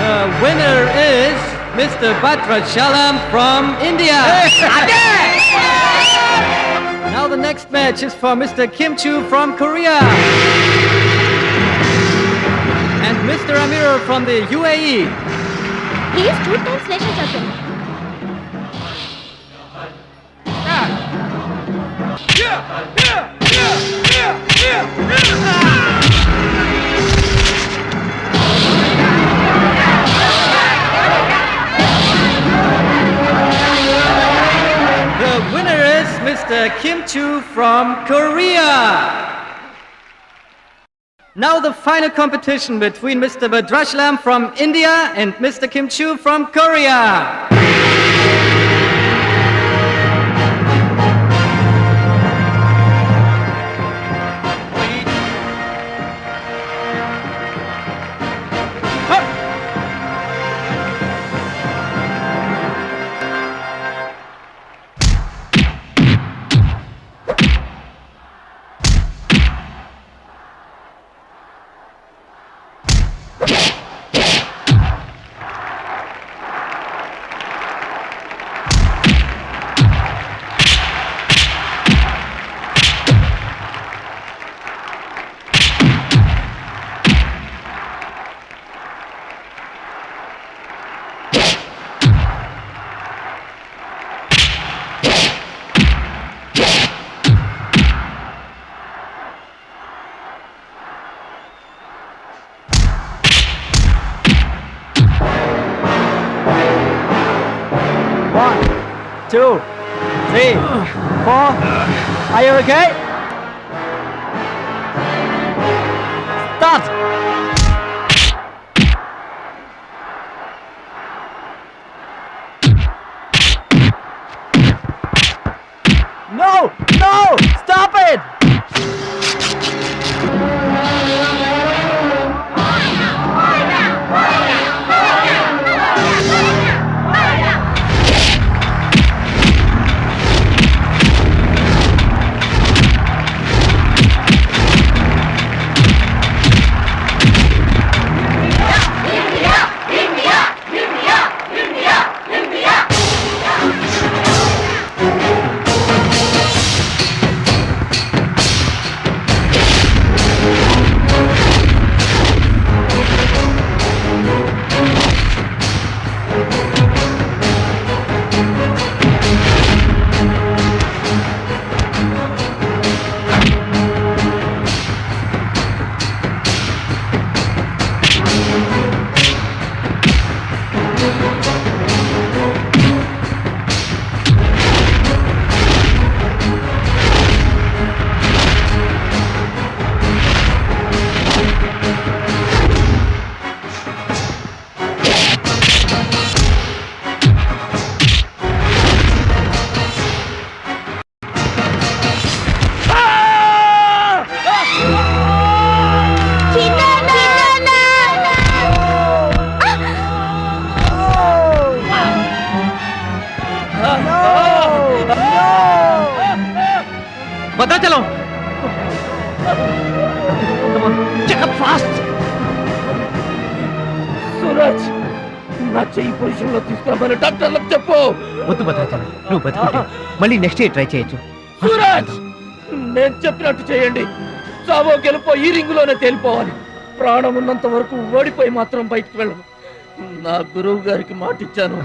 The winner is Mr. Mr. Bhadrachalam from India. Now the next match is for Mr. Kim Chu from Korea. And Mr. Amir from the UAE. He is 2 times national champion. The winner is Mr. Kim Chu from Korea. Now the final competition between Mr. Bhadrachalam from India and Mr. Kim Chu from Korea. Two, three, four. Are you okay? Start. No! No! Stop it! Bhadrachalam checkup fast Suraj నా చెయ్యి పొజిషన్ లో తీసుకురామని డాక్టర్లకు చెప్పు. వద్దు భద్రాచలం, నువ్వు బతుకుంటే మళ్ళీ నెక్స్ట్ ఇయర్ ట్రై చేయొచ్చు. సూరజ్ నేను చెప్పినట్టు చేయండి. చావో గెలుపో ఈ రింగులోనే తేలిపోవాలి. ప్రాణం ఉన్నంత వరకు ఓడిపోయి మాత్రం బయటకు వెళ్ళను. నా గురువు గారికి మాటిచ్చాను,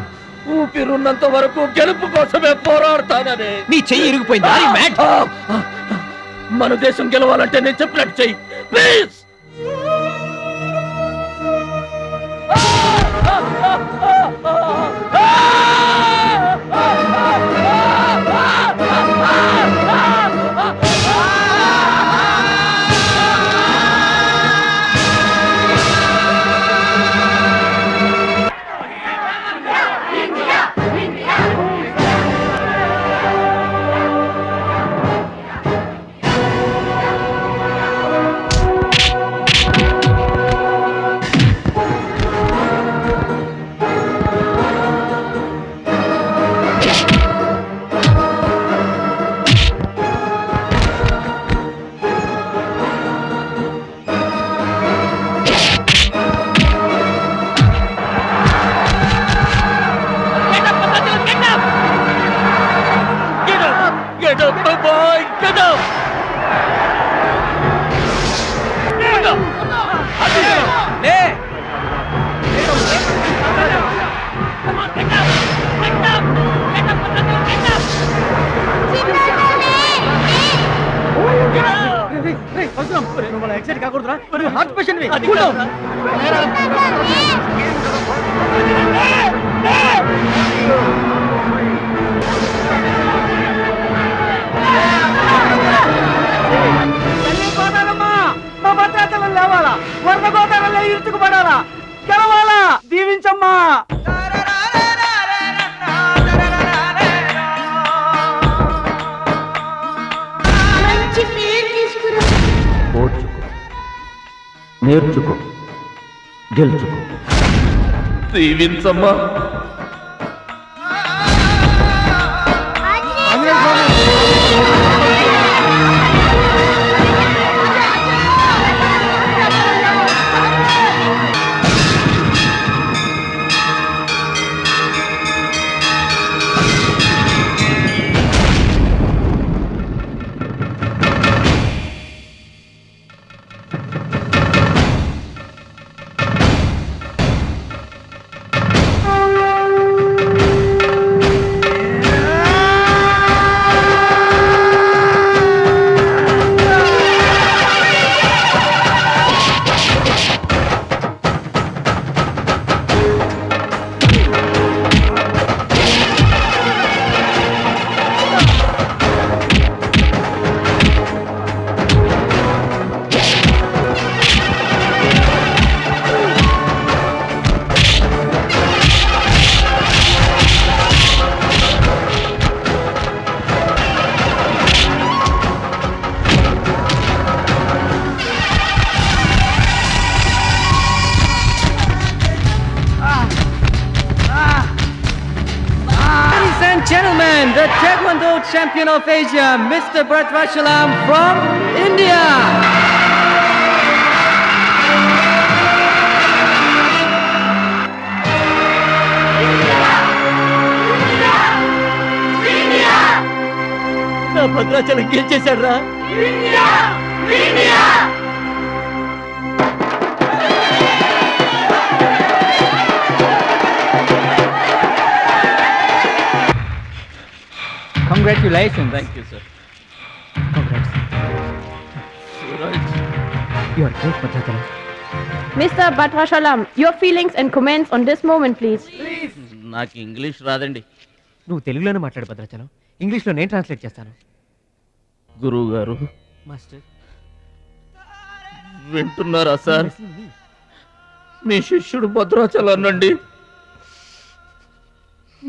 ఊపిరున్నంత వరకు గెలుపు కోసమే పోరాడతానని. నీ చెయ్యి ఇరిగిపోయింది. మన దేశం గెలవాలంటే నేను చెప్పినట్టు చెయ్యి please. Boy get up excite కాకూడదురా హార్ట్ పేషెంట్ మా భద్రాచలం లేవాలా వరద గోదావరిలో ఇరుచుకుపడాలా గెలవాలా దీవించమ్మా ఓర్చుకో నేర్చుకో గెలుచుకో దీవించమ్మా Gentlemen, the Taekwondo champion of Asia, Mr. Bhadrachalam from India. నా భద్రాచలం గెలిచేశాడు రా Congratulations. Thank you, sir. Congrats. Suraj. You are great, Bhadrachalam. Mr. Bhadrachalam, your feelings and comments on this moment, please. నాకు ఇంగ్లీష్ రాదండి. నువ్వు తెలుగులోనే మాట్లాడు భద్రాచలం, ఇంగ్లీష్లో నేను ట్రాన్స్లేట్ చేస్తాను. గురువు గారు మాస్టర్ వింటున్నారా సార్? మీ శిష్యుడు భద్రాచలాన్నండి.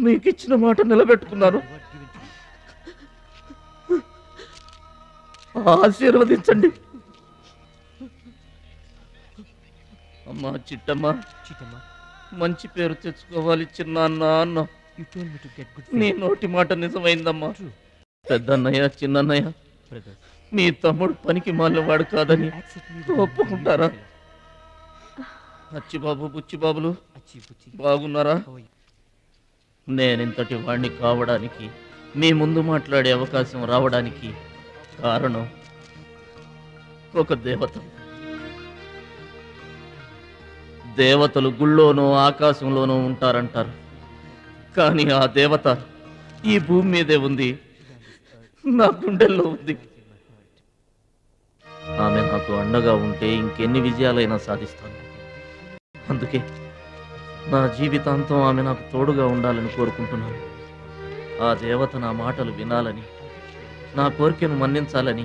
మీకు ఇచ్చిన మాట నిలబెట్టుకున్నాను. ఆశీర్వదించండి. అమ్మా చిట్టమ్మ, మంచి పేరు తెచ్చుకోవాలి చిన్నాన్న అన్న. నీ నోటి మాట నిజమైందమ్మా. పెద్దన్నయ్య చిన్నన్నయ్య మీ తమ్ముడు పనికి మాలినవాడు కాదని ఒప్పుకుంటారా? అచ్చిబాబు బుచ్చిబాబులు బాగున్నారా? నేనింతటి వాణ్ణి కావడానికి, మీ ముందు మాట్లాడే అవకాశం రావడానికి కారణం ఒక దేవత. దేవతలు గుళ్ళోనూ ఆకాశంలోనూ ఉంటారంటారు, కానీ ఆ దేవత ఈ భూమి మీదే ఉంది, నా గుండెల్లో ఉంది. ఆమె నాకు అండగా ఉంటే ఇంకెన్ని విజయాలైనా సాధిస్తాను. అందుకే నా జీవితాంతం ఆమె నాకు తోడుగా ఉండాలని కోరుకుంటున్నాను. ఆ దేవత నా మాటలు వినాలని, నా కోరికను మన్నించాలని,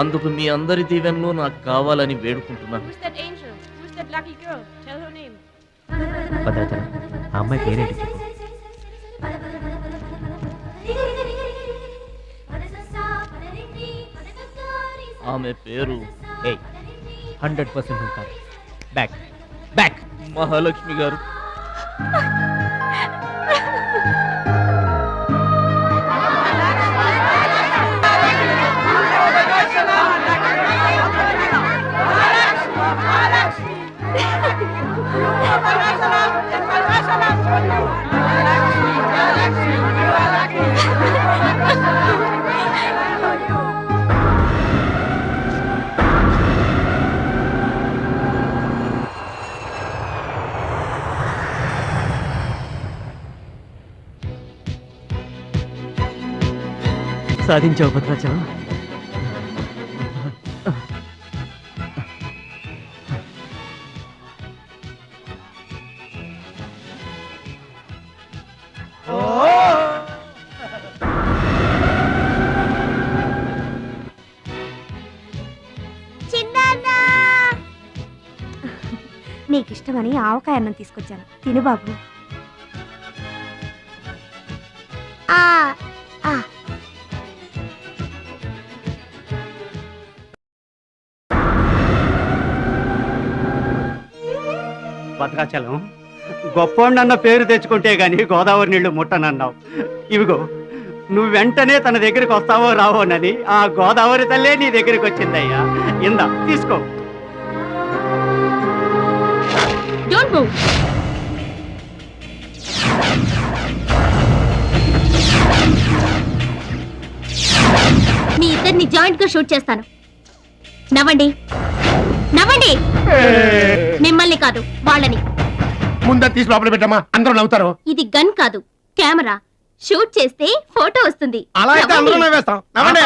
అందుకు మీ అందరి దీవెనలు నాకు కావాలని వేడుకుంటున్నాను. Who's that angel? Who's that lucky girl? Tell her name. Bhadrachalam, ఆ అమ్మాయి పేరేంటి చెప్పు. ఆమె పేరు 100% ఉంటారు. బ్యాక్ బ్యాక్ మహాలక్ష్మి గారు. సాధించావు భద్రాచలం. నీకిష్టమని ఆవకాయ అన్నం తీసుకొచ్చాను, తిను బాబు. భద్రాచలం, గొప్పోండన్న పేరు తెచ్చుకుంటే గాని గోదావరి నీళ్లు ముట్టనన్నావు. ఇవిగో నువ్వు వెంటనే తన దగ్గరికి వస్తావో రావోనని ఆ గోదావరి తల్లే నీ దగ్గరికి వచ్చిందయ్యా. ఇందా తీసుకో. Don't move. మీ ఇద్దరిని జాయింట్ గా షూట్ చేస్తాను. నవ్వండి, నవ్వండి. మిమ్మల్ని కాదు, వాళ్ళని. ముందా తీసి లోపల పెట్టమ్మా, అందరూ నవ్వుతారు. ఇది గన్ కాదు, కెమెరా. షూట్ చేస్తే ఫోటో వస్తుంది. అలా అయితే అందరూ నవ్వేస్తాం. నవ్వండి.